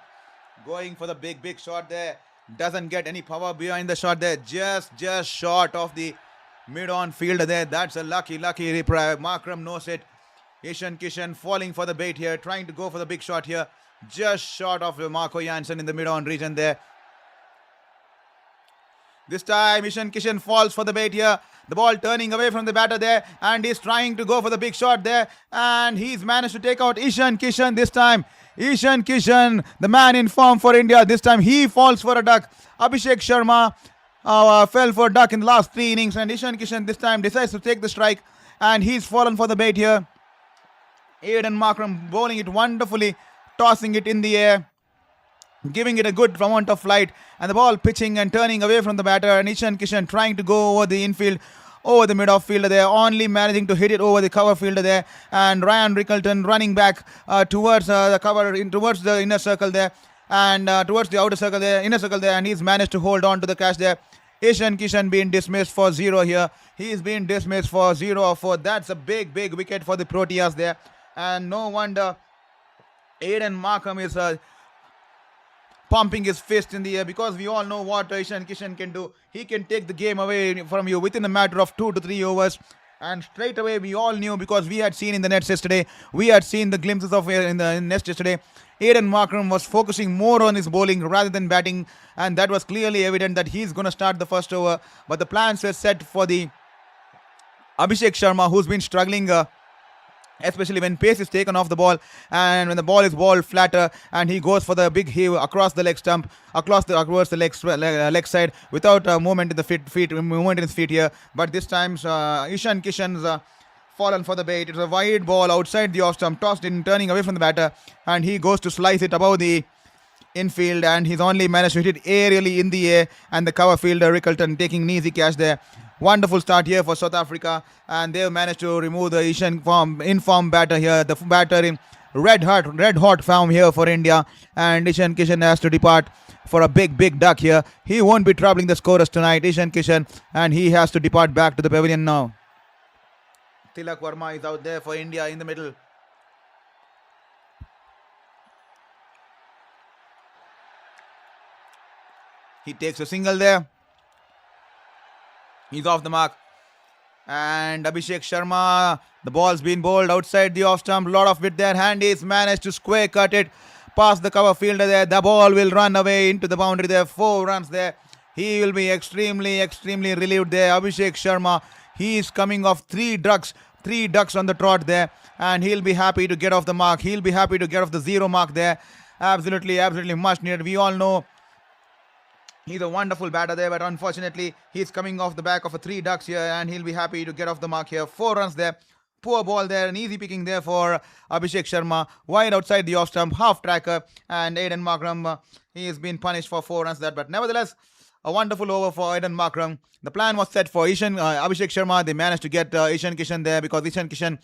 going for the big shot there. Doesn't get any power behind the shot there. Just short of the mid-on fielder there. That's a lucky reply. Markram knows it. Ishan Kishan falling for the bait here, trying to go for the big shot here. Just short of Marco Jansen in the mid-on region there. This time Ishan Kishan falls for the bait here. The ball turning away from the batter there, and he's trying to go for the big shot there, and he's managed to take out Ishan Kishan this time. Ishan Kishan, the man in form for India, this time he falls for a duck. Abhishek Sharma fell for a duck in the last 3 innings, and Ishan Kishan this time decides to take the strike, and he's fallen for the bait here. Aiden Markram bowling it wonderfully, tossing it in the air, giving it a good amount of flight, and the ball pitching and turning away from the batter, and Ishan Kishan trying to go over the infield, over the mid-off fielder there, only managing to hit it over the cover fielder there, and Ryan Rickelton running back towards the cover, towards the inner circle there, and towards the outer circle there, inner circle there, and he's managed to hold on to the catch there. Ishan Kishan being dismissed for 0 here. He's been dismissed for 0 or 4. That's a big wicket for the Proteas there, and no wonder Aiden Markram is pumping his fist in the air, because we all know what Ishan Kishan can do. He can take the game away from you within a matter of 2 to 3 overs. And straight away we all knew, because we had seen in the nets yesterday, we had seen the glimpses of in the nest yesterday. Aiden Markram was focusing more on his bowling rather than batting, and that was clearly evident that he's going to start the first over. But the plans were set for the Abhishek Sharma, who's been struggling especially when pace is taken off the ball, and when the ball is bowled flatter, and he goes for the big heave across the leg stump, towards the leg side, without movement in the movement in his feet here. But this time Ishan Kishan's fallen for the bait. It's a wide ball outside the off stump, tossed in, turning away from the batter, and he goes to slice it above the infield, and he's only managed to hit it aerially in the air, and the cover fielder Rickelton taking an easy catch there. Wonderful start here for South Africa, and they've managed to remove the Ishan in-form batter here, the batter in red hot form here for India, and Ishan Kishan has to depart for a big duck here. He won't be troubling the scorers tonight, Ishan Kishan, and he has to depart back to the pavilion now. Tilak Verma is out there for India in the middle. He takes a single there. He's off the mark. And Abhishek Sharma, the ball's been bowled outside the off stump. Lot of width there. Handy's managed to square cut it past the cover fielder there. The ball will run away into the boundary there. 4 runs there. He will be extremely relieved there. Abhishek Sharma, he is coming off 3 ducks on the trot there. And he'll be happy to get off the mark. He'll be happy to get off the 0 mark there. Absolutely much needed. We all know he's a wonderful batter there, but unfortunately, he's coming off the back of a 3 ducks here, and he'll be happy to get off the mark here. 4 runs there. Poor ball there, an easy picking there for Abhishek Sharma. Wide outside the off stump, half tracker, and Aiden Markram, he has been punished for 4 runs there. But nevertheless, a wonderful over for Aiden Markram. The plan was set for Abhishek Sharma. They managed to get Ishan Kishan there, because Ishan Kishan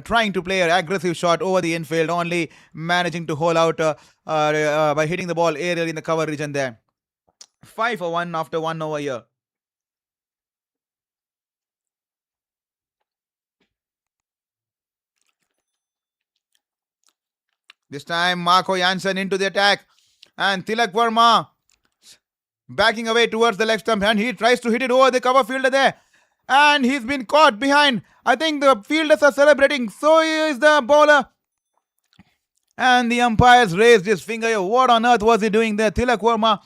trying to play an aggressive shot over the infield, only managing to hold out by hitting the ball aerial in the cover region there. 5 for 1 after 1 over here. This time, Marco Jansen into the attack. And Tilak Verma backing away towards the leg stump. And he tries to hit it over the cover fielder there. And he's been caught behind. I think the fielders are celebrating. So is the bowler. And the umpires raised his finger. What on earth was he doing there? Tilak Verma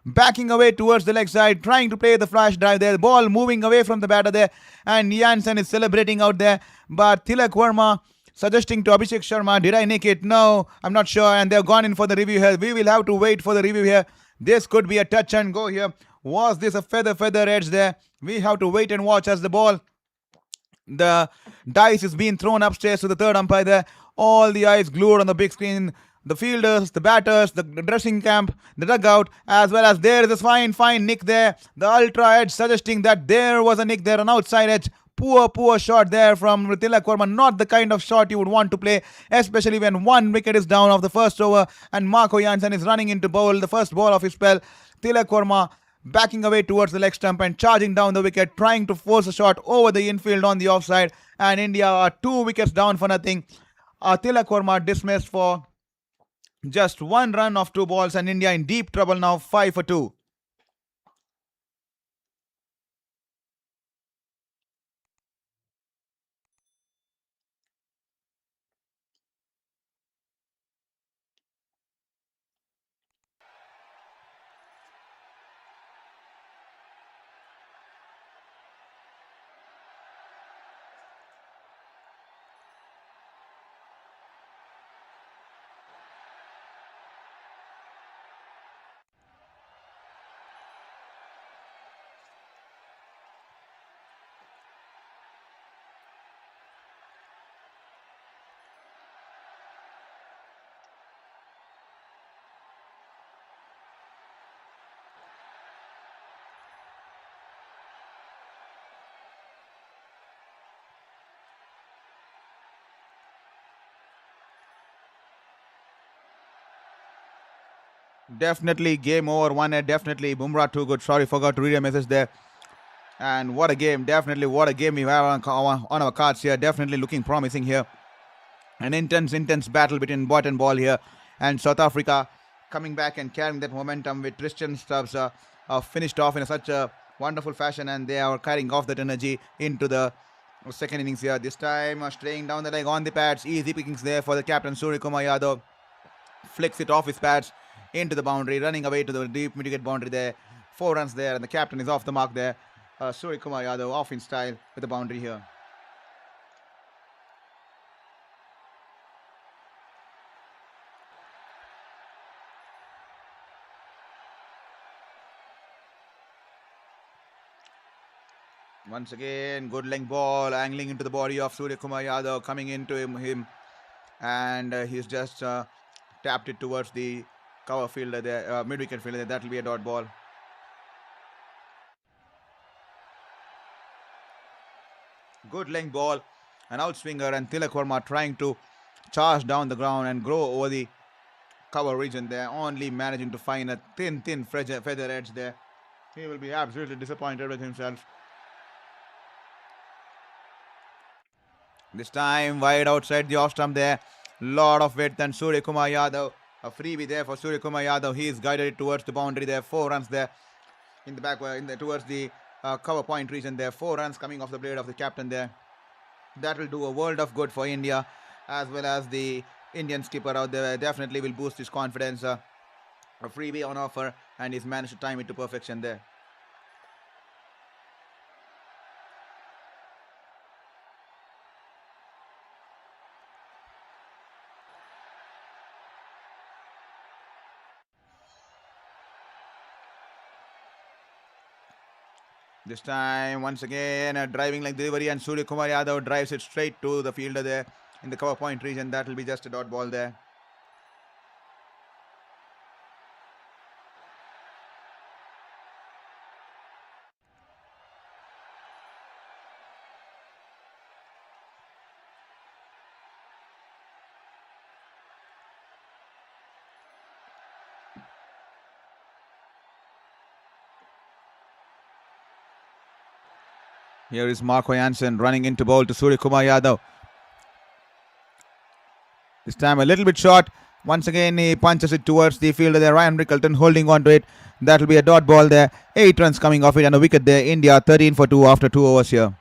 backing away towards the leg side, trying to play the flash drive there. The ball moving away from the batter there. And Jansen is celebrating out there. But Tilak Verma suggesting to Abhishek Sharma, did I nick it? No, I'm not sure. And they've gone in for the review here. We will have to wait for the review here. This could be a touch and go here. Was this a feather edge there? We have to wait and watch as the dice is being thrown upstairs to the third umpire there. All the eyes glued on the big screen. The fielders, the batters, the dressing camp, the dugout, as well as there is a fine nick there. The ultra edge suggesting that there was a nick there, an outside edge. Poor shot there from Tilak Verma. Not the kind of shot you would want to play, especially when 1 wicket is down of the first over and Marco Jansen is running into bowl, the first ball of his spell. Tilak Verma backing away towards the leg stump and charging down the wicket, trying to force a shot over the infield on the offside. And India are 2 wickets down for nothing. Tilak Verma dismissed for just 1 run of 2 balls, and India in deep trouble now, 5 for 2. Definitely game over, 1 definitely Bumrah too good. Sorry, forgot to read a message there. And what a game, definitely what a game we have on our cards here. Definitely looking promising here. An intense battle between bat and ball here. And South Africa coming back and carrying that momentum with Tristan Stubbs finished off in such a wonderful fashion, and they are carrying off that energy into the second innings here. This time straying down the leg on the pads. Easy pickings there for the captain Surya Kumar Yadav. Flicks it off his pads into the boundary, running away to the deep mid-wicket boundary there. 4 runs there, and the captain is off the mark there. Surya Kumar Yadav off in style with the boundary here. Once again, good length ball, angling into the body of Surya Kumar Yadav, coming into him, and he's just tapped it towards the cover fielder there, mid-wicket fielder there. That will be a dot ball. Good length ball, an outswinger, and Tilak Verma trying to charge down the ground and grow over the cover region there, only managing to find a thin feather edge there. He will be absolutely disappointed with himself. This time wide outside the off stump there. Lot of width, and Surya Kumar Yadav, a freebie there for Surya Kumar Yadav. He's guided it towards the boundary there. 4 runs there in the back, towards the cover point region there. 4 runs coming off the blade of the captain there. That will do a world of good for India, as well as the Indian skipper out there. Definitely will boost his confidence. A freebie on offer, and he's managed to time it to perfection there. This time, once again, a driving leg delivery, and Surya Kumar Yadav drives it straight to the fielder there in the cover point region. That will be just a dot ball there. Here is Marco Jansen running into bowl to Surya Kumar Yadav. This time a little bit short. Once again, he punches it towards the fielder there. Ryan Rickleton holding on to it. That will be a dot ball there. 8 runs coming off it and a wicket there. India 13 for 2 after 2 overs here.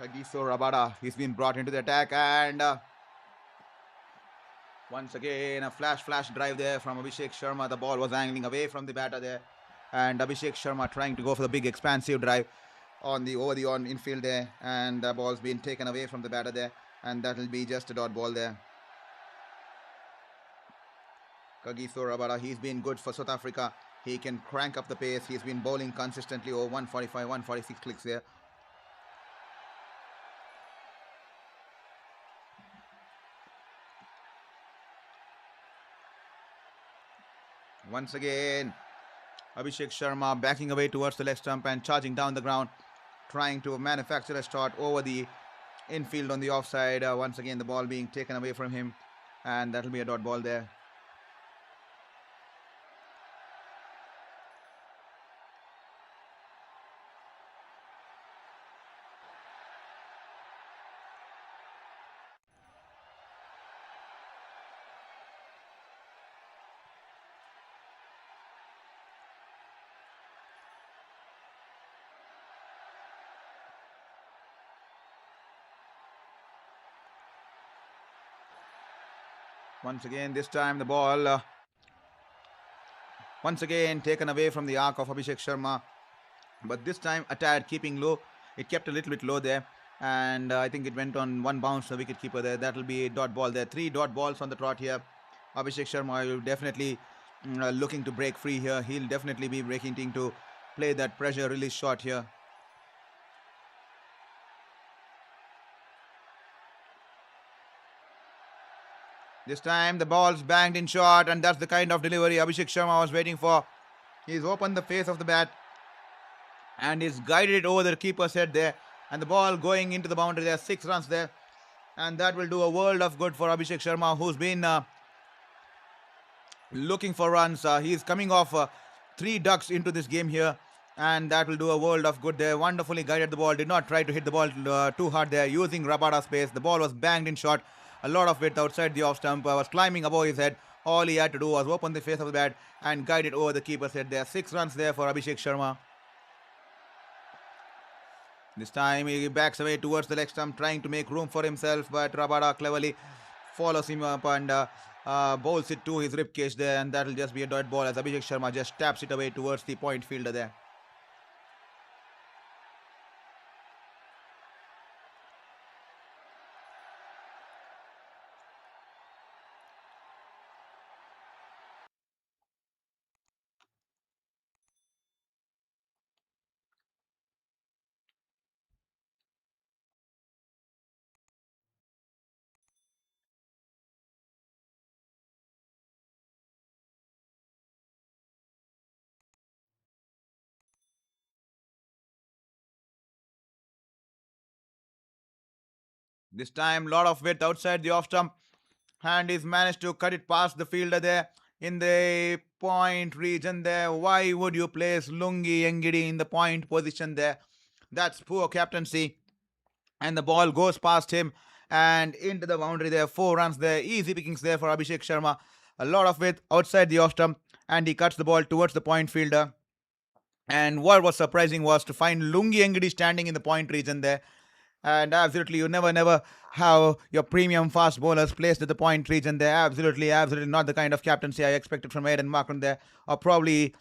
Kagiso Rabada, he's been brought into the attack and once again a flash drive there from Abhishek Sharma. The ball was angling away from the batter there and Abhishek Sharma trying to go for the big expansive drive on the on infield there, and the ball's been taken away from the batter there, and that will be just a dot ball there. Kagiso Rabada, he's been good for South Africa. He can crank up the pace. He's been bowling consistently over 145, 146 clicks there. Once again, Abhishek Sharma backing away towards the leg stump and charging down the ground, trying to manufacture a shot over the infield on the offside. Once again, the ball being taken away from him, and that will be a dot ball there. Once again, this time the ball once again taken away from the arc of Abhishek Sharma, but this time a tad keeping low. It kept a little bit low there, and I think it went on one bounce, the wicket keeper there. That will be a dot ball there. 3 dot balls on the trot here. Abhishek Sharma will definitely looking to break free here. He'll definitely be breaking to play that pressure release shot here. This time the ball's banged in short, and that's the kind of delivery Abhishek Sharma was waiting for. He's opened the face of the bat and he's guided it over the keeper's head there, and the ball going into the boundary there. 6 runs there, and that will do a world of good for Abhishek Sharma, who's been looking for runs. He's coming off 3 ducks into this game here, and that will do a world of good there. Wonderfully guided the ball, did not try to hit the ball too hard there, using Rabada's pace. The ball was banged in short, a lot of width outside the off stump, was climbing above his head. All he had to do was open the face of the bat and guide it over the keeper's head there. 6 runs there for Abhishek Sharma. This time he backs away towards the leg stump, trying to make room for himself, but Rabada cleverly follows him up and bowls it to his ribcage there, and that will just be a dot ball as Abhishek Sharma just taps it away towards the point fielder there. This time, lot of width outside the off stump, and he's managed to cut it past the fielder there in the point region there. Why would you place Lungi Engidi in the point position there? That's poor captaincy, and the ball goes past him and into the boundary there. 4 runs there. Easy pickings there for Abhishek Sharma. A lot of width outside the off stump, and he cuts the ball towards the point fielder. And what was surprising was to find Lungi Engidi standing in the point region there. And absolutely, you never have your premium fast bowlers placed at the point region. They're absolutely not the kind of captaincy I expected from Aiden Markram there. Or probably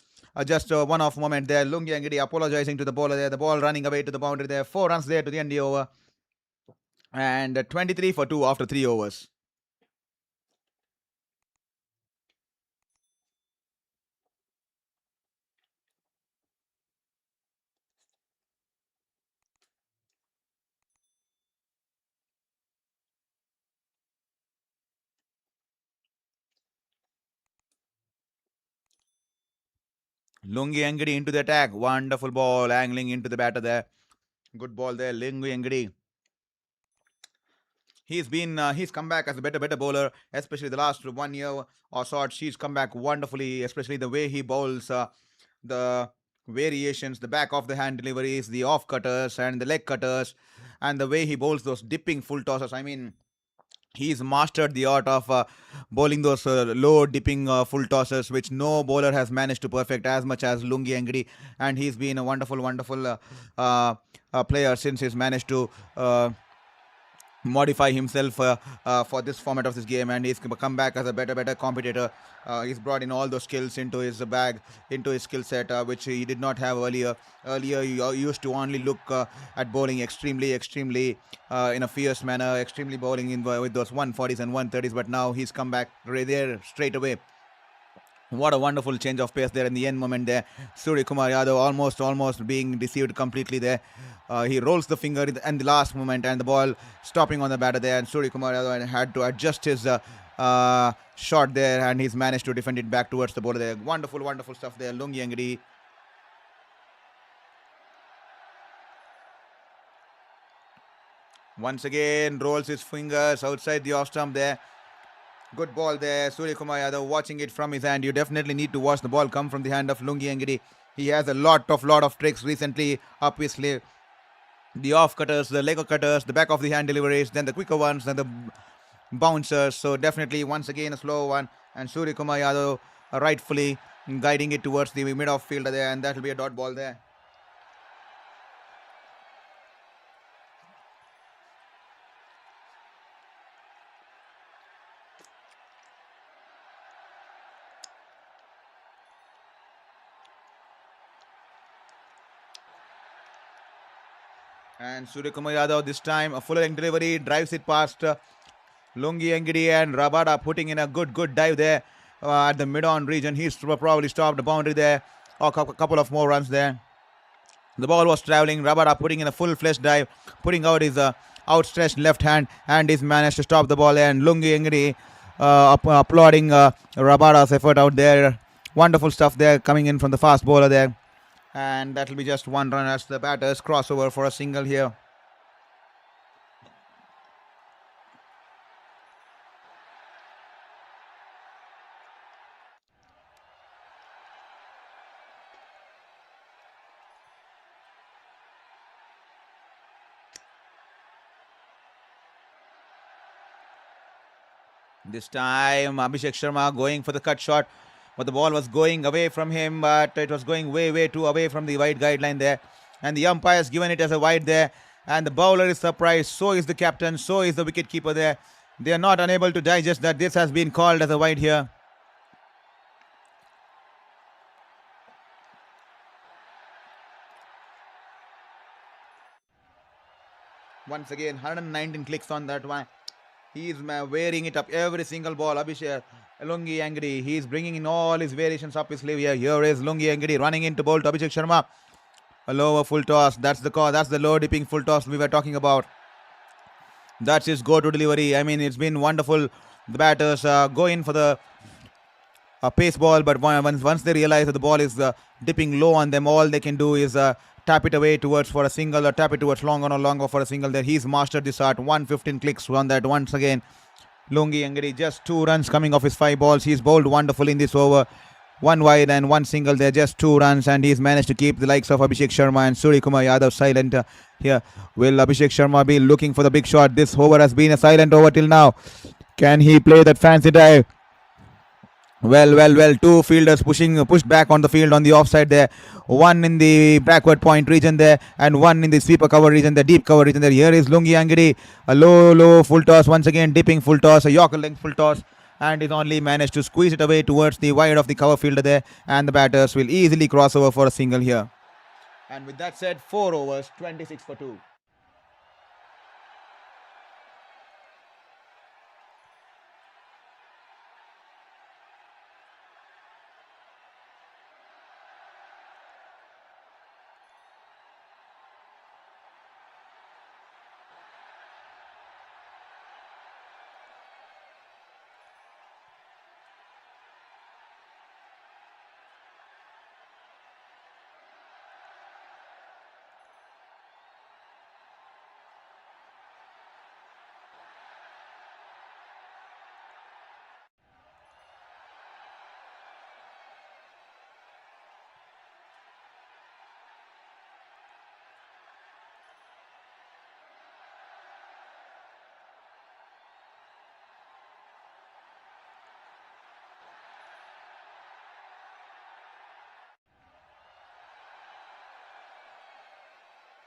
just a one-off moment there. Lungi Angadi apologizing to the bowler there. The ball running away to the boundary there. 4 runs there to the end of the over. And 23 for 2 after 3 overs. Lungi Angadi into the attack. Wonderful ball angling into the batter there. Good ball there. Lungi Angadi. He's come back as a better bowler, especially the last 1 year or so. He's come back wonderfully, especially the way he bowls, the variations, the back of the hand deliveries, the off cutters and the leg cutters, and the way he bowls those dipping full tosses. I mean, he's mastered the art of bowling those low dipping full tosses, which no bowler has managed to perfect as much as Lungi Angadi. And he's been a wonderful player since he's managed to modify himself for this format of this game, and he's come back as a better competitor. He's brought in all those skills into his bag, into his skill set, which he did not have earlier he used to only look at bowling extremely in a fierce manner, extremely bowling in with those 140s and 130s, but now he's come back right there straight away. What a wonderful change of pace there in the end moment there. Surya Kumar Yadav almost being deceived completely there. He rolls the finger in the last moment and the ball stopping on the batter there. And Surya Kumar Yadav had to adjust his shot there, and he's managed to defend it back towards the bowler there. Wonderful stuff there. Lungi Angadi. Once again rolls his fingers outside the off stump there. Good ball there. Surya Kumar Yadav watching it from his hand. You definitely need to watch the ball come from the hand of Lungi Angadi. He has a lot of tricks recently up his sleeve. The off cutters, the leg cutters, the back of the hand deliveries, then the quicker ones, then the bouncers. So definitely once again a slow one. And Surya Kumar Yadav rightfully guiding it towards the mid-off fielder there, and that will be a dot ball there. And Surya Kumar Yadav this time a full length delivery, drives it past Lungi Angadi, and Rabada putting in a good dive there at the mid-on region. He's probably stopped the boundary there, or a couple of more runs there. The ball was traveling. Rabada putting in a full-fledged dive, putting out his outstretched left hand, and he's managed to stop the ball there. And Lungi Angadi applauding Rabada's effort out there. Wonderful stuff there coming in from the fast bowler there. And that will be just one run as the batters crossover for a single here. This time Abhishek Sharma going for the cut shot, but the ball was going away from him, but it was going way too away from the wide guideline there, and the umpire's given it as a wide there, and the bowler is surprised, so is the captain, so is the wicket keeper there. They are not unable to digest that this has been called as a wide here. Once again 119 clicks on that one. He is wearing it up every single ball. Abhishek Lungi Angadi, he is bringing in all his variations up his sleeve here. Here is Lungi Angadi running into bowl to Abhishek Sharma. A lower full toss. That's the call. That's the low dipping full toss we were talking about. That's his go-to delivery. I mean, it's been wonderful. The batters go in for the pace ball, but once they realize that the ball is dipping low on them, all they can do is tap it away towards for a single, or tap it towards longer for a single. There, he's mastered this art. 115 clicks on that once again. Lungi Angadi, just 2 runs coming off his 5 balls. He's bowled wonderfully in this over. 1 wide and 1 single there, just 2 runs, and he's managed to keep the likes of Abhishek Sharma and Surya Kumar Yadav silent here. Will Abhishek Sharma be looking for the big shot? This over has been a silent over till now. Can he play that fancy dive? Well. Two fielders pushed back on the field on the offside there. One in the backward point region there, and one in the sweeper cover region, the deep cover region there. Here is Lungi Angiri, a low full toss once again, dipping full toss, a Yorker length full toss, and is only managed to squeeze it away towards the wide of the cover fielder there, and the batters will easily cross over for a single here. And with that said, 4 overs, 26 for 2.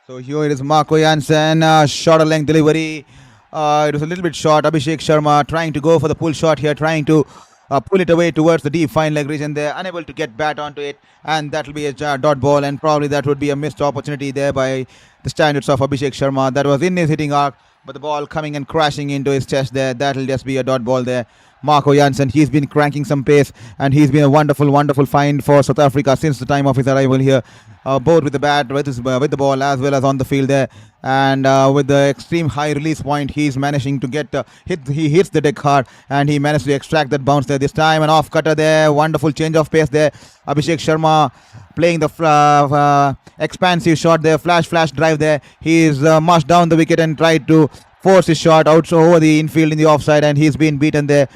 So here it is Marco Jansen, shorter length delivery. It was a little bit short. Abhishek Sharma trying to go for the pull shot here, trying to pull it away towards the deep fine leg region there, unable to get bat onto it, and that will be a dot ball, and probably that would be a missed opportunity there by the standards of Abhishek Sharma. That was in his hitting arc, but the ball coming and crashing into his chest there. That will just be a dot ball there. Marco Jansen, he's been cranking some pace, and he's been a wonderful find for South Africa since the time of his arrival here. Both with the bat, with the ball, as well as on the field there, and with the extreme high release point, he's managing to get hit. He hits the deck hard, and he managed to extract that bounce there. This time an off cutter there, wonderful change of pace there. Abhishek Sharma playing the expansive shot there, flash drive there. He's marched down the wicket and tried to force his shot out over the infield in the offside, and he's been beaten there.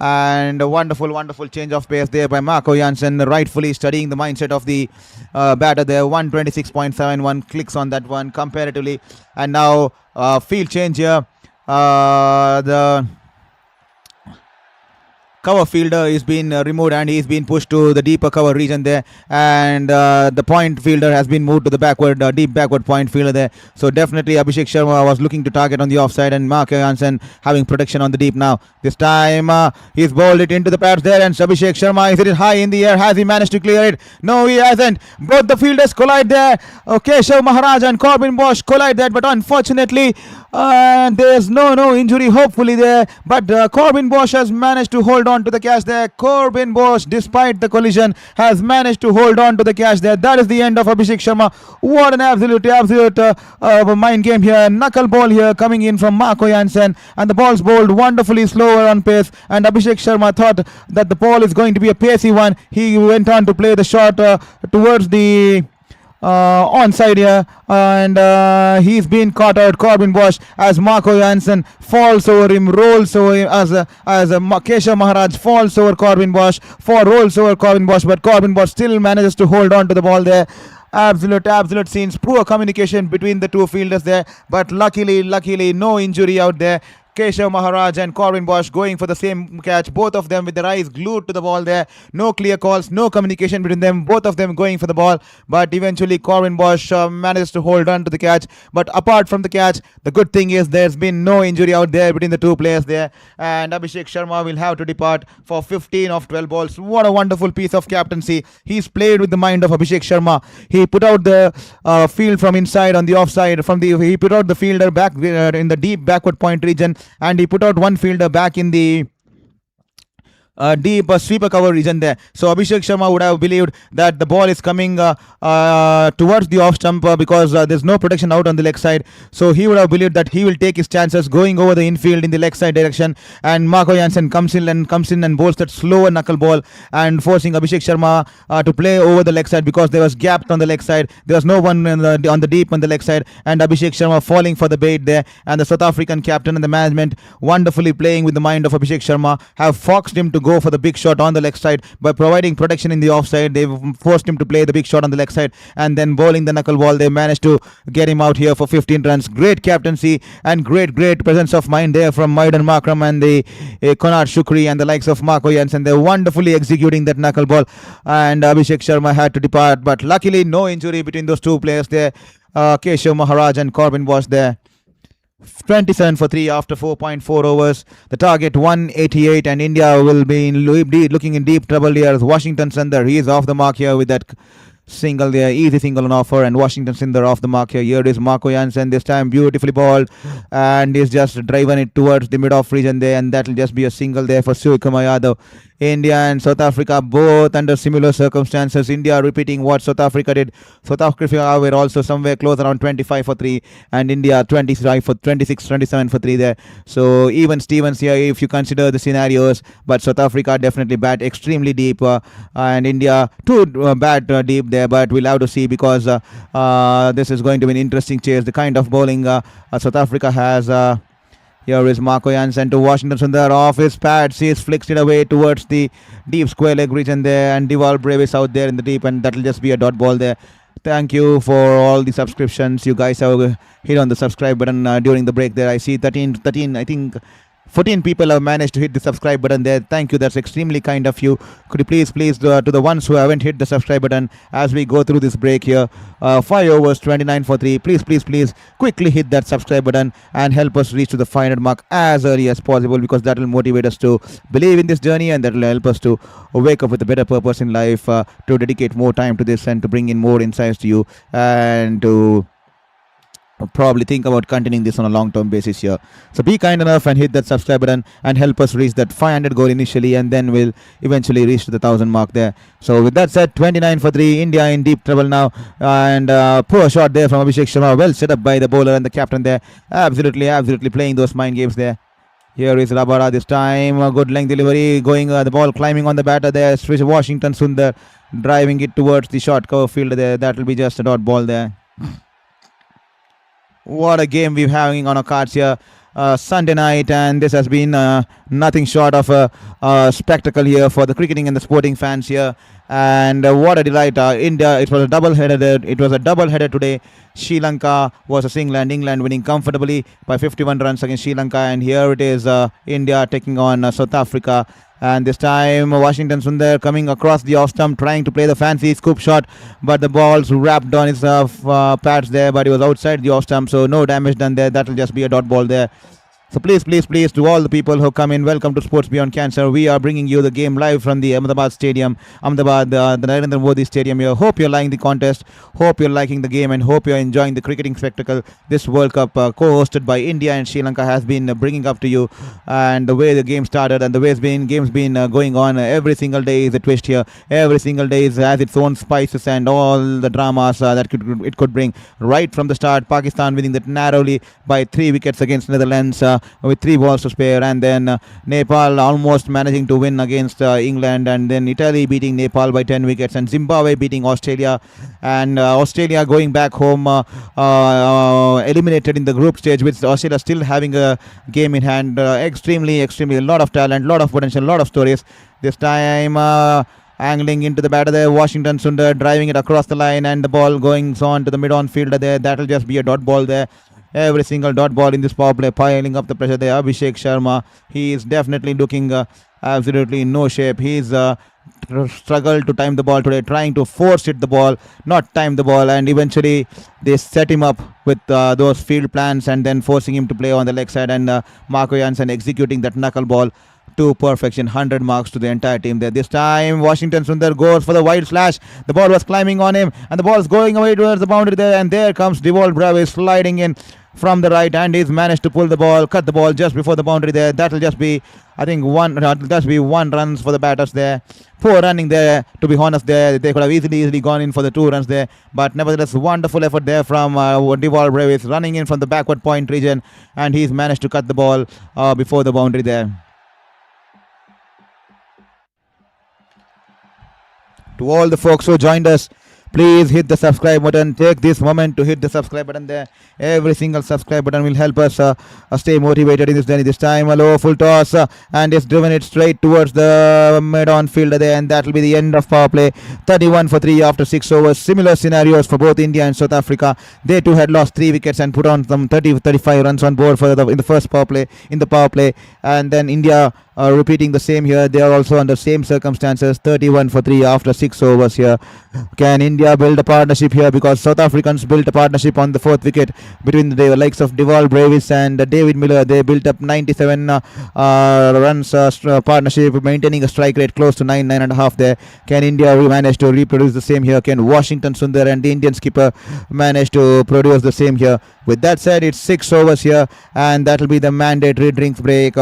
And a wonderful change of pace there by Marco Jansen, rightfully studying the mindset of the batter there. 126.71 clicks on that one comparatively. And now field change here. The cover fielder is been removed, and he's been pushed to the deeper cover region there, and the point fielder has been moved to the deep backward point fielder there. So definitely Abhishek Sharma was looking to target on the offside, and Mark Jansen having protection on the deep now. This time he's bowled it into the pads there, and Abhishek Sharma is hit it high in the air. Has he managed to clear it? No, he hasn't. Both the fielders collide there. Keshav Maharaj and Corbin Bosch collide there, but unfortunately there's no injury hopefully there, but Corbin Bosch has managed to hold on to the catch there. Corbin Bosch, despite the collision, has managed to hold on to the catch there. That is the end of Abhishek Sharma. What an absolute mind game here. Knuckle ball here coming in from Marco Jansen, and the ball's bowled wonderfully slower on pace, and Abhishek Sharma thought that the ball is going to be a pacey one. He went on to play the shot towards the onside here, and he's been caught out, Corbin Bosch, as Marco Jansen falls over him, rolls over him, as Keshav Maharaj falls over Corbin Bosch, rolls over Corbin Bosch, but Corbin Bosch still manages to hold on to the ball there. Absolute scenes, poor communication between the two fielders there, but luckily no injury out there. Keshav Maharaj and Corbin Bosch going for the same catch, both of them with their eyes glued to the ball there. No clear calls, no communication between them, both of them going for the ball, but eventually Corbin Bosch manages to hold on to the catch. But apart from the catch, the good thing is there's been no injury out there between the two players there, and Abhishek Sharma will have to depart for 15 of 12 balls. What a wonderful piece of captaincy. He's played with the mind of Abhishek Sharma. He put out the field from inside on the offside, he put out the fielder back in the deep backward point region, and he put out one fielder back in the deep sweeper cover region there. So Abhishek Sharma would have believed that the ball is coming towards the off stump because there's no protection out on the leg side. So he would have believed that he will take his chances going over the infield in the leg side direction. And Marco Jansen comes in and bowls that slower knuckle ball and forcing Abhishek Sharma to play over the leg side because there was gaps on the leg side. There was no one on the deep on the leg side, and Abhishek Sharma falling for the bait there. And the South African captain and the management wonderfully playing with the mind of Abhishek Sharma have foxed him to go for the big shot on the leg side. By providing protection in the offside, they forced him to play the big shot on the leg side, and then bowling the knuckle ball, they managed to get him out here for 15 runs. Great captaincy and great presence of mind there from Maiden Markram and the Konark Shukri and the likes of Marco Jansen. They're wonderfully executing that knuckle ball, and Abhishek Sharma had to depart, but luckily no injury between those two players there. Keshav Maharaj and Corbin was there. 27 for 3 after 4.4 overs. The target 188, and India will be looking in deep trouble here. Washington Sundar, he is off the mark here with that single there, easy single on offer, and Washington Sundar off the mark here. Here is Marco Jansen, this time beautifully balled, and he's just driven it towards the mid-off region there, and that will just be a single there for Suryakumar Yadav. India and South Africa both under similar circumstances. India repeating what South Africa did. South Africa were also somewhere close around 25 for 3, and India 26, 27 for 3 there. So even Stevens here if you consider the scenarios, but South Africa definitely bat extremely deep, and India too bat deep there, but we'll have to see because this is going to be an interesting chase. The kind of bowling South Africa has. Here is Marco Jansen to Washington Sundar off his pads. He has flicked it away towards the deep square leg region there, and Diwal Brave is out there in the deep, and that will just be a dot ball there. Thank you for all the subscriptions. You guys have hit on the subscribe button during the break there. I see 13 I think 14 people have managed to hit the subscribe button there. Thank you. That's extremely kind of you. Could you please to the ones who haven't hit the subscribe button as we go through this break here. 5 overs, 29 for 3. Please quickly hit that subscribe button and help us reach to the 500 mark as early as possible, because that will motivate us to believe in this journey, and that will help us to wake up with a better purpose in life, to dedicate more time to this and to bring in more insights to you, and to probably think about continuing this on a long-term basis here. So be kind enough and hit that subscribe button and help us reach that 500 goal initially, and then we'll eventually reach to the 1000 mark there. So with that said, 29 for 3, India in deep trouble now, and poor shot there from Abhishek Sharma, well set up by the bowler and the captain there. Absolutely playing those mind games there. Here is Rabara this time, a good length delivery, going the ball climbing on the batter there. Washington Sundar driving it towards the short cover field there. That will be just a dot ball there. What a game we're having on our cards here. Sunday night, and this has been nothing short of a spectacle here for the cricketing and the sporting fans here. And what a delight! India, it was a double-header today. Sri Lanka was a single, and England winning comfortably by 51 runs against Sri Lanka. And here it is, India taking on South Africa. And this time Washington Sundar coming across the off stump, trying to play the fancy scoop shot, but the ball's wrapped on his pads there, but he was outside the off stump, so no damage done there. That will just be a dot ball there. So please to all the people who come in, welcome to Sports Beyond Cancer. We are bringing you the game live from the Ahmedabad Stadium, the Narendra Modi Stadium here. Hope you're liking the contest, hope you're liking the game, and hope you're enjoying the cricketing spectacle this World Cup co-hosted by India and Sri Lanka has been bringing up to you. And the way the game started and the way game's been going on, every single day is a twist here. Every single day has its own spices and all the dramas that it could bring. Right from the start, Pakistan winning that narrowly by 3 wickets against Netherlands, with 3 balls to spare, and then Nepal almost managing to win against England, and then Italy beating Nepal by 10 wickets, and Zimbabwe beating Australia, and Australia going back home eliminated in the group stage, with Australia still having a game in hand. Extremely a lot of talent, lot of potential, lot of stories. This time angling into the batter there, Washington Sundar driving it across the line, and the ball going on to the mid-on fielder there. That will just be a dot ball there. Every single dot ball in this power play, piling up the pressure there. Abhishek Sharma, he is definitely looking absolutely in no shape. He's struggled to time the ball today, trying to force the ball, not time the ball, and eventually they set him up with those field plans and then forcing him to play on the leg side, and Marco Jansen executing that knuckle ball to perfection. 100 marks to the entire team there. This time Washington Sundar goes for the wide slash. The ball was climbing on him, and the ball is going away towards the boundary there, and there comes Diwal Brave sliding in from the right, and he's managed to pull the ball, cut the ball just before the boundary there. That will just be, I think, one runs for the batters there. Poor running there, to be honest there. They could have easily gone in for the 2 runs there, but nevertheless wonderful effort there from Diwal Brave, running in from the backward point region, and he's managed to cut the ball before the boundary there. To all the folks who joined us, Please hit the subscribe button. Take this moment to hit the subscribe button there. Every single subscribe button will help us stay motivated in this journey. This time, a low full toss, and it's driven it straight towards the mid-on fielder there, and that will be the end of power play. 31 for 3 after 6 overs. Similar scenarios for both India and South Africa. They too had lost 3 wickets and put on some 35 runs on board for in the first power play, and then India repeating the same here. They are also under same circumstances. 31 for 3 after 6 overs here. Can India build a partnership here? Because South Africans built a partnership on the fourth wicket between the likes of Deval Bravis and David Miller. They built up 97 runs partnership, maintaining a strike rate close to 9.5 there. Can India manage to reproduce the same here? Can Washington Sundar and the Indian skipper manage to produce the same here? With that said, it's 6 overs here, and that will be the mandatory drinks break,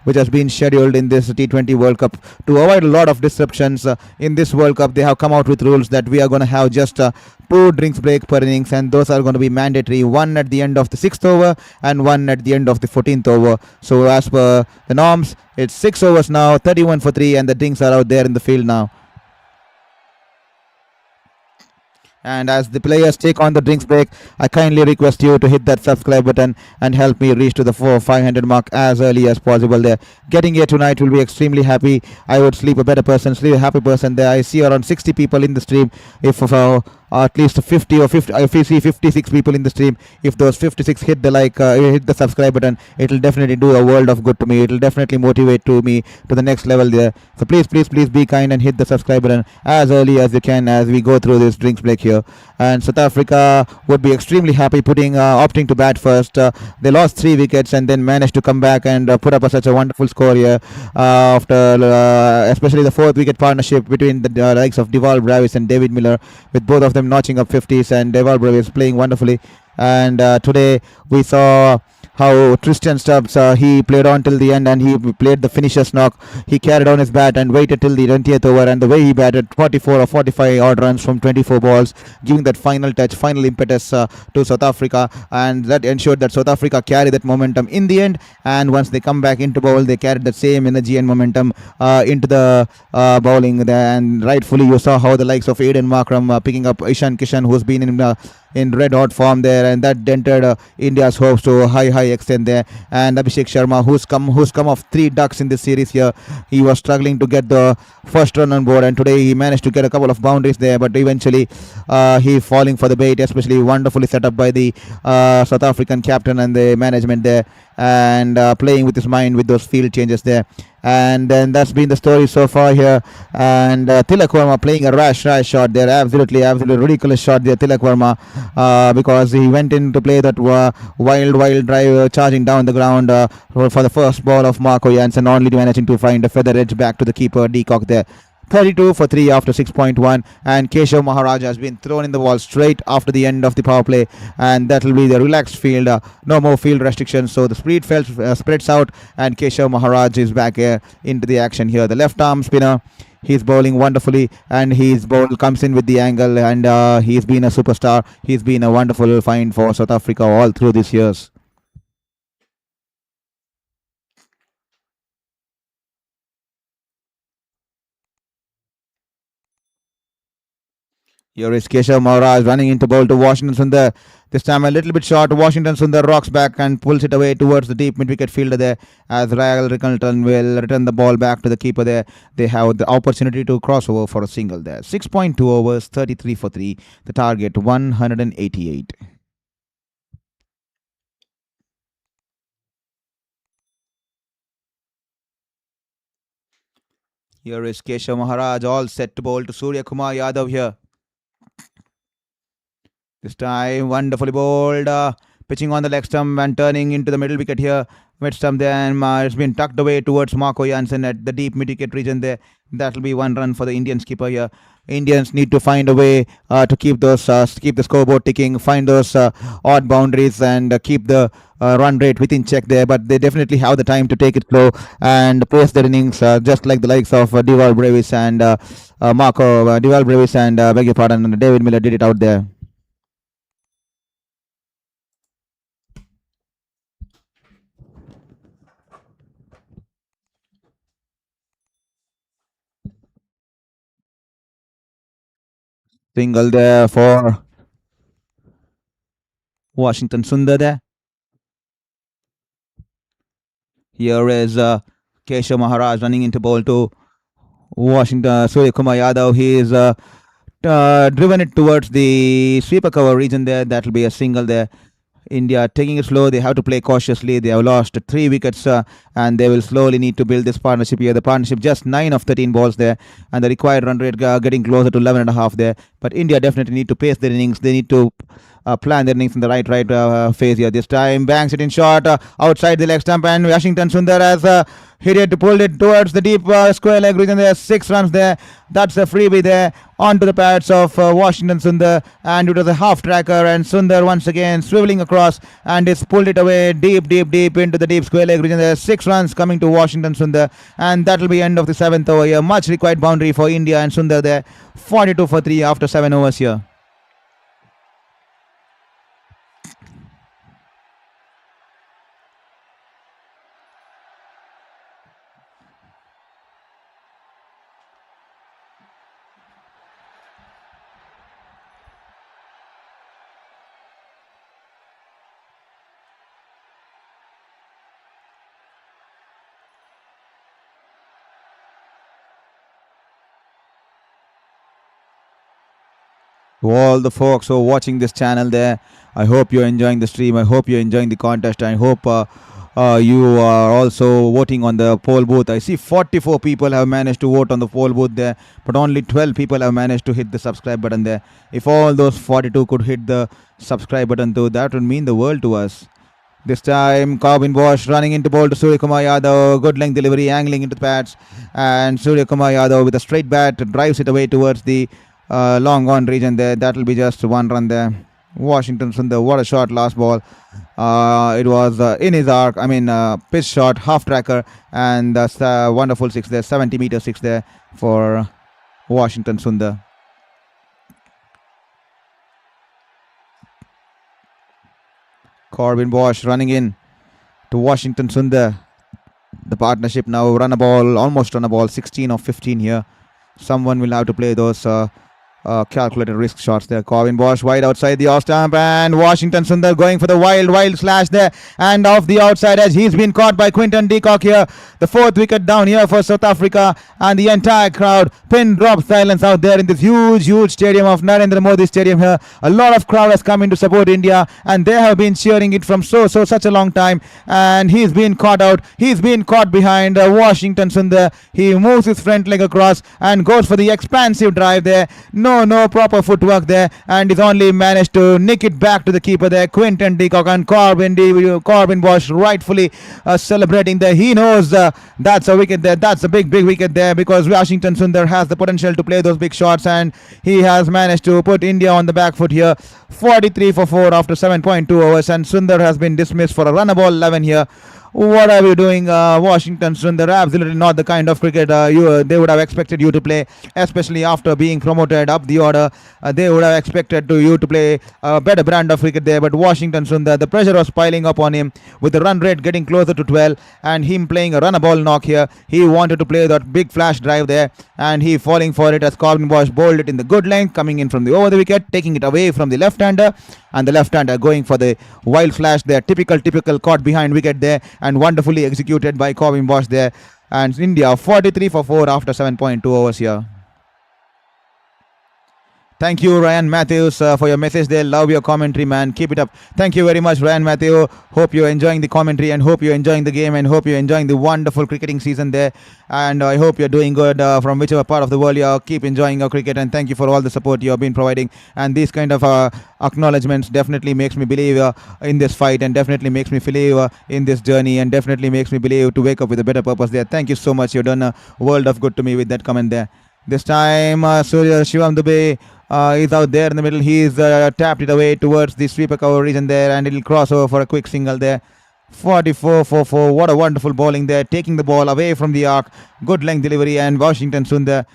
which has been scheduled in this T20 World Cup to avoid a lot of disruptions in this World Cup. They have come out with rules that we are going to have just two drinks break per innings, and those are going to be mandatory. One at the end of the sixth over, and one at the end of the 14th over. So as per the norms, it's 6 overs now, 31 for 3, and the drinks are out there in the field now. And as the players take on the drinks break, I kindly request you to hit that subscribe button and help me reach to the 500 mark as early as possible there. Getting here tonight will be extremely happy. I would sleep a better person, sleep a happy person there. I see around 60 people in the stream. If at least 50 or 50, if you see 56 people in the stream, if those 56 hit the hit the subscribe button, it will definitely do a world of good to me. It will definitely motivate to me to the next level there. So please be kind and hit the subscribe button as early as you can as we go through this drinks break here. And South Africa would be extremely happy opting to bat first. They lost 3 wickets and then managed to come back and put up such a wonderful score here after especially the fourth wicket partnership between the likes of Deval Bravis and David Miller, with both of them notching up 50s, and Deval Bravis playing wonderfully. And today we saw how Tristan Stubbs he played on till the end, and he played the finisher's knock. He carried on his bat and waited till the 20th over, and the way he batted 44 or 45 odd runs from 24 balls, giving that final touch, final impetus to South Africa, and that ensured that South Africa carried that momentum in the end. And once they come back into bowl, they carried that same energy and momentum into the bowling there. And rightfully, you saw how the likes of Aiden Markram picking up Ishan Kishan, who's been in red hot form there, and that dented India's hopes to a high extent there. And Abhishek Sharma, who's come off 3 ducks in this series here, he was struggling to get the first run on board, and today he managed to get a couple of boundaries there, but eventually he falling for the bait, especially wonderfully set up by the South African captain and the management there, and playing with his mind with those field changes there. And then that's been the story so far here. And Tilak Verma playing a rash shot there, absolutely ridiculous shot there, Tilak Verma, because he went in to play that wild drive charging down the ground for the first ball of Marco Jansen, only managing to find a feather edge back to the keeper Decock there. 32 for 3 after 6.1, and Keshav Maharaj has been thrown in the wall straight after the end of the power play, and that will be the relaxed field, no more field restrictions, so the speed spreads out, and Keshav Maharaj is back into the action here. The left arm spinner, he's bowling wonderfully, and his ball comes in with the angle, and he's been a superstar. He's been a wonderful find for South Africa all through these years. Here is Keshav Maharaj running into bowl to Washington Sundar. This time a little bit short. Washington Sundar rocks back and pulls it away towards the deep mid-wicket fielder there, as Ryle Rickelton will return the ball back to the keeper there. They have the opportunity to cross over for a single there. 6.2 overs, 33 for 3. The target 188. Here is Keshav Maharaj all set to bowl to Surya Kumar Yadav here. This time, wonderfully bowled, pitching on the leg stump and turning into the middle wicket here. Mid stump there, and it's been tucked away towards Marco Jansen at the deep mid wicket region there. That will be 1 run for the Indian skipper here. Indians need to find a way to keep keep the scoreboard ticking, find those odd boundaries, and keep the run rate within check there. But they definitely have the time to take it slow and pace their innings, just like the likes of Deval Bravis and Deval Bravis and beg your pardon, David Miller did it out there. Single there for Washington Sundar there. Here is Keshav Maharaj running into ball to Washington. Surya Kumar Yadav. He is driven it towards the sweeper cover region there. That will be a single there. India taking it slow. They have to play cautiously. They have lost 3 wickets and they will slowly need to build this partnership here. The partnership just 9 of 13 balls there, and the required run rate getting closer to 11 and a half there. But India definitely need to pace their innings. They need to plan their innings in the right phase here. This time banks it in short outside the leg stump, and Washington Sundar has hit it, pulled it towards the deep square leg region there. 6 runs there. That's a freebie there onto the pads of Washington Sundar, and it was a half tracker, and Sundar once again swiveling across and it's pulled it away deep into the deep square leg region there. 6 runs coming to Washington Sundar, and that will be end of the 7th over here. Much required boundary for India, and Sundar there 42 for 3 after 7 overs here. To all the folks who are watching this channel there, I hope you're enjoying the stream. I hope you're enjoying the contest. I hope you are also voting on the poll booth. I see 44 people have managed to vote on the poll booth there, but only 12 people have managed to hit the subscribe button there. If all those 42 could hit the subscribe button too, that would mean the world to us. This time, Corbin Bosch running into ball to Surya Kumar Yadav. Good length delivery, angling into the pads, and Surya Kumar Yadav with a straight bat drives it away towards the long on region there. That will be just 1 run there. Washington Sundar, what a shot last ball. It was in his arc, pitch shot, half tracker, and that's a wonderful 6 there, 70-meter 6 there for Washington Sundar. Corbin Bosch running in to Washington Sundar. The partnership now almost run a ball, 16 of 15 here. Someone will have to play those calculated risk shots there. Corbin Bosch wide outside the off stump, and Washington Sundar going for the wild slash there, and off the outside as he's been caught by Quinton de Kock here. The 4th wicket down here for South Africa, and the entire crowd pin drop silence out there in this huge stadium of Narendra Modi Stadium here. A lot of crowd has come in to support India, and they have been cheering it from such a long time, and he's been caught out. He's been caught behind Washington Sundar. He moves his front leg across and goes for the expansive drive there. No proper footwork there, and he's only managed to nick it back to the keeper there. Quinton de Kock, and Corbin Bosch rightfully celebrating there. He knows that's a wicket there. That's a big wicket there, because Washington Sundar has the potential to play those big shots, and he has managed to put India on the back foot here. 43 for 4 after 7.2 overs, and Sundar has been dismissed for a run ball 11 here. What are you doing, Washington Sundar? Absolutely not the kind of cricket they would have expected you to play, especially after being promoted up the order. They would have expected you to play a better brand of cricket there. But Washington Sundar, the pressure was piling up on him with the run rate getting closer to 12, and him playing a run-a-ball knock here. He wanted to play that big flash drive there, and he falling for it as Corbin Bosch bowled it in the good length, coming in from the over the wicket, taking it away from the left-hander, and the left-hander going for the wild flash there. Typical caught behind wicket there, and wonderfully executed by Corbin Bosch there. And India 43 for 4 after 7.2 overs here. Thank you, Ryan Matthews, for your message there. Love your commentary, man. Keep it up. Thank you very much, Ryan Matthew. Hope you're enjoying the commentary, and hope you're enjoying the game, and hope you're enjoying the wonderful cricketing season there. And I hope you're doing good from whichever part of the world you are. Keep enjoying your cricket, and thank you for all the support you have been providing. And these kind of acknowledgements definitely makes me believe in this fight, and definitely makes me believe in this journey, and definitely makes me believe to wake up with a better purpose there. Thank you so much. You've done a world of good to me with that comment there. This time, Shivam Dubey is out there in the middle. He's tapped it away towards the sweeper cover region there, and it'll cross over for a quick single there. 44 for 4. What a wonderful bowling there, taking the ball away from the arc. Good length delivery, and Washington Sundar,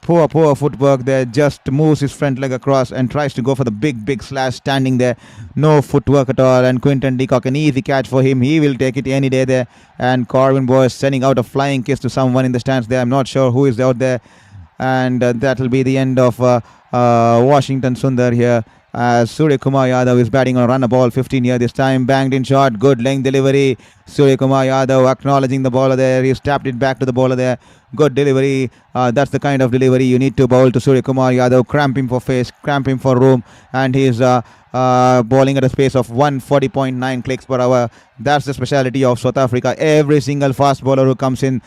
poor footwork there, just moves his front leg across and tries to go for the big slash standing there. No footwork at all, and Quinton de Kock, an easy catch for him. He will take it any day there. And Corbin Bosch sending out a flying kiss to someone in the stands there. I'm not sure who is out there. And that will be the end of Washington Sundar here. As Surya Kumar Yadav is batting on a run a ball 15 here this time. Banged in shot. Good length delivery. Surya Kumar Yadav acknowledging the bowler there. He's tapped it back to the bowler there. Good delivery. That's the kind of delivery you need to bowl to Surya Kumar Yadav. Cramp him for face, cramp him for room. And he's bowling at a pace of 140.9 clicks per hour. That's the speciality of South Africa. Every single fast bowler who comes in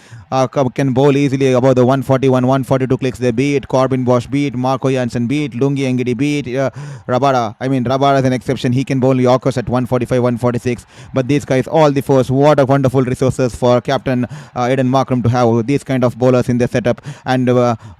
can bowl easily above the 141, 142 clicks. They beat Corbin Bosch, beat Marco Jansen, beat Lungi Engidi, beat Rabada. I mean, Rabada is an exception. He can bowl Yorkers at 145, 146. But these guys, all the force, what a wonderful resources for Captain Eden Markram to have these kind of bowlers in their setup. And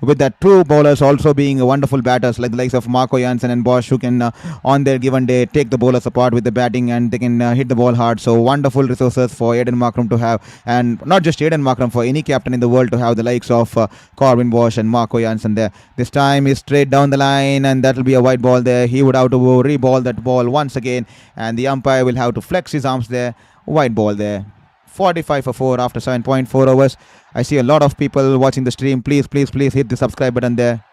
with that, two bowlers also being wonderful batters like the likes of Marco Jansen and Bosch, who can on their given day take the bowlers apart with the batting, and they can hit the ball hard. So wonderful resources for Aiden Markram to have, and not just Aiden Markram, for any captain in the world to have the likes of Corbin Bosch and Marco Jansen there. This time is straight down the line, and that will be a white ball there. He would have to re-ball that ball once again, and the umpire will have to flex his arms there. White ball there. 45 for 4 after 7.4 overs. I see a lot of people watching the stream. Please hit the subscribe button there.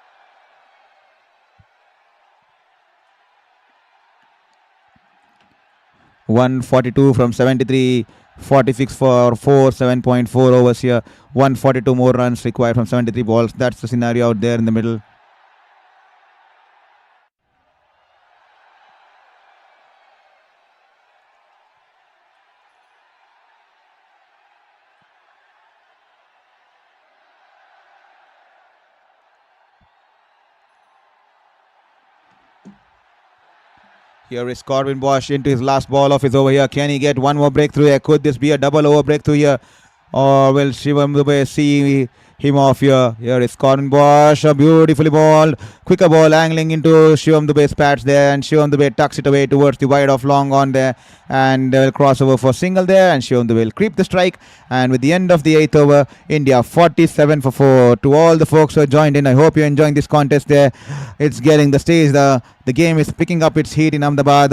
$142 from 73, 46 for 4, 7.4 overs here. 142 more runs required from 73 balls. That's the scenario out there in the middle. Here is Corbin Bosch into his last ball of his over here. Can he get one more breakthrough here? Could this be a double over breakthrough here? Or will Shivam Dube see him off here? Here is Corbin Bosch, a beautifully balled, quicker ball angling into Shivam Dube's pads there, and Shivam Dube tucks it away towards the wide off long on there, and will cross over for single there, and Shivam Dube will creep the strike. And with the end of the 8th over, India 47 for 4. To all the folks who have joined in, I hope you're enjoying this contest there. It's getting the stage. The game is picking up its heat in Ahmedabad.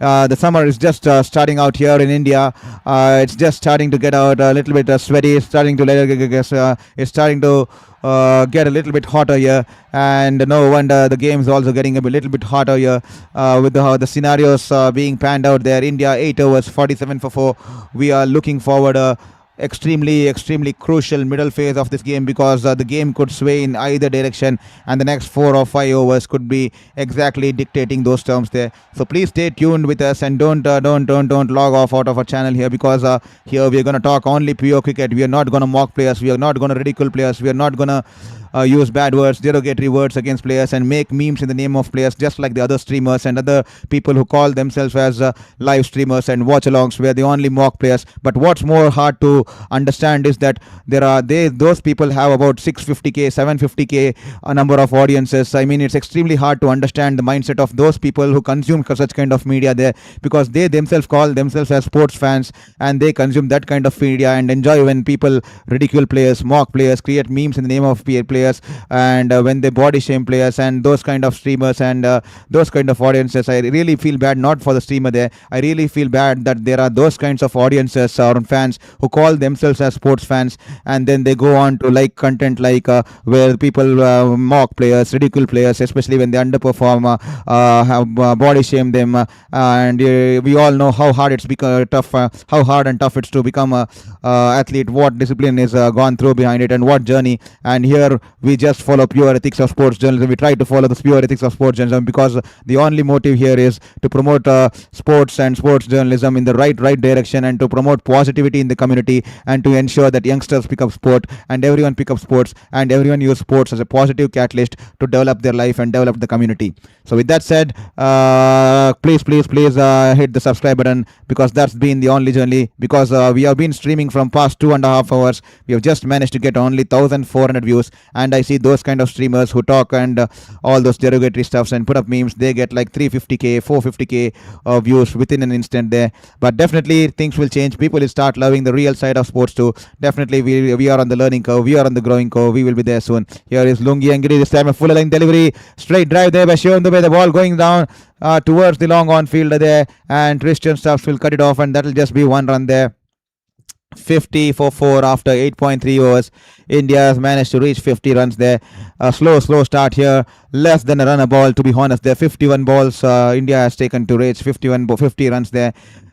The summer is just starting out here in India. It's just starting to get out a little bit sweaty. It's starting to get a little bit hotter here, and no wonder the game is also getting a little bit hotter here with the scenarios being panned out there. India 8 overs, 47 for 4. We are looking forward extremely crucial middle phase of this game, because the game could sway in either direction, and the next 4 or 5 overs could be exactly dictating those terms there. So please stay tuned with us, and don't log off out of our channel here, because here we are going to talk only pure cricket. We are not going to mock players, we are not going to ridicule players, we are not going to use bad words, derogatory words against players, and make memes in the name of players, just like the other streamers and other people who call themselves as live streamers and watch-alongs, where they only mock players. But what's more hard to understand is that those people have about 650k, 750k a number of audiences. I mean, it's extremely hard to understand the mindset of those people who consume such kind of media there, because they themselves call themselves as sports fans, and they consume that kind of media and enjoy when people ridicule players, mock players, create memes in the name of players, and when they body shame players, and those kind of streamers and those kind of audiences. I really feel bad, not for the streamer there. I really feel bad that there are those kinds of audiences or fans who call themselves as sports fans, and then they go on to like content like where people mock players, ridicule players, especially when they underperform, have body shame them, and we all know how hard it's become tough, how hard and tough it's to become a athlete, what discipline is gone through behind it, and what journey. And here we just follow pure ethics of sports journalism. We try to follow the pure ethics of sports journalism, because the only motive here is to promote sports and sports journalism in the right direction, and to promote positivity in the community, and to ensure that youngsters pick up sport, and everyone pick up sports, and everyone use sports as a positive catalyst to develop their life and develop the community. So with that said, please hit the subscribe button, because that's been the only journey, because we have been streaming from past 2.5 hours. We have just managed to get only 1,400 views, and I see those kind of streamers who talk and all those derogatory stuffs and put up memes, they get like 350k, 450k views within an instant there. But definitely things will change. People will start loving the real side of sports too. Definitely we are on the learning curve, we are on the growing curve, we will be there soon. Here is Lungi Angiri, this time a full line delivery, straight drive there by Shivam Dube, the ball going down towards the long on fielder there, and Christian Stubbs will cut it off, and that will just be one run there. 50 for 4 after 8.3 overs. India has managed to reach 50 runs there. A slow start here. Less than a run a ball, to be honest. There 51 balls India has taken to reach 50 runs there.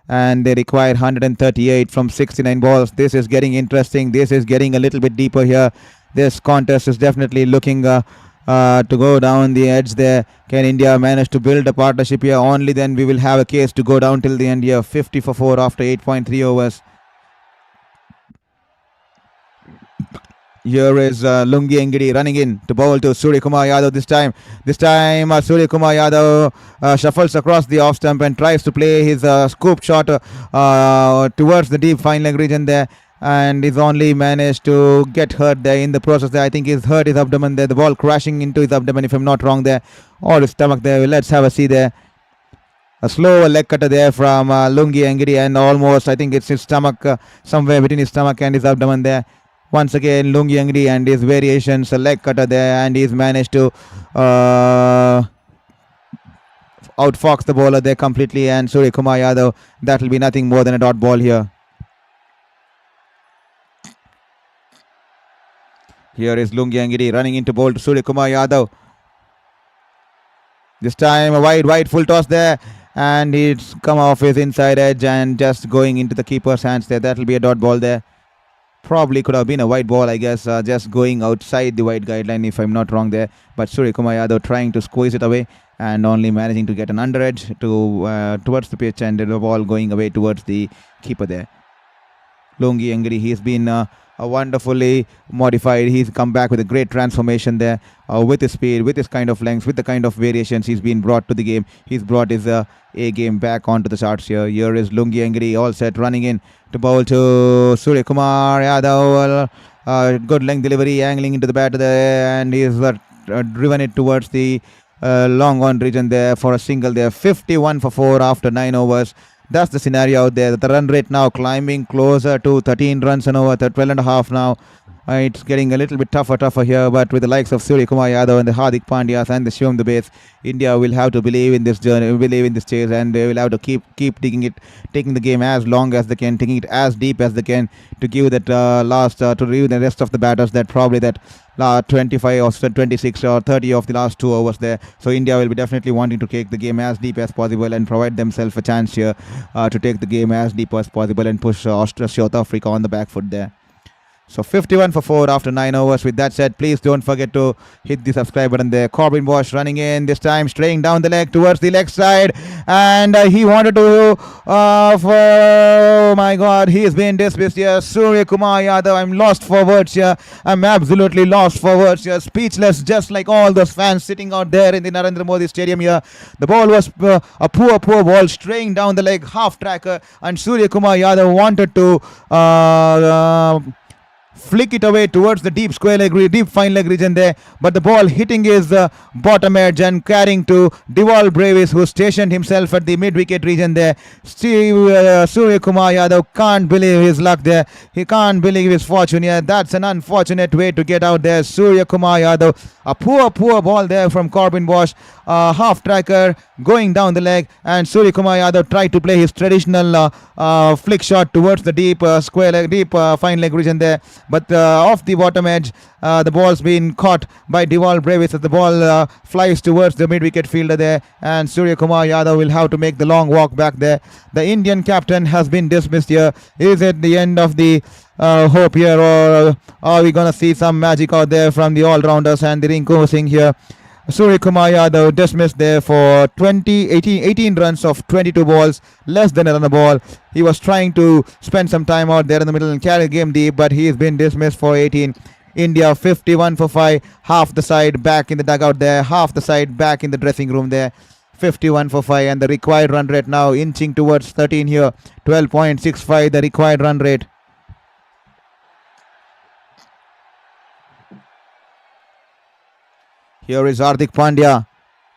And they require 138 from 69 balls. This is getting interesting. This is getting a little bit deeper here. This contest is definitely looking to go down the edge there. Can India manage to build a partnership here? Only then we will have a case to go down till the end here. 50 for 4 after 8.3 overs. Here is Lungi Engidi running in to bowl to Surya Kumar Yadav this time. Surya Kumar Yadav shuffles across the off stump and tries to play his scoop shot towards the deep fine leg region there. And he's only managed to get hurt there in the process there. I think he's hurt his abdomen there. The ball crashing into his abdomen, if I'm not wrong there. Or his stomach there. Let's have a see there. A slow leg cutter there from Lungi Engidi, and almost I think it's his stomach, somewhere between his stomach and his abdomen there. Once again, Lungi Engidi and his variations, a leg cutter there, and he's managed to outfox the bowler there completely. And Surya Kumar Yadav, that will be nothing more than a dot ball here. Here is Lungi Engidi running into bowl to Surya Kumar Yadav. This time a wide full toss there, and it's come off his inside edge and just going into the keeper's hands there. That will be a dot ball there. Probably could have been a white ball, I guess, just going outside the white guideline, if I'm not wrong there. But Surya Kumar Yadav trying to squeeze it away and only managing to get an under edge towards the pitch, and the ball going away towards the keeper there. Lungi Engidi, he's been wonderfully modified. He's come back with a great transformation there, with his speed, with his kind of lengths, with the kind of variations he's been brought to the game. He's brought his A game back onto the charts here. Here is Lungi Engidi, all set, running in to bowl to Surya Kumar Yadav. Good length delivery, angling into the bat there, and he's driven it towards the long on region there for a single there. 51 for 4 after 9 overs. That's the scenario out there. The run rate now climbing closer to 13 runs an over, 12 and a half now. It's getting a little bit tougher here, but with the likes of Surya Kumar Yadav and the Hardik Pandyas and the Shivam Dubes, India will have to believe in this journey, believe in this chase, and they will have to keep digging it, taking the game as long as they can, taking it as deep as they can to give that to review the rest of the batters that probably that 25 or 26 or 30 of the last 2 overs there. So India will be definitely wanting to take the game as deep as possible and provide themselves a chance here to take the game as deep as possible and push South Africa on the back foot there. So 51 for 4 after 9 overs. With that said, please don't forget to hit the subscribe button there. Corbin Bosch running in, this time straying down the leg towards the leg side. And he wanted to, oh my God, he's been dismissed here. Surya Kumar Yadav, I'm lost for words here. I'm absolutely lost for words here. Speechless, just like all those fans sitting out there in the Narendra Modi Stadium here. The ball was a poor ball straying down the leg, half tracker. And Surya Kumar Yadav wanted to flick it away towards the deep fine leg region there, but the ball hitting his bottom edge and carrying to Diwal Bravis, who stationed himself at the mid-wicket region there. Surya Kumar Yadav can't believe his luck there. He can't believe his fortune here. That's an unfortunate way to get out there. Surya Kumar Yadav, a poor ball there from Corbin Bosch, half tracker going down the leg, and Surya Kumar Yadav tried to play his traditional flick shot towards the deep fine leg region there, but off the bottom edge, the ball's been caught by Diwal Bravis as the ball flies towards the mid-wicket fielder there, and Surya Kumar Yadav will have to make the long walk back there. The Indian captain has been dismissed here. Is it the end of the hope here, or are we going to see some magic out there from the all-rounders and the Rinku Singh here? Surya Kumar Yadav dismissed there for 18 runs of 22 balls, less than a run a ball. He was trying to spend some time out there in the middle and carry the game deep, but he's been dismissed for 18. India 51 for 5, half the side back in the dugout there, half the side back in the dressing room there. 51 for 5, and the required run rate now inching towards 13 here. 12.65 the required run rate. Here is Hardik Pandya.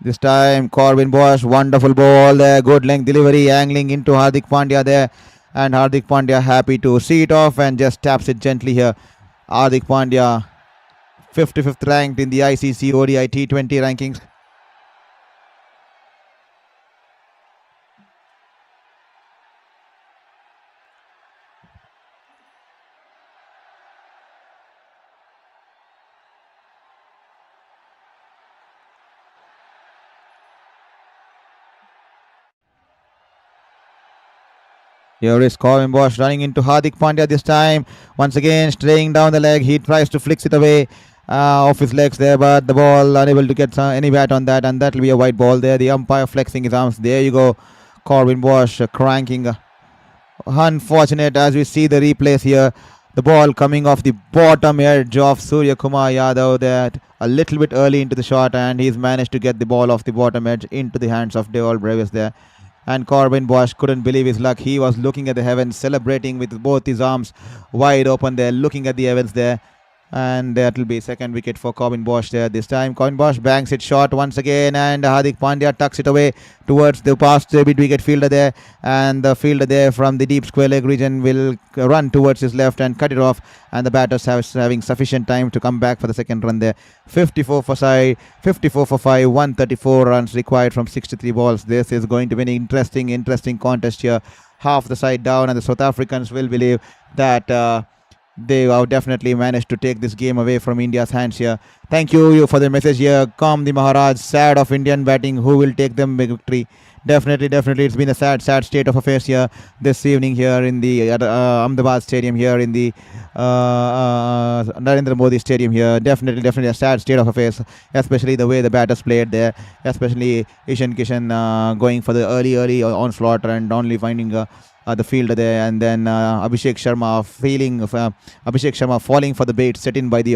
This time Corbin Bosch, wonderful ball there, good length delivery, angling into Hardik Pandya there, and Hardik Pandya happy to see it off and just taps it gently here. Hardik Pandya, 55th ranked in the ICC ODI T20 rankings. Here is Corbin Bosch running into Hardik Pandya this time. Once again, straying down the leg. He tries to flicks it away off his legs there, but the ball unable to get any bat on that, and that will be a white ball there. The umpire flexing his arms. There you go. Corbin Bosch cranking. Unfortunate as we see the replays here. The ball coming off the bottom edge of Surya Kumar Yadav there a little bit early into the shot, and he's managed to get the ball off the bottom edge into the hands of Deval Brevis there. And Corbin Bosch couldn't believe his luck. He was looking at the heavens, celebrating with both his arms wide open there, looking at the heavens there. And that will be second wicket for Corbin Bosch there. This time Corbin Bosch banks it short once again, and Hardik Pandya tucks it away towards the past mid-wicket fielder there, and the fielder there from the deep square leg region will run towards his left and cut it off, and the batters having sufficient time to come back for the second run there. 54 for 5, 134 runs required from 63 balls. This is going to be an interesting contest here. Half the side down, and the South Africans will believe that they have definitely managed to take this game away from India's hands here. Thank you for the message here. Come the Maharaj, sad of Indian batting. Who will take them victory? Definitely. It's been a sad state of affairs here this evening here in the Ahmedabad Stadium here in the Narendra Modi Stadium here. Definitely a sad state of affairs, especially the way the batters played there, especially Ishan Kishan going for the early onslaught and only finding the fielder there, and then Abhishek Sharma falling for the bait set in by the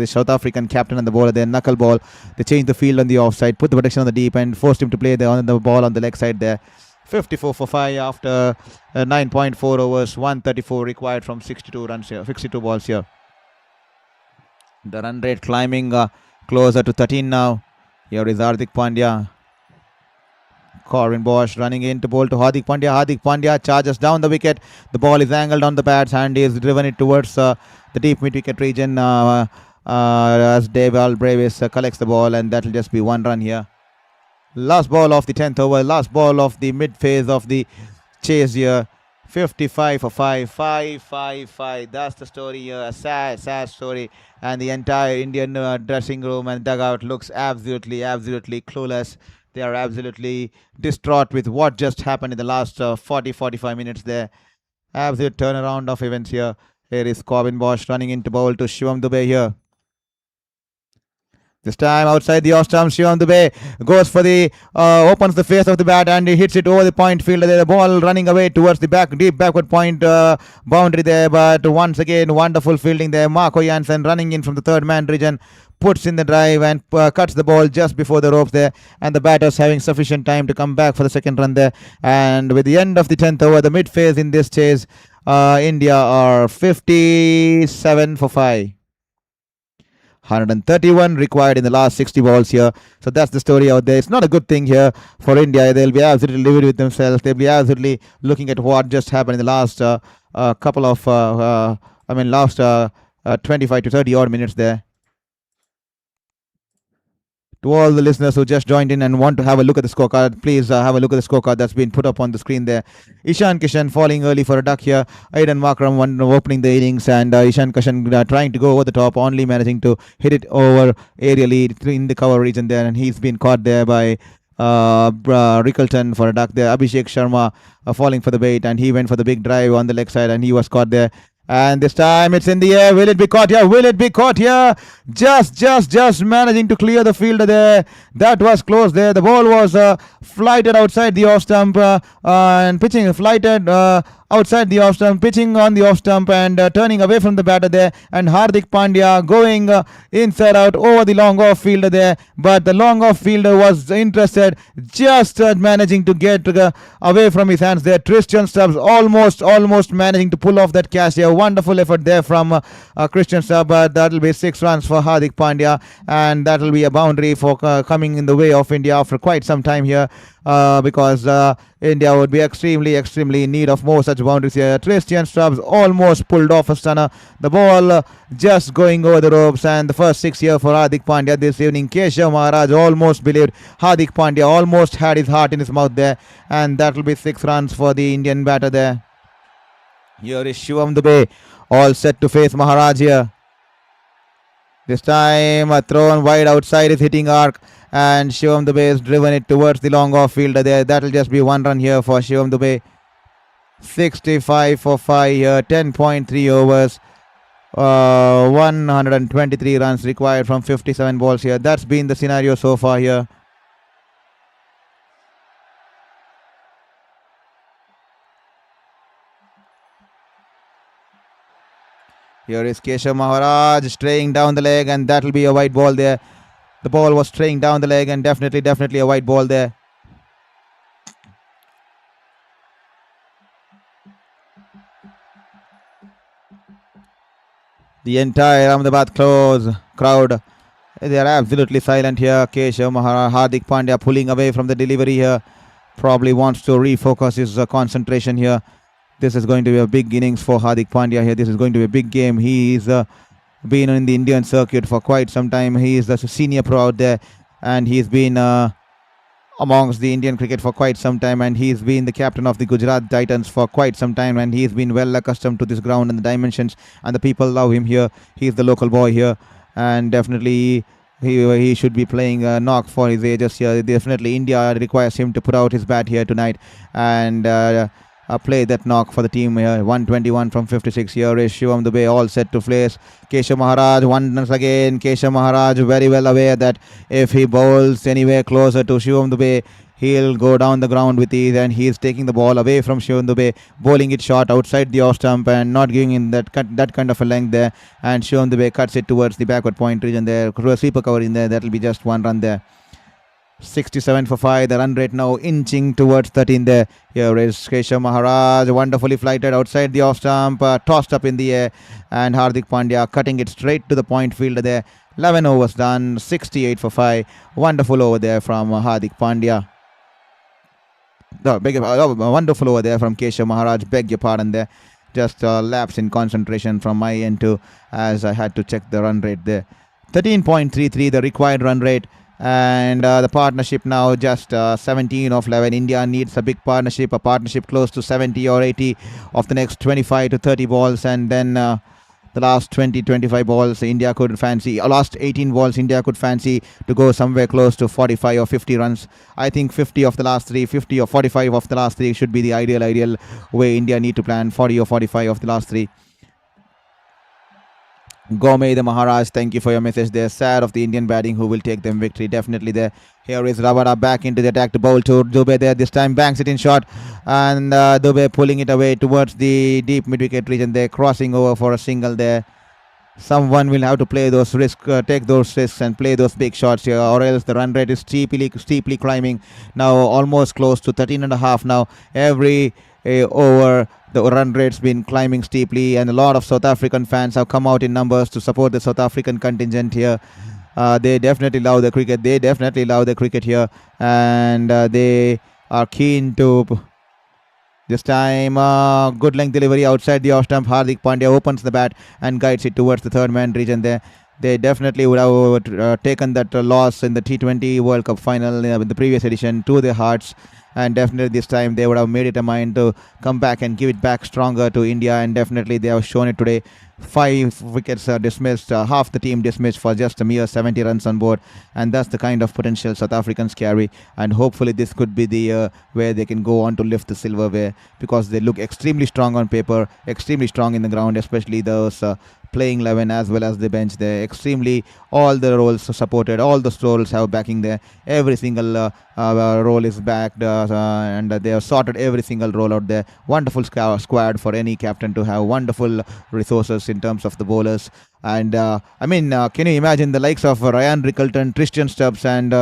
South African captain and the bowler there. Knuckle ball. They changed the field on the offside, put the protection on the deep, and forced him to play on the ball on the leg side there. 54 for 5 after 9.4 overs, 134 required from 62 runs here, 62 balls here. The run rate climbing closer to 13 now. Here is Hardik Pandya. Corbin Bosch running in to bowl to Hardik Pandya. Hardik Pandya charges down the wicket. The ball is angled on the pads and he has driven it towards the deep mid-wicket region as Deval Brevis collects the ball, and that will just be one run here. Last ball of the 10th over, last ball of the mid-phase of the chase here. 55 for 5. That's the story here. A sad story. And the entire Indian dressing room and dugout looks absolutely clueless. They are absolutely distraught with what just happened in the last 40-45 minutes there. Absolute turnaround of events here. Here is Corbin Bosch running into bowl to Shivam Dube here. This time outside the off stump, Shivam Dube goes for the opens the face of the bat and he hits it over the point fielder there. The ball running away towards the deep backward point boundary there. But once again, wonderful fielding there. Marco Jansen running in from the third man region, puts in the drive and cuts the ball just before the ropes there, and the batters having sufficient time to come back for the second run there. And with the end of the 10th over, the mid phase in this chase, India are 57 for 5. 131 required in the last 60 balls here. So that's the story out there. It's not a good thing here for India. They'll be absolutely livid with themselves. They'll be absolutely looking at what just happened in the last last 25 to 30 odd minutes there. To all the listeners who just joined in and want to have a look at the scorecard, please have a look at the scorecard that's been put up on the screen there. Ishan Kishan falling early for a duck here. Aidan Markram opening the innings, and Ishan Kishan trying to go over the top, only managing to hit it over aerially in the cover region there, and he's been caught there by Rickleton for a duck there. Abhishek Sharma falling for the bait, and he went for the big drive on the leg side, and he was caught there. And this time it's in the air. Will it be caught here? Just managing to clear the fielder there. That was close there. The ball was flighted outside the off stump and pitching flighted outside the off stump, pitching on the off stump and turning away from the batter there. And Hardik Pandya going inside out over the long off fielder there. But the long off fielder was interested, just managing to get away from his hands there. Christian Stubbs almost managing to pull off that catch here. Wonderful effort there from Christian Stubbs, but that will be 6 runs for Hardik Pandya, and that will be a boundary for coming in the way of India after quite some time here, because India would be extremely in need of more such boundaries here. Christian Stubbs almost pulled off a stunner. The ball just going over the ropes, and the first 6 here for Hardik Pandya this evening. Keshav Maharaj almost believed Hardik Pandya, almost had his heart in his mouth there, and that will be 6 runs for the Indian batter there. Here is Shivam Dube, all set to face Maharaj here. This time a thrown wide outside his hitting arc, and Shivam Dube has driven it towards the long off fielder there. That will just be 1 run here for Shivam Dube. 65 for 5 here. 10.3 overs. 123 runs required from 57 balls here. That's been the scenario so far here. Here is Keshav Maharaj straying down the leg, and that'll be a white ball there. The ball was straying down the leg, and definitely a white ball there. The entire Ahmedabad crowd, they are absolutely silent here. Keshav Maharaj, Hardik Pandya pulling away from the delivery here. Probably wants to refocus his concentration here. This is going to be a big innings for Hardik Pandya here. This is going to be a big game. He is been in the Indian circuit for quite some time. He is the senior pro out there, and he's been amongst the Indian cricket for quite some time, and he's been the captain of the Gujarat Titans for quite some time, and he's been well accustomed to this ground and the dimensions, and the people love him here. He's the local boy here, and definitely he should be playing a knock for his ages here. Definitely India requires him to put out his bat here tonight and play that knock for the team here. 121 from 56. Here is Shivam Dubey all set to place. Keshav Maharaj once again. Keshav Maharaj very well aware that if he bowls anywhere closer to Shivam Dubey, he'll go down the ground with ease, and he's taking the ball away from Shivam Dubey, bowling it short outside the off stump and not giving him that kind of a length there, and Shivam Dubey cuts it towards the backward point region there. Sweeper cover in there. That'll be just one run there. 67 for 5. The run rate now inching towards 13 there. Here is Keshav Maharaj wonderfully flighted outside the off stump, tossed up in the air, and Hardik Pandya cutting it straight to the point fielder there. 11 overs done. 68 for 5. Wonderful over there from Hardik Pandya. Wonderful over there from Keshav Maharaj. Beg your pardon there. Just lapse in concentration from my end too, as I had to check the run rate there. 13.33 the required run rate. And the partnership now just 17 of 11. India needs a big partnership, a partnership close to 70 or 80 of the next 25 to 30 balls, and then the last 20-25 balls India could fancy, last 18 balls India could fancy to go somewhere close to 45 or 50 runs. I think 50 of the last three, 50 or 45 of the last three should be the ideal way India need to plan. 40 or 45 of the last three. Gomey the Maharaj, thank you for your message there. Sad of the Indian batting who will take them victory. Definitely there. Here is Rabada back into the attack to bowl to Dubey there. This time banks it in short, and Dubey pulling it away towards the deep mid-wicket region there, crossing over for a single there. Someone will have to play those risks, take those risks and play those big shots here, or else the run rate is steeply climbing. Now almost close to 13.5 now. Every over the run rate's been climbing steeply, and a lot of South African fans have come out in numbers to support the South African contingent here. They definitely love the cricket. Here, and they are keen to. This time, good length delivery outside the off stump. Hardik Pandya opens the bat and guides it towards the third man region there. They definitely would have taken that loss in the T20 World Cup final in the previous edition to their hearts. And definitely this time they would have made it a mind to come back and give it back stronger to India. And definitely they have shown it today. 5 wickets dismissed, half the team dismissed for just a mere 70 runs on board. And that's the kind of potential South Africans carry. And hopefully this could be the year where they can go on to lift the silverware, because they look extremely strong on paper, extremely strong in the ground, especially those playing 11 as well as the bench there. Extremely, all the roles supported, all the roles have backing there. Every single role is backed, and they have sorted every single role out there. Wonderful squad for any captain to have. Wonderful resources in terms of the bowlers. And can you imagine the likes of Ryan Rickelton, Tristan Stubbs and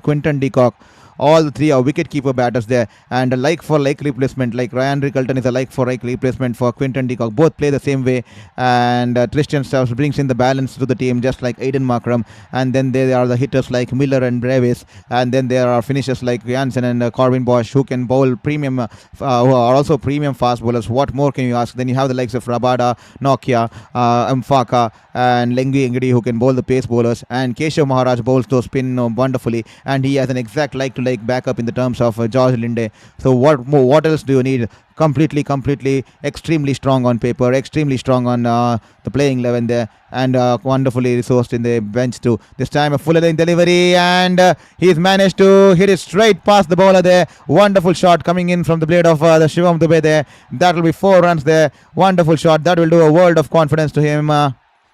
Quinton de Kock? All the three are wicket-keeper batters there, and a like-for-like replacement. Like Ryan Rickelton is a like-for-like replacement for Quinton de Kock. Both play the same way, and Tristan Stubbs brings in the balance to the team, just like Aiden Markram. And then there are the hitters like Miller and Brevis, and then there are finishers like Jansen and Corbin Bosch, who can bowl premium, who are also premium fast bowlers. What more can you ask? Then you have the likes of Rabada, Nokia, Mfaka, and Lengvi Engedi, who can bowl the pace bowlers. And Keshav Maharaj bowls those spin wonderfully, and he has an exact like-to-like like backup in the terms of George Linde. So what else do you need? Completely extremely strong on paper, extremely strong on the playing 11 there, and wonderfully resourced in the bench too. This time a full length delivery, and he's managed to hit it straight past the bowler there. Wonderful shot coming in from the blade of the Shivam Dubey there. That will be 4 runs there. Wonderful shot. That will do a world of confidence to him.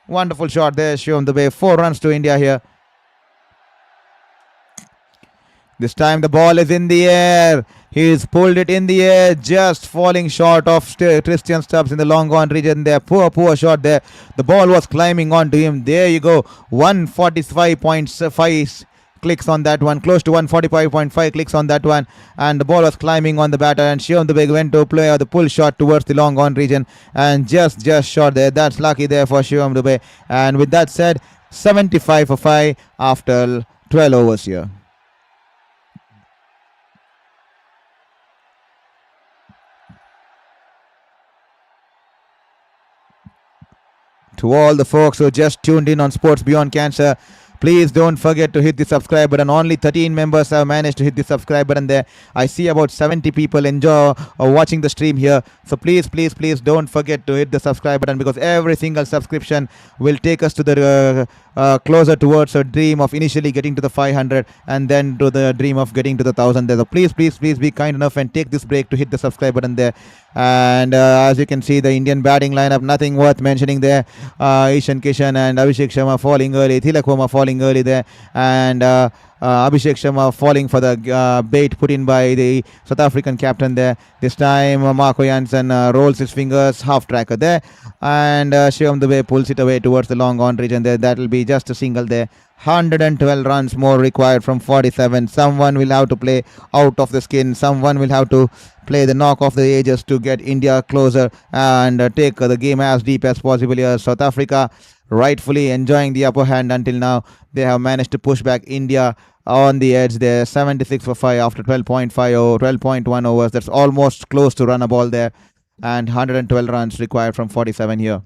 Wonderful shot there, Shivam Dubey. 4 runs to India here. This time the ball is in the air. He's pulled it in the air, just falling short of Christian Stubbs in the long on region there. Poor shot there. The ball was climbing onto him. There you go. 145.5 clicks on that one. Close to 145.5 clicks on that one. And the ball was climbing on the batter. And Shivam Dubey went to play the pull shot towards the long on region. And just shot there. That's lucky there for Shivam Dubey. And with that said, 75 for 5 after 12 overs here. To all the folks who just tuned in on Sports Beyond Cancer, please don't forget to hit the subscribe button. Only 13 members have managed to hit the subscribe button there. I see about 70 people enjoy watching the stream here. So please don't forget to hit the subscribe button, because every single subscription will take us to the closer towards a dream of initially getting to the 500 and then to the dream of getting to the 1000 there. So please be kind enough and take this break to hit the subscribe button there. And as you can see, the Indian batting lineup, nothing worth mentioning there. Ishan Kishan and Abhishek Sharma falling early. Tilak Verma falling early there. And Abhishek Sharma falling for the bait put in by the South African captain there. This time Marco Jansen rolls his fingers, half tracker there. And Shivam Dubey pulls it away towards the long on region there. That will be just a single there. 112 runs more required from 47. Someone will have to play out of the skin. Someone will have to play the knock of the edges to get India closer and take the game as deep as possible here. South Africa rightfully enjoying the upper hand until now. They have managed to push back India on the edge there. 76 for 5 after 12.1 overs. That's almost close to run a ball there. And 112 runs required from 47 here.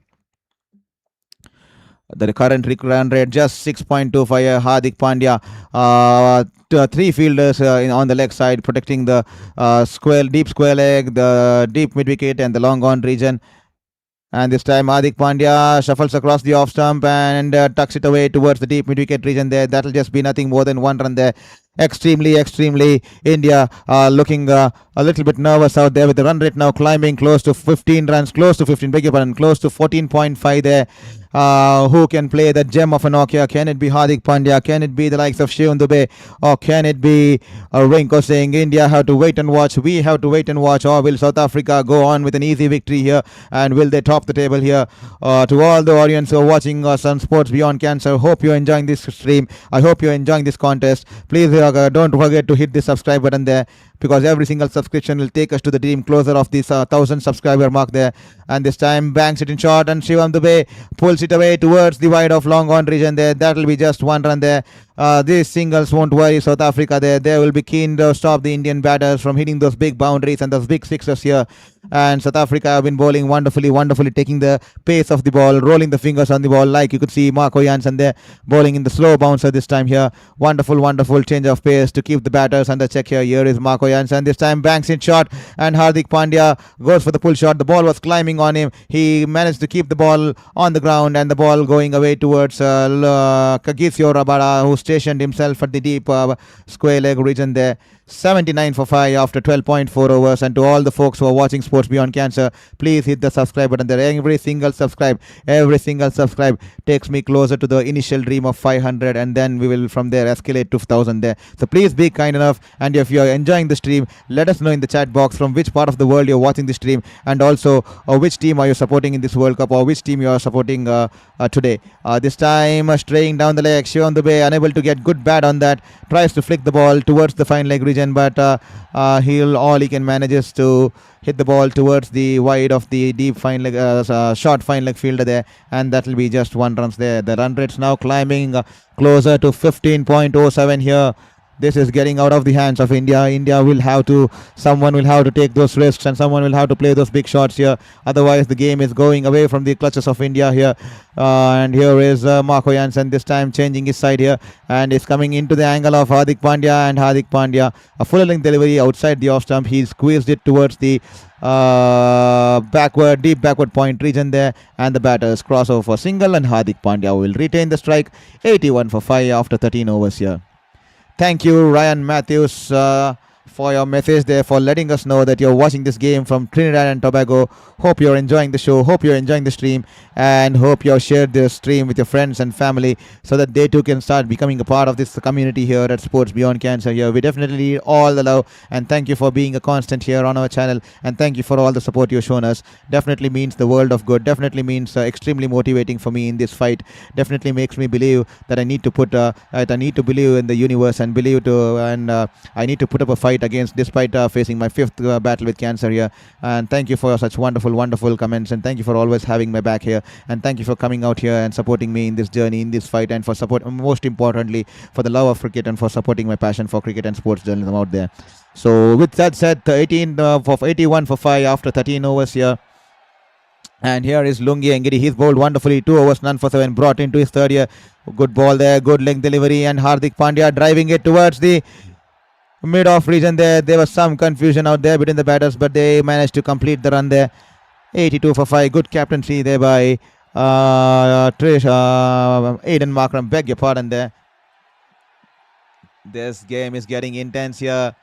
The current run rate just 6.25. Hardik Pandya, 3 fielders on the leg side protecting the deep square leg, the deep mid wicket and the long on region. And this time Hardik Pandya shuffles across the off stump and tucks it away towards the deep mid wicket region there. That'll just be nothing more than 1 run there. Extremely India looking a little bit nervous out there, with the run rate now climbing close to 15 runs, close to 14.5 there. Who can play that gem of a Nokia? Can it be Hardik Pandya? Can it be the likes of Shivam Dubey? Or can it be Rinko saying India have to wait and watch? We have to wait and watch. Or will South Africa go on with an easy victory here? And will they top the table here? To all the audience who are watching us on Sports Beyond Cancer, hope you're enjoying this stream. I hope you're enjoying this contest. Please don't forget to hit the subscribe button there, because every single subscription will take us to the dream closer of this 1000 subscriber mark there. And this time banks it in short, and Shivam Dubey pulls it away towards the wide of long on region there. That will be just 1 run there. These singles won't worry South Africa there. They will be keen to stop the Indian batters from hitting those big boundaries and those big sixes here. And South Africa have been bowling wonderfully taking the pace of the ball, rolling the fingers on the ball, like you could see Marco Jansen there bowling in the slow bouncer this time here. Wonderful change of pace to keep the batters under check here. Here is Marco Jansen. This time banks in short, and Hardik Pandya goes for the pull shot. The ball was climbing on him. He managed to keep the ball on the ground, and the ball going away towards Kagiso Rabada, who stationed himself at the deep square leg region there. 79 for 5 after 12.4 overs. And to all the folks who are watching Sports Beyond Cancer, please hit the subscribe button there. Every single subscribe takes me closer to the initial dream of 500, and then we will from there escalate to 1000 there. So please be kind enough, and if you are enjoying the stream, let us know in the chat box from which part of the world you're watching the stream, and also which team are you supporting in this World Cup, or which team you are supporting today. This time straying down the leg, Shivam Dubey unable to get good bat on that, tries to flick the ball towards the fine leg region, but all he can manage is to hit the ball towards the wide of the deep fine leg, short fine leg fielder there, and that will be just 1 runs there. The run rate's now climbing closer to 15.07 here. This is getting out of the hands of India. Someone will have to take those risks and someone will have to play those big shots here. Otherwise, the game is going away from the clutches of India here. And here is Marco Jansen this time changing his side here and is coming into the angle of Hardik Pandya. And Hardik Pandya, a full length delivery outside the off stump. He squeezed it towards the deep backward point region there, and the batters cross over for single, and Hardik Pandya will retain the strike. 81 for 5 after 13 overs here. Thank you, Ryan Matthews, for your message there, for letting us know that you're watching this game from Trinidad and Tobago. Hope you're enjoying the show, hope you're enjoying the stream, and hope you've shared this stream with your friends and family so that they too can start becoming a part of this community here at Sports Beyond Cancer here. We definitely need all the love, and thank you for being a constant here on our channel, and thank you for all the support you've shown us. Definitely means the world of good, definitely means extremely motivating for me in this fight. Definitely makes me believe that I need to believe in the universe and I need to put up a fight against, despite facing my fifth battle with cancer here. And thank you for such wonderful comments, and thank you for always having my back here, and thank you for coming out here and supporting me in this journey, in this fight, and for support, most importantly, for the love of cricket and for supporting my passion for cricket and sports journalism out there. So with that said, 81 for 5 after 13 overs here. And here is Lungi Engedi. He's bowled wonderfully. 2 overs, none for 7. Brought into his third year. Good ball there. Good length delivery. And Hardik Pandya driving it towards the mid-off region there. There was some confusion out there between the batters, but they managed to complete the run there. 82 for 5. Good captaincy there by Aiden Markram. Beg your pardon there. This game is getting intense here.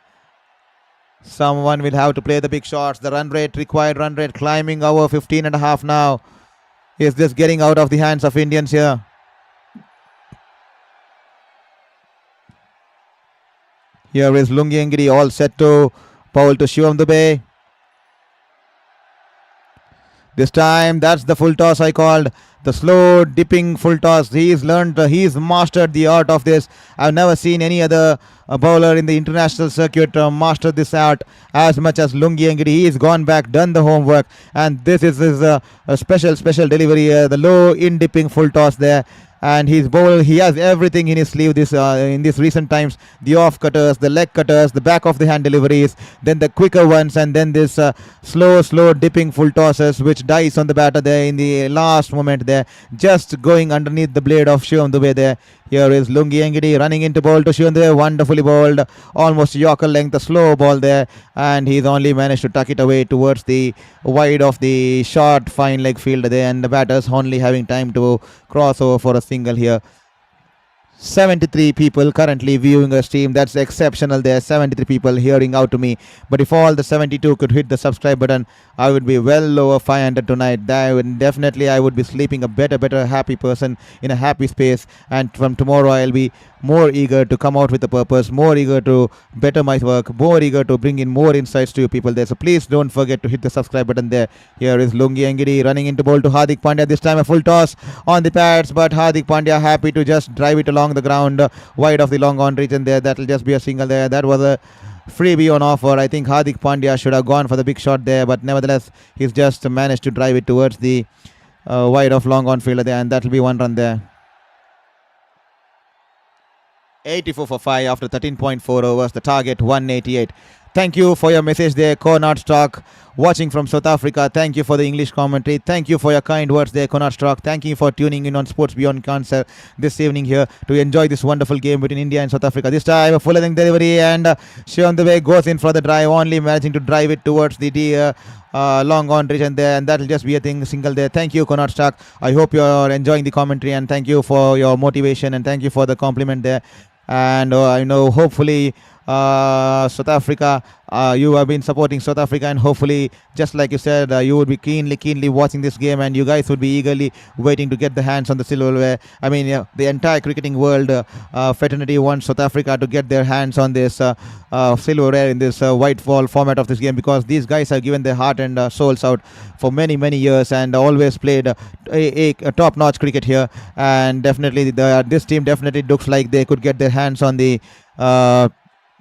Someone will have to play the big shots. The required run rate climbing over 15.5 now. Is this getting out of the hands of Indians here? Here is Lungi Engedi all set to bowl to Shivam Dube. This time, that's the full toss I called. The slow dipping full toss. He's mastered the art of this. I've never seen any other bowler in the international circuit master this art as much as Lungi Engedi. He's gone back, done the homework, and this is his a special delivery. The low in dipping full toss there. And his bowl, he has everything in his sleeve in these recent times. The off cutters, the leg cutters, the back of the hand deliveries, then the quicker ones, and then this slow dipping full tosses which dies on the batter there in the last moment there, just going underneath the blade of Shivam Dube there. Here is Lungi Engedi running into bowl to Shivam Dube, wonderfully bowled, almost Yorker length, a slow ball there, and he's only managed to tuck it away towards the wide of the short fine leg fielder there, and the batters only having time to cross over for a single here. 73 people currently viewing the stream. That's exceptional there. 73 people hearing out to me. But if all the 72 could hit the subscribe button, I would be well over 500 tonight. I would be sleeping a better happy person in a happy space. And from tomorrow I'll be more eager to come out with a purpose, more eager to better my work, more eager to bring in more insights to you people there. So please don't forget to hit the subscribe button there. Here is Lungi Engedi running into bowl to Hardik Pandya. This time a full toss on the pads, but Hardik Pandya happy to just drive it along the ground wide of the long on region there. That will just be a single there. That was a freebie on offer. I think Hardik Pandya should have gone for the big shot there, but nevertheless he's just managed to drive it towards the wide of long on fielder there, and that will be one run there. 84 for 5 after 13.4 overs. The target 188. Thank you for your message there, Conrad Stock, watching from South Africa. Thank you for the English commentary. Thank you for your kind words there, Conrad Stock. Thank you for tuning in on Sports Beyond Cancer this evening here to enjoy this wonderful game between India and South Africa. This time a full length delivery, and Shivam Dube goes in for the drive, only managing to drive it towards the long on region there, and that will just be a single there. Thank you, Conrad Stock. I hope you're enjoying the commentary, and thank you for your motivation, and thank you for the compliment there. And I know hopefully South Africa, you have been supporting South Africa, and hopefully, just like you said, you would be keenly watching this game, and you guys would be eagerly waiting to get the hands on the silverware. I mean, the entire cricketing world fraternity wants South Africa to get their hands on this silverware in this white ball format of this game, because these guys have given their heart and souls out for many years and always played a top-notch cricket here. And definitely this team definitely looks like they could get their hands on the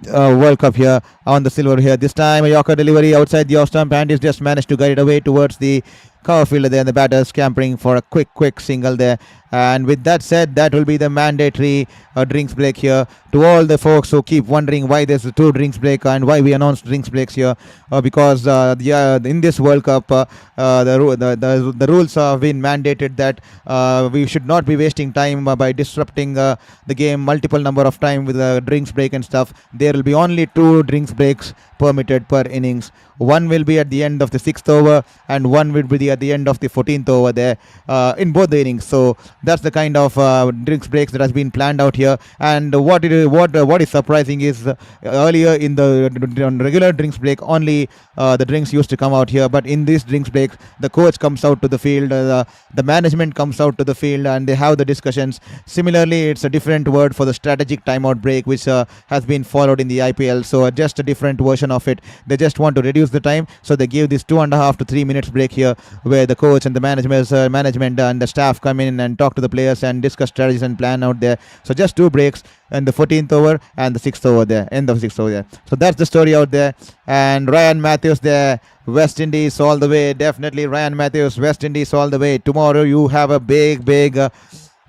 World Cup here, on the silver here. This time a Yorker delivery outside the off stump, and he's just managed to guide it away towards the cover fielder there. The batters scampering for a quick single there. And with that said, that will be the mandatory drinks break here. To all the folks who keep wondering why there's a two drinks break and why we announced drinks breaks here, because in this World Cup, the rules have been mandated that we should not be wasting time by disrupting the game multiple number of time with a drinks break and stuff. There will be only two drinks breaks permitted per innings. One will be at the end of the 6th over and one will be at the end of the 14th over there in both the innings. So that's the kind of drinks breaks that has been planned out here. And what is surprising is earlier in the regular drinks break only the drinks used to come out here, but in this drinks break the coach comes out to the field, the management comes out to the field, and they have the discussions. Similarly, it's a different word for the strategic timeout break, which has been followed in the IPL. So just a different version of it. They just want to reduce the time, so they give this 2.5 to 3 minutes break here, where the coach and the management and the staff come in and talk to the players and discuss strategies and plan out there. So just two breaks, and the 14th over and the 6th over there, end of 6th over there. So that's the story out there. And Ryan Matthews there, West Indies all the way. Definitely Ryan Matthews, West Indies all the way. Tomorrow you have a big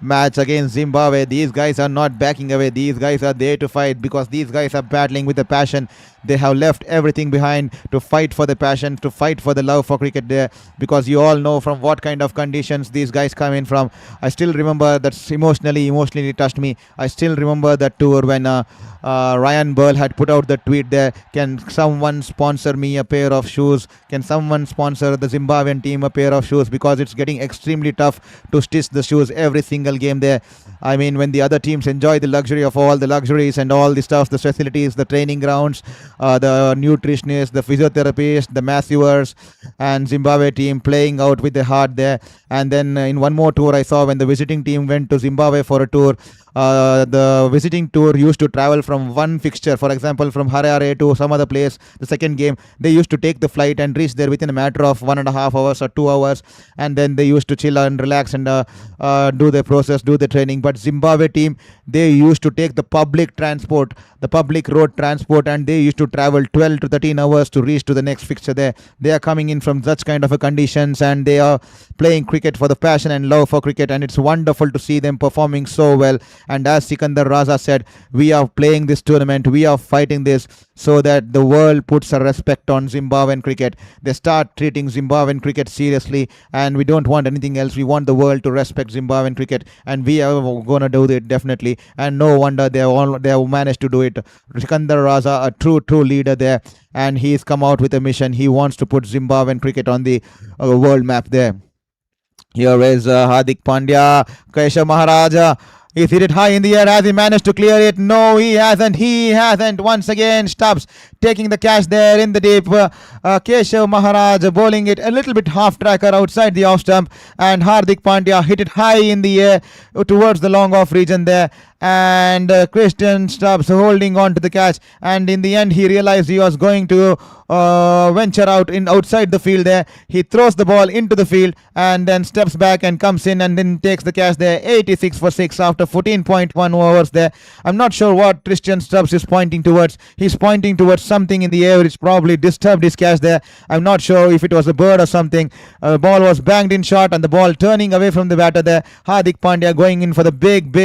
match against Zimbabwe. These guys are not backing away. These guys are there to fight, because these guys are battling with a passion. They have left everything behind to fight for the passion, to fight for the love for cricket there, because you all know from what kind of conditions these guys come in from. I still remember that emotionally touched me. I still remember that tour when Ryan Burl had put out the tweet there, can someone sponsor me a pair of shoes? Can someone sponsor the Zimbabwean team a pair of shoes? Because it's getting extremely tough to stitch the shoes every single game there. I mean, when the other teams enjoy the luxury of all the luxuries and all the stuff, the facilities, the training grounds, the nutritionists, the physiotherapists, the masseurs, and Zimbabwe team playing out with the heart there. And then in one more tour I saw, when the visiting team went to Zimbabwe for a tour, the visiting tour used to travel from one fixture, for example from Harare to some other place. The second game, they used to take the flight and reach there within a matter of 1.5 hours or 2 hours, and then they used to chill and relax and do the process, do the training. But Zimbabwe team, they used to take the public transport, the public road transport, and they used to travel 12 to 13 hours to reach to the next fixture there. They are coming in from such kind of a conditions, and they are playing cricket for the passion and love for cricket, and it's wonderful to see them performing so well. And as Sikandar Raza said, we are playing this tournament, we are fighting this so that the world puts a respect on Zimbabwean cricket. They start treating Zimbabwean cricket seriously, and we don't want anything else. We want the world to respect Zimbabwean cricket, and we are going to do it definitely. And no wonder they have managed to do it. Sikandar Raza, a true leader there, and he's come out with a mission. He wants to put Zimbabwean cricket on the world map there. Here is Hardik Pandya, Keshav Maharaj. He's hit it high in the air. Has he managed to clear it? No, he hasn't. He hasn't. Once again, Stubbs taking the catch there in the deep. Keshav Maharaj bowling it a little bit half tracker outside the off stump, and Hardik Pandya hit it high in the air towards the long off region there. And Christian Stubbs holding on to the catch, and in the end he realized he was going to venture out in outside the field there. He throws the ball into the field and then steps back and comes in and then takes the catch there. 86 for 6 after 14.1 overs there. I'm not sure what Christian Stubbs is pointing towards. He's pointing towards something in the air which probably disturbed his catch there. I'm not sure if it was a bird or something. The ball was banged in short, and the ball turning away from the batter there. Hardik Pandya going in for the big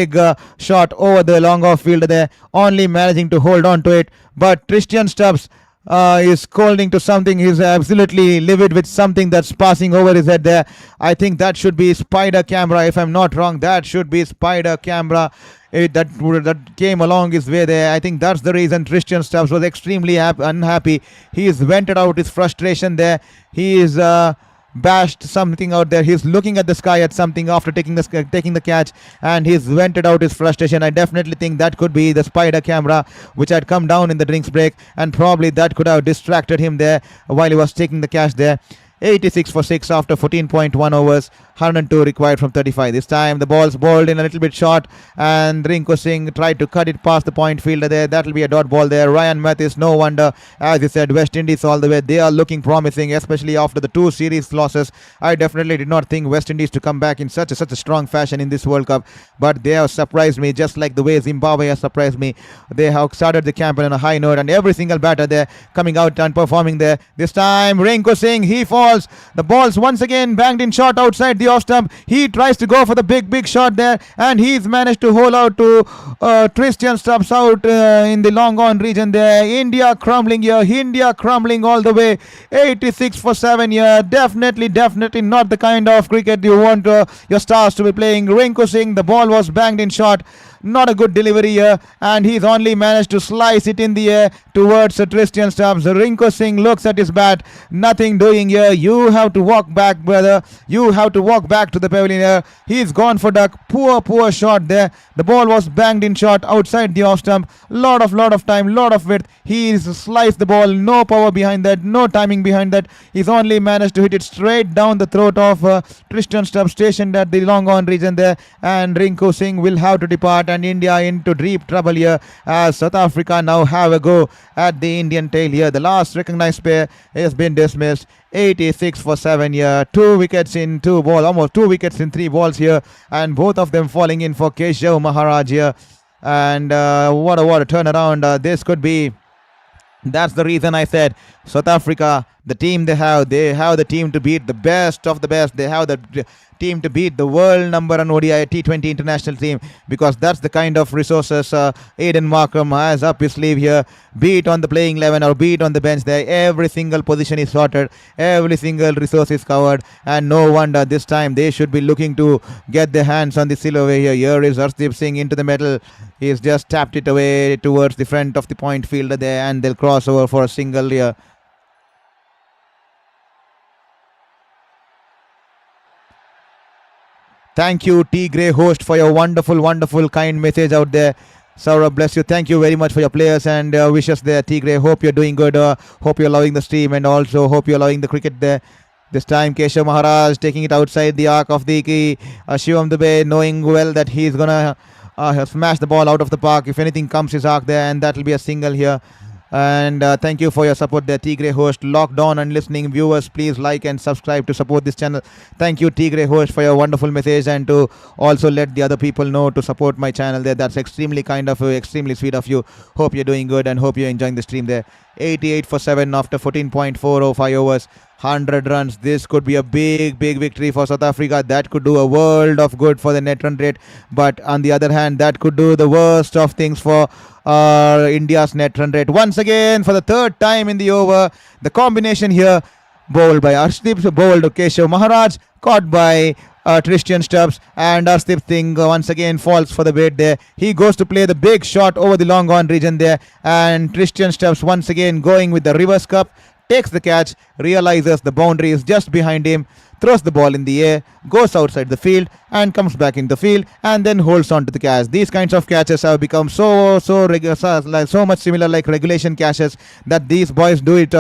shot over the long off fielder there, only managing to hold on to it. But Christian Stubbs is scolding to something. He's absolutely livid with something that's passing over his head there. I think that should be spider camera, if I'm not wrong. That should be spider camera. That came along his way there. I think that's the reason Christian Stubbs was extremely unhappy. He's vented out his frustration there. He is bashed something out there. He's looking at the sky at something after taking the catch, and he's vented out his frustration. I definitely think that could be the spider camera which had come down in the drinks break, and probably that could have distracted him there while he was taking the catch there. 86 for 6 after 14.1 overs. 102 required from 35. This time the ball's bowled in a little bit short, and Rinku Singh tried to cut it past the point fielder there. That will be a dot ball there. Ryan Matthews, no wonder, as he said, West Indies all the way. They are looking promising, especially after the 2 series losses. I definitely did not think West Indies to come back in such a strong fashion in this World Cup, but they have surprised me, just like the way Zimbabwe has surprised me. They have started the campaign on a high note, and every single batter there coming out and performing there. This time Rinku Singh, he falls balls. The balls once again banged in shot outside the off stump. He tries to go for the big shot there, and he's managed to hold out to Christian Stubbs out in the long on region there. India crumbling here. India crumbling all the way. 86 for 7 here. Definitely not the kind of cricket you want your stars to be playing. Rinku Singh, the ball was banged in shot. Not a good delivery here, and he's only managed to slice it in the air towards Tristan Stubbs. Rinku Singh looks at his bat, nothing doing here. You have to walk back, brother. You have to walk back to the pavilion here. He's gone for duck. Poor shot there. The ball was banged in shot outside the off stump. Lot of time, lot of width. He's sliced the ball. No power behind that, no timing behind that. He's only managed to hit it straight down the throat of Tristan Stubbs, stationed at the long on region there, and Rinku Singh will have to depart, and India into deep trouble here as South Africa now have a go at the Indian tail here. The last recognized pair has been dismissed. 86 for 7 here. 2 wickets in 2 balls, almost 2 wickets in 3 balls here, and both of them falling in for Keshav Maharaj here. And what a turnaround this could be. That's the reason I said South Africa, the team they have the team to beat the best of the best. They have the team to beat the world number one ODI T20 international team, because that's the kind of resources Aiden Markram has up his sleeve here. Be it on the playing 11 or be it on the bench there, every single position is sorted, every single resource is covered, and no wonder this time they should be looking to get their hands on the silverware here. Here is Arshdeep Singh into the middle. He's just tapped it away towards the front of the point fielder there, and they'll cross over for a single here. Thank you, T. Grey host, for your wonderful, kind message out there. Saurabh, bless you. Thank you very much for your players and wishes there, T. Grey. Hope you're doing good. Hope you're loving the stream, and also hope you're loving the cricket there. This time, Keshav Maharaj taking it outside the arc of the key. Shivam Dubey knowing well that he's gonna smash the ball out of the park. If anything comes his arc there, and that will be a single here. And thank you for your support there, T. Grey host. Locked on and listening viewers, please like and subscribe to support this channel. Thank you, T. Grey host, for your wonderful message, and to also let the other people know to support my channel there. That's extremely kind of you, extremely sweet of you. Hope you're doing good and hope you're enjoying the stream there. 88 for 7 after 14.405 overs. 100 runs. This could be a big victory for South Africa. That could do a world of good for the net run rate, but on the other hand, that could do the worst of things for India's net run rate. Once again, for the third time in the over, the combination here, bowled by Arshdeep, bowled Keshav Maharaj, caught by Tristan Stubbs, and Arshdeep Singh once again falls for the bait there. He goes to play the big shot over the long on region there, and Tristan Stubbs once again going with the reverse cup, takes the catch, realizes the boundary is just behind him, throws the ball in the air, goes outside the field and comes back in the field, and then holds on to the catch. These kinds of catches have become so much similar like regulation catches, that these boys do it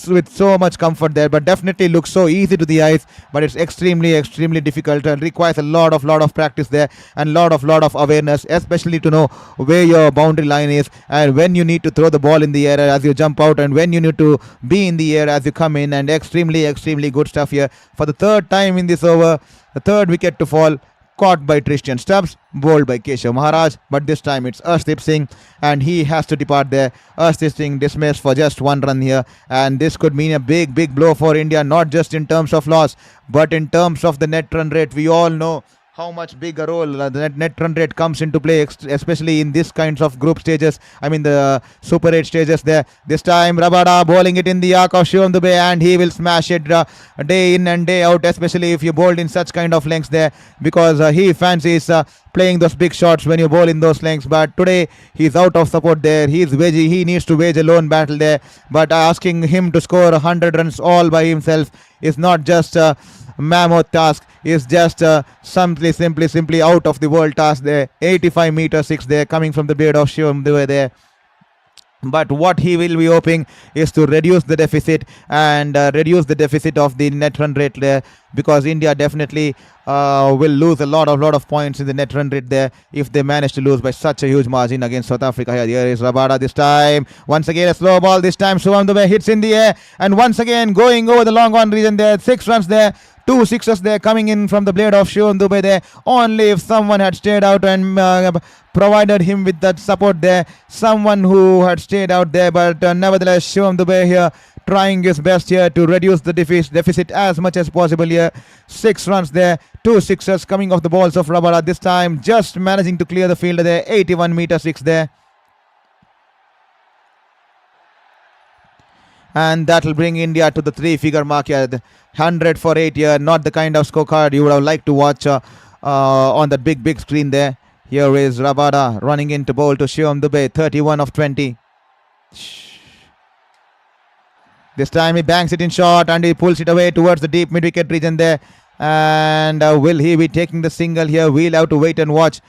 with so much comfort there, but definitely looks so easy to the eyes, but it's extremely difficult and requires a lot of practice there, and lot of awareness, especially to know where your boundary line is, and when you need to throw the ball in the air as you jump out, and when you need to be in the air as you come in. And extremely good stuff here. For the third time in this over, the third wicket to fall, caught by Tristan Stubbs, bowled by Keshav Maharaj, but this time it's Arshdeep Singh, and he has to depart there. Arshdeep Singh dismissed for just 1 run here, and this could mean a big blow for India, not just in terms of loss, but in terms of the net run rate. We all know how much big a role the net run rate comes into play, especially in this kinds of group stages. I mean the Super 8 stages there. This time Rabada bowling it in the arc of Shivam Dubey, and he will smash it day in and day out, especially if you bowled in such kind of lengths there, because he fancies playing those big shots when you bowl in those lengths. But today he's out of support there. He needs to wage a lone battle there, but asking him to score 100 runs all by himself is not just mammoth task, is just simply out of the world task there. 85 meter 6 there, coming from the beard of Shivam Dubey there. But what he will be hoping is to reduce the deficit, and reduce the deficit of the net run rate there, because India definitely will lose a lot of points in the net run rate there if they manage to lose by such a huge margin against South Africa. Here is Rabada this time. Once again a slow ball. This time Shivam Dubey hits in the air, and once again going over the long on region there. 6 runs there. 2 sixes there coming in from the blade of Shivam Dubey there. Only if someone had stayed out and provided him with that support there, someone who had stayed out there, but nevertheless Shivam Dubey here trying his best here to reduce the deficit as much as possible here. 6 runs there, 2 sixes coming off the balls of Rabada. This time just managing to clear the field there. 81 meter 6 there. And that will bring India to the 3-figure mark here. 100 for 8 here. Not the kind of scorecard you would have liked to watch on that big screen there. Here is Rabada running into bowl to Shivam Dubey. 31 of 20. This time he banks it in short and he pulls it away towards the deep mid-wicket region there. And will he be taking the single here? We'll have to wait and watch.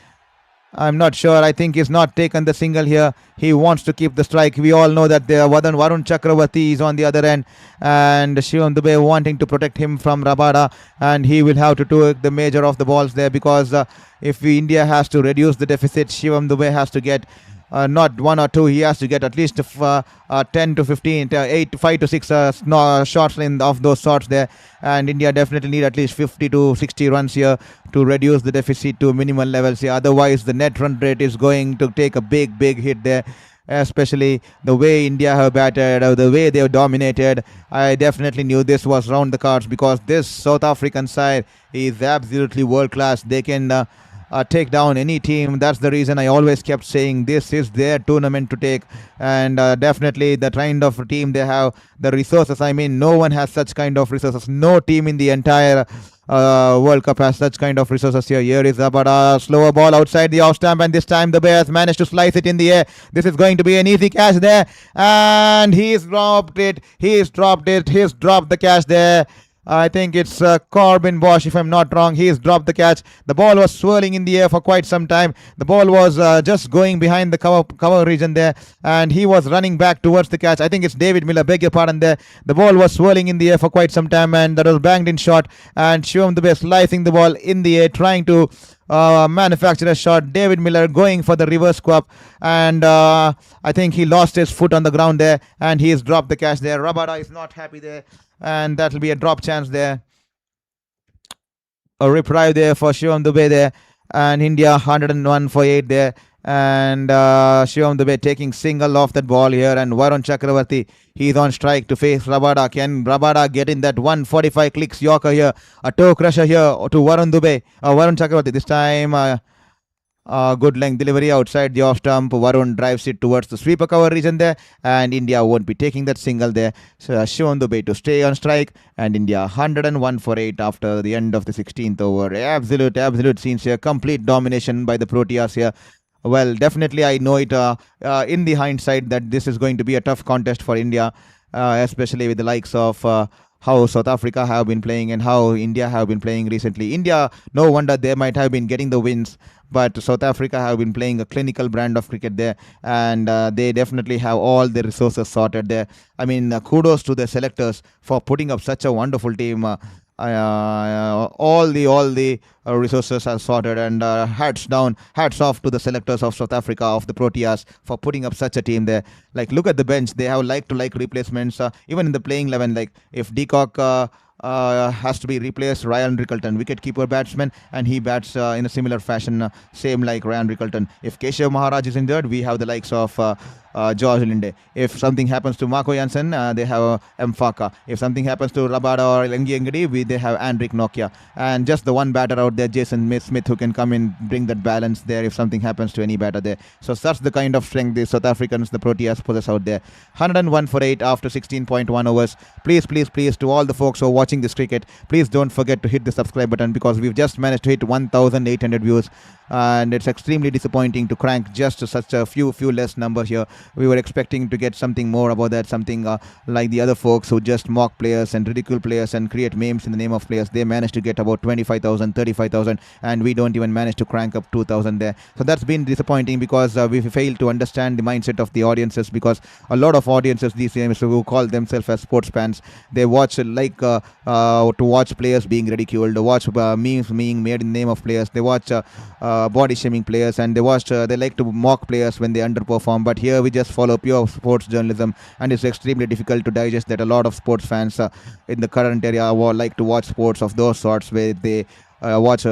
I'm not sure. I think he's not taken the single here. He wants to keep the strike. We all know that the Varun Chakravarti is on the other end, and Shivam Dubey wanting to protect him from Rabada, and he will have to do the major of the balls there, because if India has to reduce the deficit, Shivam Dubey has to get not 1 or 2, he has to get at least 10 to 15, 8, 5 to 6 shots in of those shots there, and India definitely need at least 50 to 60 runs here to reduce the deficit to minimal levels here. Otherwise, the net run rate is going to take a big hit there. Especially the way India have batted, the way they have dominated. I definitely knew this was round the cards, because this South African side is absolutely world class. They can take down any team. That's the reason I always kept saying this is their tournament to take, and definitely the kind of team they have, the resources. I mean, no one has such kind of resources. No team in the entire World Cup has such kind of resources here. Here is Abada, slower ball outside the off stump, and this time the Bears managed to slice it in the air. This is going to be an easy catch there, and he's dropped it. He's dropped the catch there. I think it's Corbin Bosch, if I'm not wrong. He's dropped the catch. The ball was swirling in the air for quite some time. The ball was just going behind the cover region there, and he was running back towards the catch. I think it's David Miller, beg your pardon there. The ball was swirling in the air for quite some time, and that was banged in shot, and Shivam Dubey slicing the ball in the air, trying to manufacture a shot. David Miller going for the reverse squab, and I think he lost his foot on the ground there, and he's dropped the catch there. Rabada is not happy there, and that will be a drop chance there. A reprieve there for Shivam Dubey there, and India 101 for 8 there, and Shivam Dubey taking single off that ball here, and Varun Chakravarti, he's on strike to face Rabada. Can Rabada get in that 145 clicks Yorker here? A toe crusher here to Varun Chakravarti. This time good length delivery outside the off stump. Varun drives it towards the sweeper cover region there, and India won't be taking that single there. So Shivam Dubey to stay on strike, and India 101 for 8 after the end of the 16th over. Absolute scenes here. Complete domination by the Proteas here. Well, definitely I know it in the hindsight that this is going to be a tough contest for India, especially with the likes of how South Africa have been playing and how India have been playing recently. India, no wonder they might have been getting the wins, but South Africa have been playing a clinical brand of cricket there, and they definitely have all the resources sorted there. I mean, kudos to the selectors for putting up such a wonderful team. All the resources are sorted, and hats off to the selectors of South Africa, of the Proteas, for putting up such a team there. Like, look at the bench. They have like replacements, even in the playing 11. Like, if Deacock has to be replaced, Ryan Rickelton, wicket-keeper batsman, and he bats in a similar fashion, same like Ryan Rickelton. If Keshav Maharaj is injured, we have the likes of George Linde. If something happens to Marco Jansen, they have Mfaka. If something happens to Rabada or Lengi Engedi, they have Andrik Nokia. And just the one batter out there, Jason Smith, who can come in, bring that balance there if something happens to any batter there. So that's the kind of strength the South Africans, the Proteas, possess out there. 101 for 8 after 16.1 overs. Please, to all the folks who are watching this cricket, please don't forget to hit the subscribe button, because we've just managed to hit 1,800 views, and it's extremely disappointing to crank just such a few less number here. We were expecting to get something more about that, something like the other folks who just mock players and ridicule players and create memes in the name of players. They managed to get about 25,000, 35,000, and we don't even manage to crank up 2,000 there. So that's been disappointing, because we failed to understand the mindset of the audiences, because a lot of audiences these days who call themselves as sports fans, they watch to watch players being ridiculed, watch memes being made in the name of players, they watch body shaming players, and they like to mock players when they underperform. But here we just follow pure sports journalism, and it's extremely difficult to digest that a lot of sports fans in the current area like to watch sports of those sorts, where they watch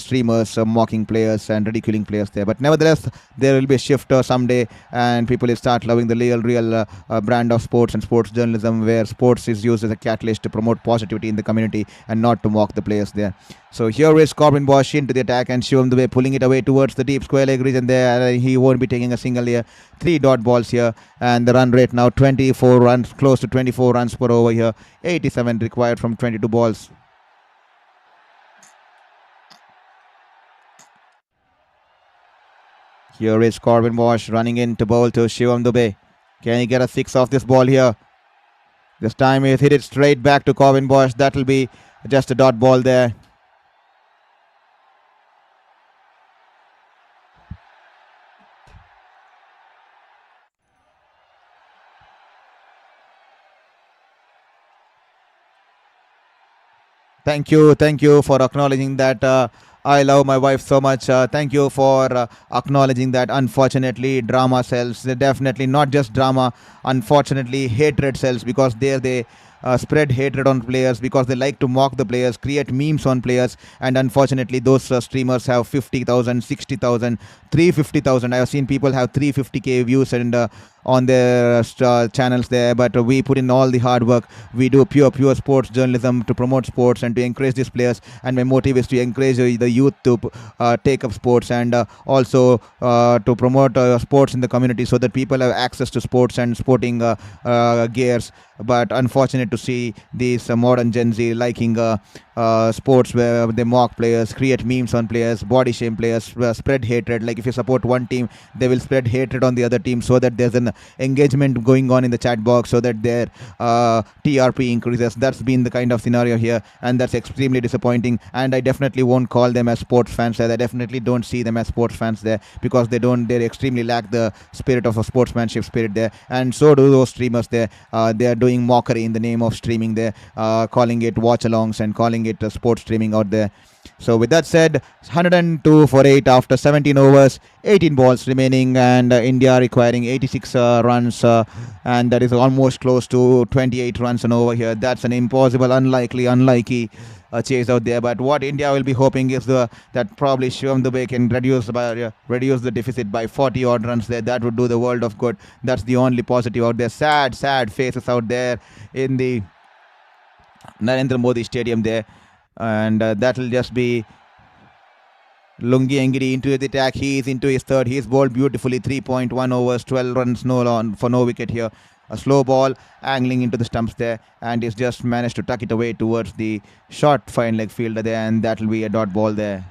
streamers mocking players and ridiculing players there. But nevertheless, there will be a shift someday, and people will start loving the real brand of sports and sports journalism, where sports is used as a catalyst to promote positivity in the community and not to mock the players there. So here is Corbin Bosch into the attack, and Shivam Dubey pulling it away towards the deep square leg region there. He won't be taking a single here. 3 dot balls here, and the run rate now 24 runs, close to 24 runs per over here. 87 required from 22 balls. Here is Corbin Bosch running in to bowl to Shivam Dubey. Can he get a 6 off this ball here? This time he's hit it straight back to Corbin Bosch. That will be just a dot ball there. Thank you for acknowledging that. I love my wife so much. Thank you for acknowledging that. Unfortunately, drama sells. Definitely not just drama. Unfortunately, hatred sells, because there they spread hatred on players, because they like to mock the players, create memes on players, and unfortunately, those streamers have 50,000, 60,000, 350,000. I have seen people have 350k views and on their channels there, but we put in all the hard work. We do pure sports journalism to promote sports and to encourage these players, and my motive is to encourage the youth to take up sports, and also to promote sports in the community, so that people have access to sports and sporting gears. But unfortunate to see these modern Gen Z liking sports where they mock players, create memes on players, body shame players, spread hatred. Like if you support one team, they will spread hatred on the other team, so that there's an engagement going on in the chat box, so that their TRP increases. That's been the kind of scenario here, and that's extremely disappointing. And I definitely won't call them as sports fans there. I definitely don't see them as sports fans there, because they extremely lack the spirit of a sportsmanship spirit there. And so do those streamers there. They are doing mockery in the name of streaming there, calling it watch-alongs and calling it sports streaming out there. So with that said, 102 for 8 after 17 overs, 18 balls remaining, and India requiring 86 runs, and that is almost close to 28 runs an over here. That's an impossible, unlikely chase out there. But what India will be hoping is that probably Shivam Dubey can reduce the deficit by 40 odd runs there. That would do the world of good. That's the only positive out there. Sad faces out there in the Narendra Modi Stadium there. And that will just be Lungi Engidi into the attack. He is into his third. He's bowled beautifully. 3.1 overs, 12 runs, for no wicket here. A slow ball angling into the stumps there, and he's just managed to tuck it away towards the short fine leg fielder there, and that will be a dot ball there.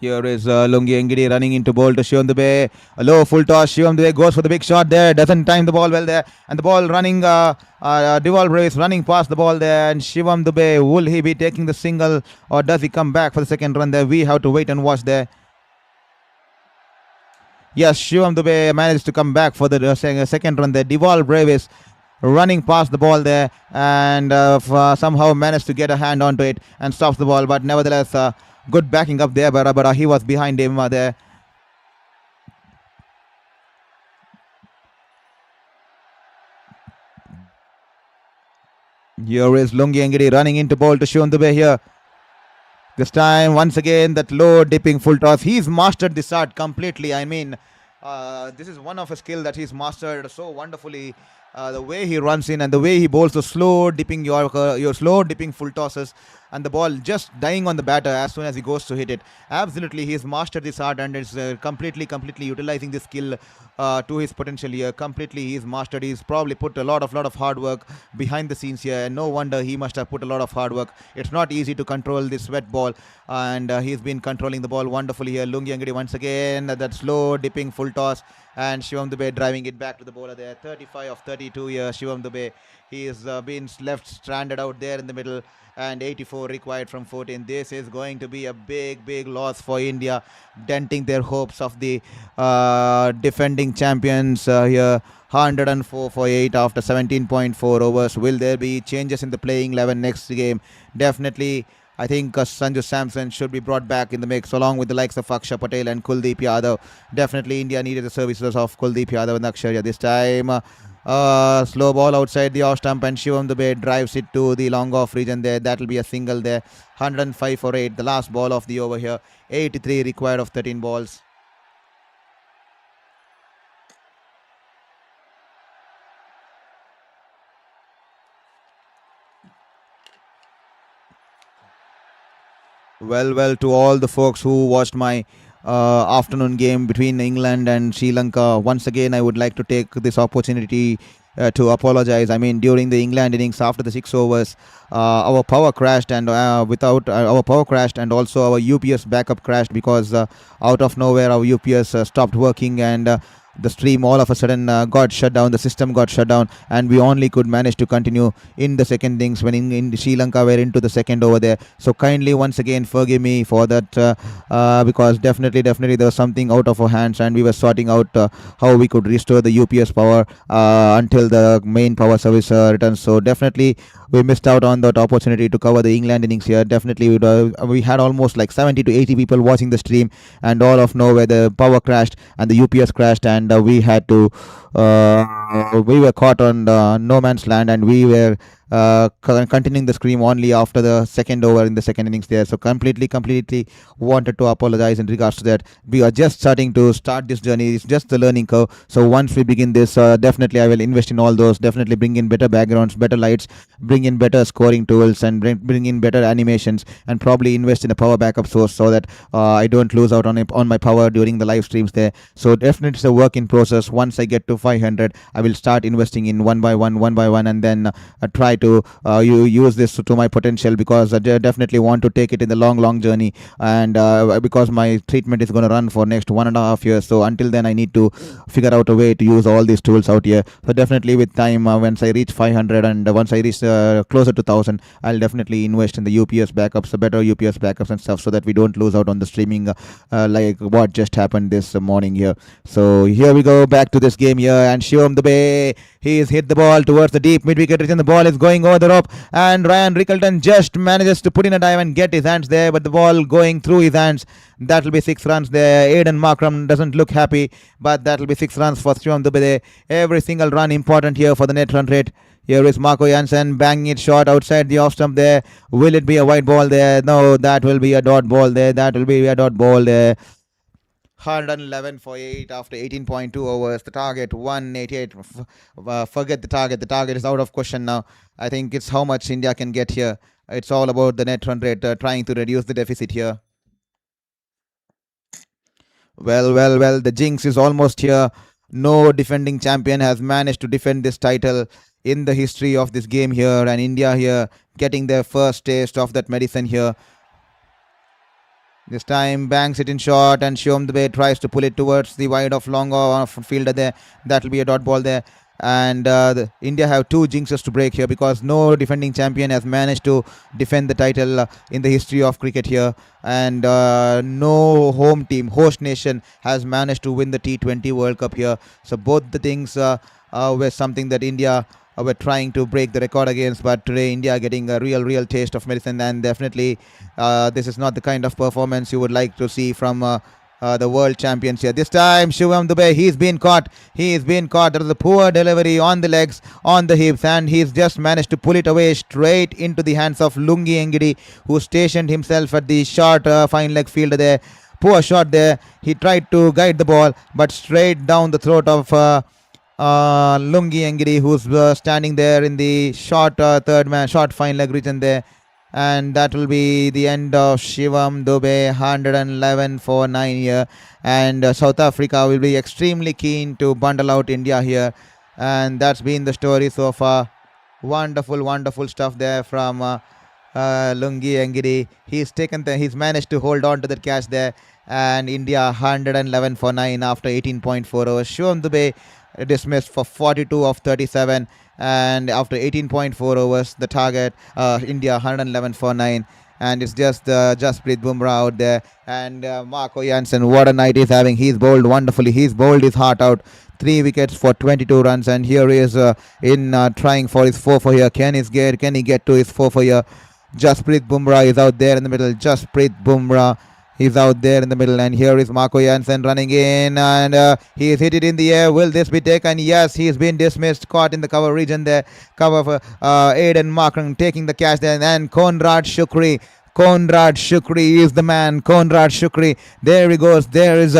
Here is Lungi Engidi running into bowl to Shivam Dubey. A low full toss. Shivam Dubey goes for the big shot there. Doesn't time the ball well there. And the ball running. Deval Brace running past the ball there. And Shivam Dubey, will he be taking the single, or does he come back for the second run there? We have to wait and watch there. Yes, Shivam Dubey managed to come back for the second run there. Deval Brace running past the ball there, and somehow managed to get a hand onto it and stops the ball. But nevertheless, good backing up there, but he was behind him there. Here is Lungi Engidi running into bowl to Shivam Dubey here. This time, once again, that low dipping full toss. He's mastered this art completely. I mean, this is one of a skill that he's mastered so wonderfully. The way he runs in and the way he bowls the slow dipping your slow dipping full tosses, and the ball just dying on the batter as soon as he goes to hit it. Absolutely, he's mastered this art and is completely utilizing this skill to his potential here. Completely, he's mastered. He's probably put a lot of hard work behind the scenes here, and no wonder he must have put a lot of hard work. It's not easy to control this wet ball, and he's been controlling the ball wonderfully here. Lungi Engidi once again, that slow dipping full toss, and Shivam Dubey driving it back to the bowler there. 35 of 32 here, Shivam Dubey. He is been left stranded out there in the middle, and 84 required from 14. This is going to be a big loss for India, denting their hopes of the defending champions here. 104 for 8 after 17.4 overs. Will there be changes in the playing 11 next game? Definitely I think Sanju Samson should be brought back in the mix along with the likes of Akshay Patel and Kuldeep Yadav. Definitely India needed the services of Kuldeep Yadav and Akshay this time. Slow ball outside the off stump and Shivam Dubey drives it to the long off region there. That will be a single there. 105 for 8. The last ball of the over here. 83 required of 13 balls. Well, to all the folks who watched my afternoon game between England and Sri Lanka, once again, I would like to take this opportunity to apologize. I mean, during the England innings, after the 6 overs, our power crashed, and without our power crashed, and also our UPS backup crashed because out of nowhere our UPS stopped working, and the stream all of a sudden got shut down. The system got shut down, and we only could manage to continue in the second innings when in Sri Lanka were into the second over there. So kindly once again forgive me for that, because definitely there was something out of our hands, and we were sorting out how we could restore the UPS power until the main power service returns. So definitely we missed out on that opportunity to cover the England innings here. Definitely we had almost like 70 to 80 people watching the stream, and all of nowhere the power crashed and the UPS crashed, and we had to we were caught on no man's land, and we were continuing the stream only after the second over in the second innings there. So completely wanted to apologize in regards to that. We are just starting to start this journey. It's just the learning curve. So once we begin this, definitely I will invest in all those. Definitely bring in better backgrounds, better lights, bring in better scoring tools, and bring in better animations, and probably invest in a power backup source so that I don't lose out on my power during the live streams there. So definitely it's a work in process. Once I get to 500, I will start investing in one by one, and then try to use this to my potential, because I definitely want to take it in the long journey, and because my treatment is going to run for next 1.5 years. So until then I need to figure out a way to use all these tools out here. So definitely with time, once I reach 500 and once I reach closer to 1000, I'll definitely invest in the UPS backups, the better UPS backups and stuff, so that we don't lose out on the streaming like what just happened this morning here. So here we go back to this game here, and Shivam Dubey, he's hit the ball towards the deep mid wicket region. The ball is going over the rope, and Ryan Rickleton just manages to put in a dive and get his hands there, but the ball going through his hands. That will be 6 runs there. Aidan Markram doesn't look happy, but that will be 6 runs for Shivam Dubey there. Every single run important here for the net run rate. Here is Marco Jansen banging it short outside the off stump there. Will it be a white ball there? No, that will be a dot ball there. 111 for 8 after 18.2 overs. The target 188. Forget the target. The target is out of question now. I think it's how much India can get here. It's all about the net run rate, trying to reduce the deficit here. Well. The jinx is almost here. No defending champion has managed to defend this title in the history of this game here, and India here getting their first taste of that medicine here. This time bangs it in short, and Shivam Dubey tries to pull it towards the wide of long off fielder there. That will be a dot ball there. And India have 2 jinxes to break here, because no defending champion has managed to defend the title in the history of cricket here, and no home team, host nation, has managed to win the T20 World Cup here. So both the things were something that India were trying to break the record against, but today India getting a real taste of medicine, and definitely this is not the kind of performance you would like to see from the world champions here. This time Shivam Dubey, he's been caught. There is a poor delivery on the legs, on the hips, and he's just managed to pull it away straight into the hands of Lungi Engidi, who stationed himself at the short fine leg fielder there. Poor shot there. He tried to guide the ball, but straight down the throat of Lungi Engidi, who's standing there in the short third man, short fine leg region there. And that will be the end of Shivam Dubey, 111 for 9 here. And South Africa will be extremely keen to bundle out India here. And that's been the story so far. Wonderful stuff there from Lungi Engidi. He's managed to hold on to that catch there. And India 111 for 9 after 18.4 overs. Shivam Dubey dismissed for 42 of 37, and after 18.4 overs, the target India 111 for 9, and it's just Jasprit Bumrah out there, and Marco Jansen, what a night he's having. He's bowled wonderfully. He's bowled his heart out. 3 wickets for 22 runs, and here he is in trying for his 4 for here. Can he get to his 4 for here? Jasprit Bumrah is out there in the middle. Jasprit Bumrah is out there in the middle, and here is Marco Jansen running in, and he is hit it in the air. Will this be taken? Yes, he's been dismissed, caught in the cover region there. Cover for Aiden Markram taking the catch there, and Konrad Shukri. Konrad Shukri is the man. Konrad Shukri. There he goes. There is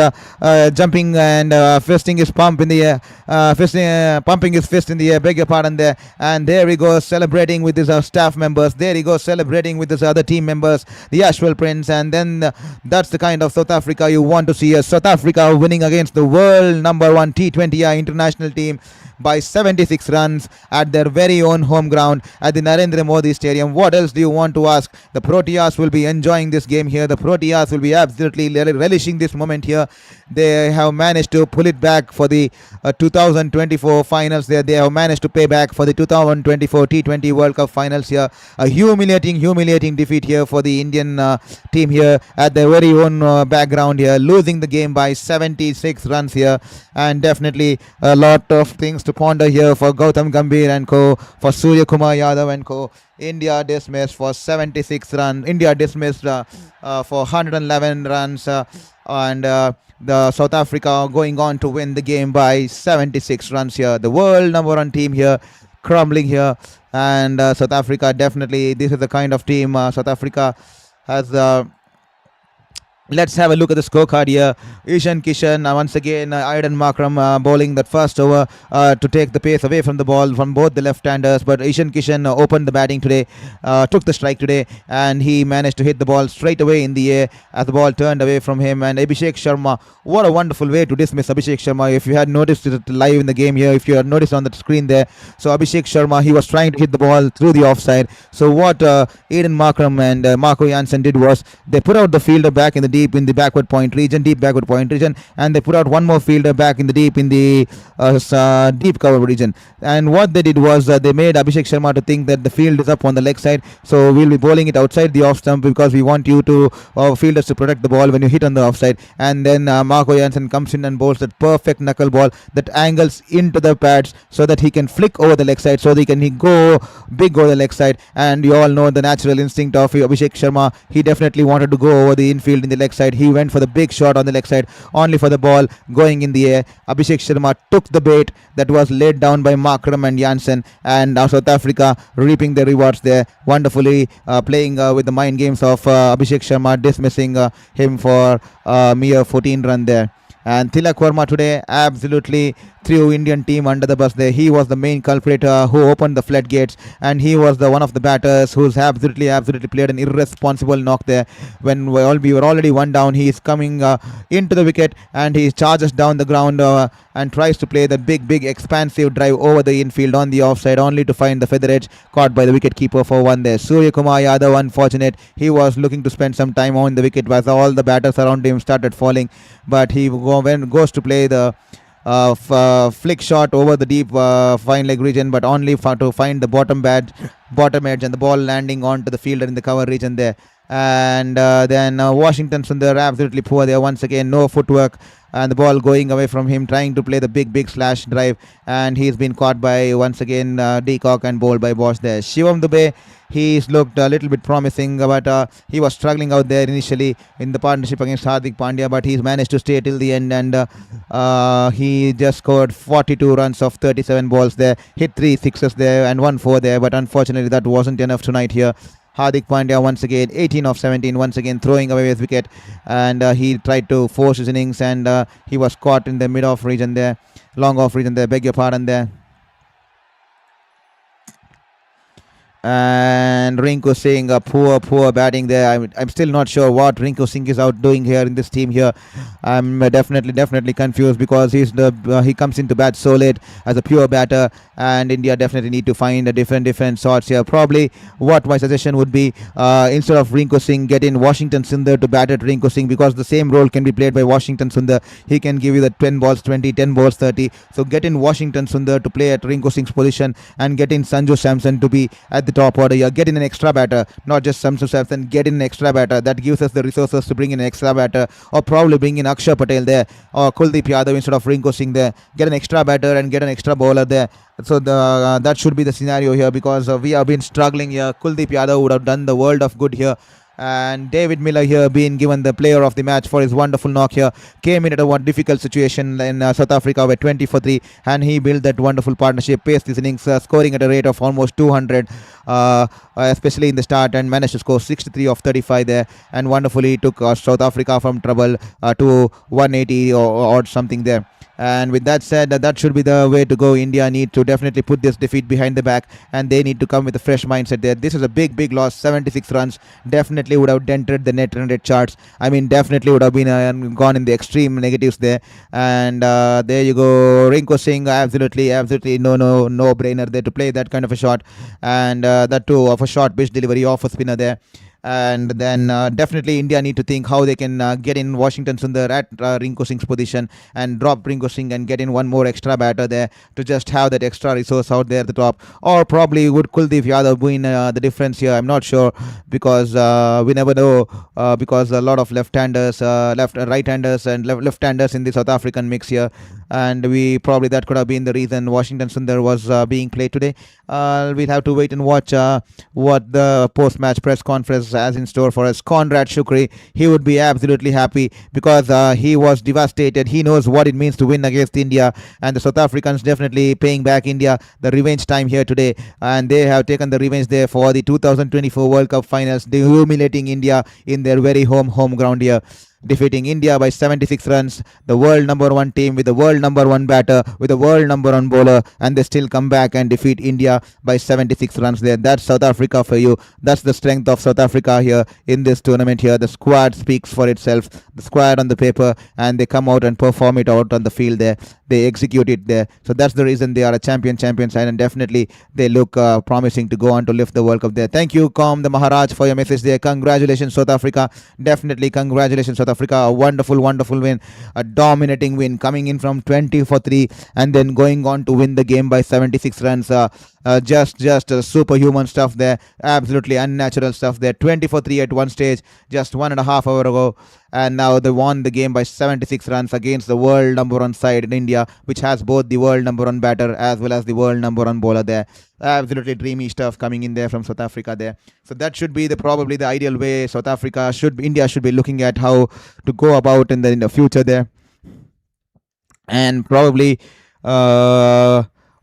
jumping and fisting his pump in the air. Pumping his fist in the air. Beg your pardon there. And there he goes, celebrating with his staff members. There he goes, celebrating with his other team members, the Ashwell Prince. And then that's the kind of South Africa you want to see. South Africa winning against the world number one T20I international team by 76 runs at their very own home ground at the Narendra Modi Stadium. What else do you want to ask? The Proteas will be enjoying this game here. The Proteas will be absolutely relishing this moment here. They have managed to pull it back for the 2024 finals there. They have managed to pay back for the 2024 T20 World Cup finals here. A humiliating defeat here for the Indian team here at their very own background here, losing the game by 76 runs here. And definitely a lot of things to ponder here for Gautam Gambhir and co, for Surya Kumar Yadav and co. India dismissed for 76 runs. India dismissed for 111 runs, and the South Africa going on to win the game by 76 runs here. The world number one team here crumbling here, and South Africa definitely, this is the kind of team South Africa has. Let's have a look at the scorecard here. Ishan Kishan, once again, Aiden Markram bowling that first over to take the pace away from the ball from both the left-handers. But Ishan Kishan opened the batting today, took the strike today, and he managed to hit the ball straight away in the air as the ball turned away from him. And Abhishek Sharma, what a wonderful way to dismiss Abhishek Sharma. If you had noticed it live in the game here, if you had noticed on the screen there, so Abhishek Sharma, he was trying to hit the ball through the offside. So what Aiden Markram and Marco Jansen did was they put out the fielder back in the deep backward point region, and they put out one more fielder back in the deep deep cover region. And what they did was they made Abhishek Sharma to think that the field is up on the leg side, so we'll be bowling it outside the off stump because we want you to fielders to protect the ball when you hit on the offside. And then Marco Jansen comes in and bowls that perfect knuckle ball that angles into the pads so that he can flick over the leg side, so that he go big over the leg side. And you all know the natural instinct of Abhishek Sharma. He definitely wanted to go over the infield in the leg side. He went for the big shot on the leg side, only for the ball going in the air. Abhishek Sharma took the bait that was laid down by Markram and Jansen, and South Africa reaping the rewards there, wonderfully playing with the mind games of Abhishek Sharma, dismissing him for mere 14 run there. And Tilak Verma today absolutely threw Indian team under the bus there. He was the main culprit who opened the floodgates, and he was the one of the batters who's absolutely played an irresponsible knock there. When we were already one down, he is coming into the wicket, and he charges down the ground and tries to play the big expansive drive over the infield on the offside, only to find the feather edge caught by the wicket keeper for one there. Surya Kumar Yadav, unfortunate. He was looking to spend some time on the wicket as all the batters around him started falling, but he goes to play the flick shot over the deep fine leg region, but only to find the bottom edge, and the ball landing onto the fielder in the cover region there. And then Washington Sundar absolutely poor there once again, no footwork, and the ball going away from him, trying to play the big slash drive, and he's been caught by once again Deacock and bowled by Bosch there. Shivam Dubey, he's looked a little bit promising, but he was struggling out there initially in the partnership against Hardik Pandya, but he's managed to stay till the end, and he just scored 42 runs of 37 balls there, hit 3 sixes there and 1 4 there, but unfortunately that wasn't enough tonight here. Hardik Pandya once again 18 of 17, once again throwing away his wicket, and he tried to force his innings, and he was caught in the mid-off region there, long off region there, beg your pardon there. And Rinku Singh, a poor batting there. I'm still not sure what Rinku Singh is out doing here in this team here. I'm definitely confused, because he comes into bat so late as a pure batter, and India definitely need to find a different sorts here. Probably what my suggestion would be, instead of Rinku Singh, get in Washington Sundar to bat at Rinku Singh, because the same role can be played by Washington Sundar. He can give you the 10 balls 20, 10 balls 30. So get in Washington Sundar to play at Rinku Singh's position, and get in Sanju Samson to be at the top order here, get in an extra batter, not just Samsu Samson, get in an extra batter. That gives us the resources to bring in an extra batter, or probably bring in Akshar Patel there, or Kuldeep Yadav instead of Rinko Singh there. Get an extra batter and get an extra bowler there. So that should be the scenario here, because we have been struggling here. Kuldeep Yadav would have done the world of good here, and David Miller here being given the player of the match for his wonderful knock here. Came in at a difficult situation in South Africa with 20 for 3, and he built that wonderful partnership, paced his innings, scoring at a rate of almost 200, especially in the start, and managed to score 63 of 35 there, and wonderfully took South Africa from trouble to 180 or something there. And with that said, that should be the way to go. India need to definitely put this defeat behind the back, and they need to come with a fresh mindset there. This is a big loss. 76 runs definitely would have dented the net run rate charts. I mean, definitely would have been gone in the extreme negatives there. And there you go, Rinko Singh, absolutely no brainer there to play that kind of a shot, and that too of a short pitch delivery off a spinner there. And then definitely India need to think how they can get in Washington Sundar at Rinko Singh's position, and drop Rinko Singh and get in one more extra batter there to just have that extra resource out there at the top. Or probably would Kuldeep Yadav win the difference here? I'm not sure, because we never know, because a lot of left-handers, right-handers and left-handers in the South African mix here, and we probably that could have been the reason Washington Sundar was being played today. We'll have to wait and watch what the post-match press conference has in store for us. Conrad Shukri, he would be absolutely happy, because he was devastated. He knows what it means to win against India, and the South Africans definitely paying back India the revenge time here today, and they have taken the revenge there for the 2024 World Cup finals, humiliating India in their very home ground here, defeating India by 76 runs, the world number one team with the world number one batter, with the world number one bowler, and they still come back and defeat India by 76 runs there. That's South Africa for you. That's the strength of South Africa here in this tournament here. The squad speaks for itself, the squad on the paper, and they come out and perform it out on the field there. They execute it there. So that's the reason they are a champion side, and definitely they look promising to go on to lift the World Cup there. Thank you, Com the Maharaj, for your message there. Congratulations, South Africa. Definitely congratulations, South Africa. A wonderful win, a dominating win, coming in from 20 for 3 and then going on to win the game by 76 runs. Just superhuman stuff there, absolutely unnatural stuff there. 20 for 3 at one stage just 1.5 hours ago, and now they won the game by 76 runs against the world number one side in India, which has both the world number one batter as well as the world number one bowler there. Absolutely dreamy stuff coming in there from South Africa there. So that should be probably the ideal way India should be looking at how to go about in the future there. And probably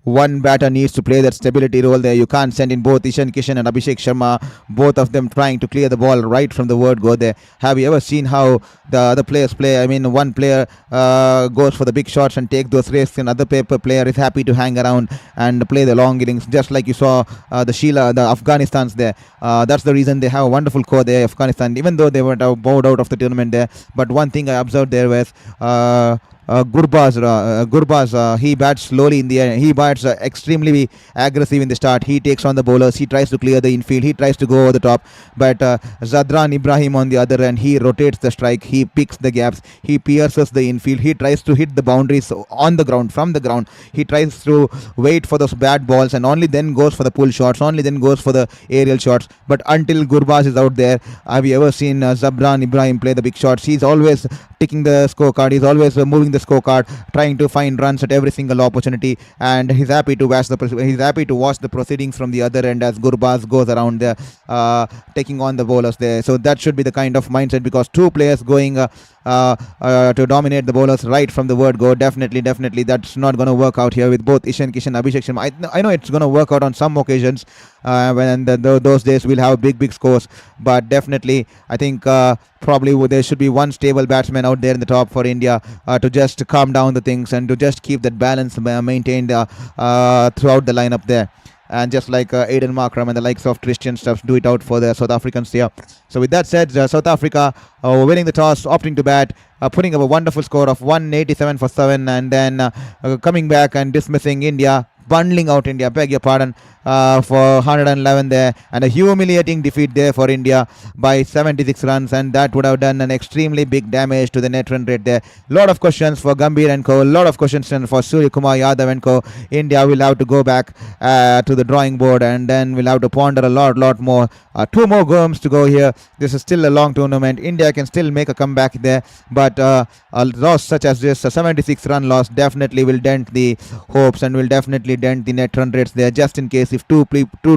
one batter needs to play that stability role there. You can't send in both Ishan Kishan and Abhishek Sharma, both of them trying to clear the ball right from the word go there. Have you ever seen how the other players play? I mean, one player goes for the big shots and take those risks, and other player is happy to hang around and play the long innings, just like you saw the Afghanistan's there. That's the reason they have a wonderful core there, Afghanistan, even though they were bowed out of the tournament there. But one thing I observed there was Gurbaz, he bats slowly in the end. He bats extremely aggressive in the start. He takes on the bowlers. He tries to clear the infield. He tries to go over the top. But Zadran Ibrahim on the other end, he rotates the strike. He picks the gaps. He pierces the infield. He tries to hit the boundaries on the ground, from the ground. He tries to wait for those bad balls and only then goes for the pull shots, only then goes for the aerial shots. But until Gurbaz is out there, have you ever seen Zabran Ibrahim play the big shots? He's always ticking the scorecard. He's always moving the scorecard, trying to find runs at every single opportunity, and he's happy to watch the proceedings from the other end as Gurbaz goes around there, taking on the bowlers there. So that should be the kind of mindset, because two players going to dominate the bowlers right from the word go. Definitely that's not going to work out here with both Ishan Kishan, Abhishek Sharma. I know it's going to work out on some occasions when those days we'll have big scores, but definitely I think probably there should be one stable batsman out there in the top for India to just calm down the things and to just keep that balance maintained throughout the lineup there. And just like Aiden Markram and the likes of Christian stuff do it out for the South Africans here. So with that said, South Africa winning the toss, opting to bat, putting up a wonderful score of 187 for 7, and then coming back and dismissing India bundling out India. Beg your pardon. For 111 there, and a humiliating defeat there for India by 76 runs, and that would have done an extremely big damage to the net run rate there. Lot of questions for Gambhir and co. Lot of questions for Surya Kumar Yadav and co. India will have to go back to the drawing board, and then we'll have to ponder a lot more. Two more games to go here. This is still a long tournament. India can still make a comeback there, but a loss such as this, a 76 run loss, definitely will dent the hopes and will definitely dent the net run rates there, just in case if two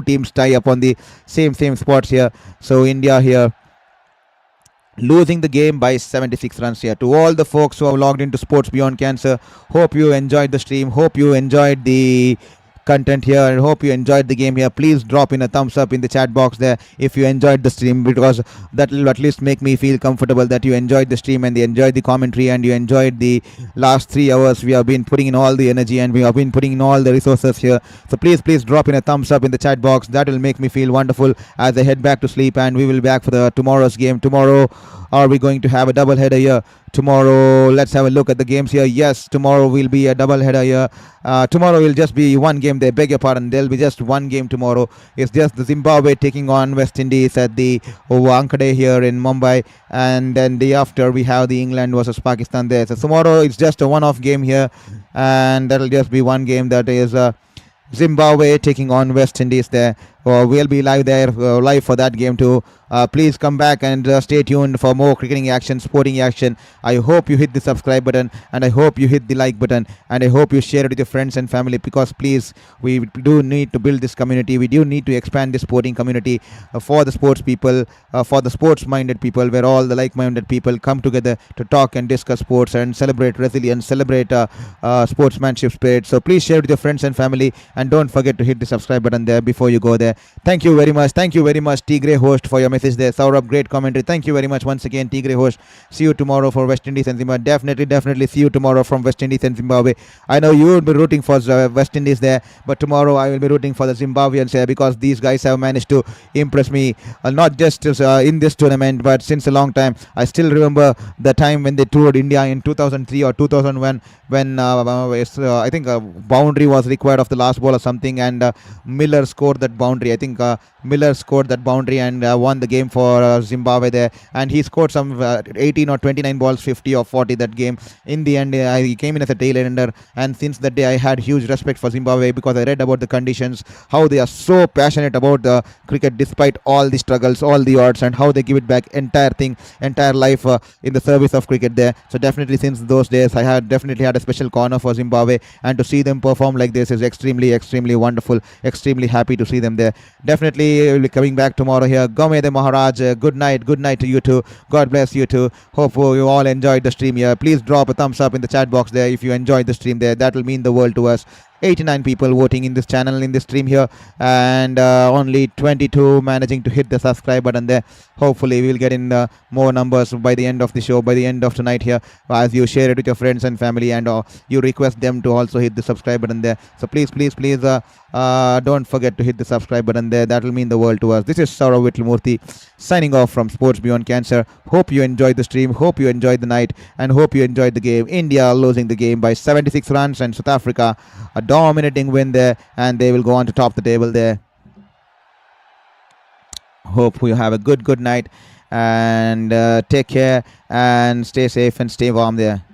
teams tie up on the same spots here. So India here losing the game by 76 runs here. To all the folks who have logged into Sports Beyond Cancer, hope you enjoyed the stream, hope you enjoyed the content here, and hope you enjoyed the game here. Please drop in a thumbs up in the chat box there if you enjoyed the stream, because that will at least make me feel comfortable that you enjoyed the stream and you enjoyed the commentary and you enjoyed the last 3 hours. We have been putting in all the energy and we have been putting in all the resources here. So please drop in a thumbs up in the chat box. That will make me feel wonderful as I head back to sleep, and we will be back for the tomorrow's game. Tomorrow, are we going to have a double header here? Tomorrow, let's have a look at the games here. Yes, tomorrow will be a double header here. Tomorrow will just be one game. They beg your pardon. There'll be just one game tomorrow. It's just the Zimbabwe taking on West Indies at the Wankhede here in Mumbai, and then the after we have the England versus Pakistan there. So tomorrow it's just a one-off game here, and that'll just be one game, that is Zimbabwe taking on West Indies there. We'll be live there, live for that game too. Please come back and stay tuned for more cricketing action, sporting action. I hope you hit the subscribe button, and I hope you hit the like button, and I hope you share it with your friends and family, because please, we do need to build this community. We do need to expand this sporting community for the sports people, for the sports minded people, where all the like-minded people come together to talk and discuss sports and celebrate resilience, celebrate sportsmanship spirit. So please share it with your friends and family, and don't forget to hit the subscribe button there before you go there. Thank you very much. Thank you very much, T Grey host, for your message there. Saurabh, great commentary. Thank you very much once again, T Grey host. See you tomorrow for West Indies and Zimbabwe. Definitely see you tomorrow from West Indies and Zimbabwe. I know you will be rooting for West Indies there, but tomorrow I will be rooting for the Zimbabweans here, because these guys have managed to impress me, not just in this tournament, but since a long time. I still remember the time when they toured India in 2003 or 2001, when I think a boundary was required of the last ball or something, and Miller scored that boundary. I think Miller scored that boundary and won the game for Zimbabwe there, and he scored some 18 or 29 balls, 50 or 40 that game. In the end, he came in as a tail ender, and since that day I had huge respect for Zimbabwe, because I read about the conditions, how they are so passionate about the cricket despite all the struggles, all the odds, and how they give it back entire life in the service of cricket there. So definitely since those days I had definitely had a special corner for Zimbabwe, and to see them perform like this is extremely wonderful. Extremely happy to see them there. Definitely will be coming back tomorrow here. Gamede Maharaj, good night to you too. God bless you too. Hope you all enjoyed the stream here. Please drop a thumbs up in the chat box there if you enjoyed the stream there. That will mean the world to us. 89 people voting in this channel, in this stream here, and only 22 managing to hit the subscribe button there. Hopefully we will get in more numbers by the end of the show, by the end of tonight here, as you share it with your friends and family, and you request them to also hit the subscribe button there. So please don't forget to hit the subscribe button there. That will mean the world to us. This is Saurav Vitlamurthy signing off from Sports Beyond Cancer. Hope you enjoyed the stream, hope you enjoyed the night, and hope you enjoyed the game. India losing the game by 76 runs, and South Africa a dominating win there, and they will go on to top the table there. Hope you have a good night, and take care and stay safe and stay warm there.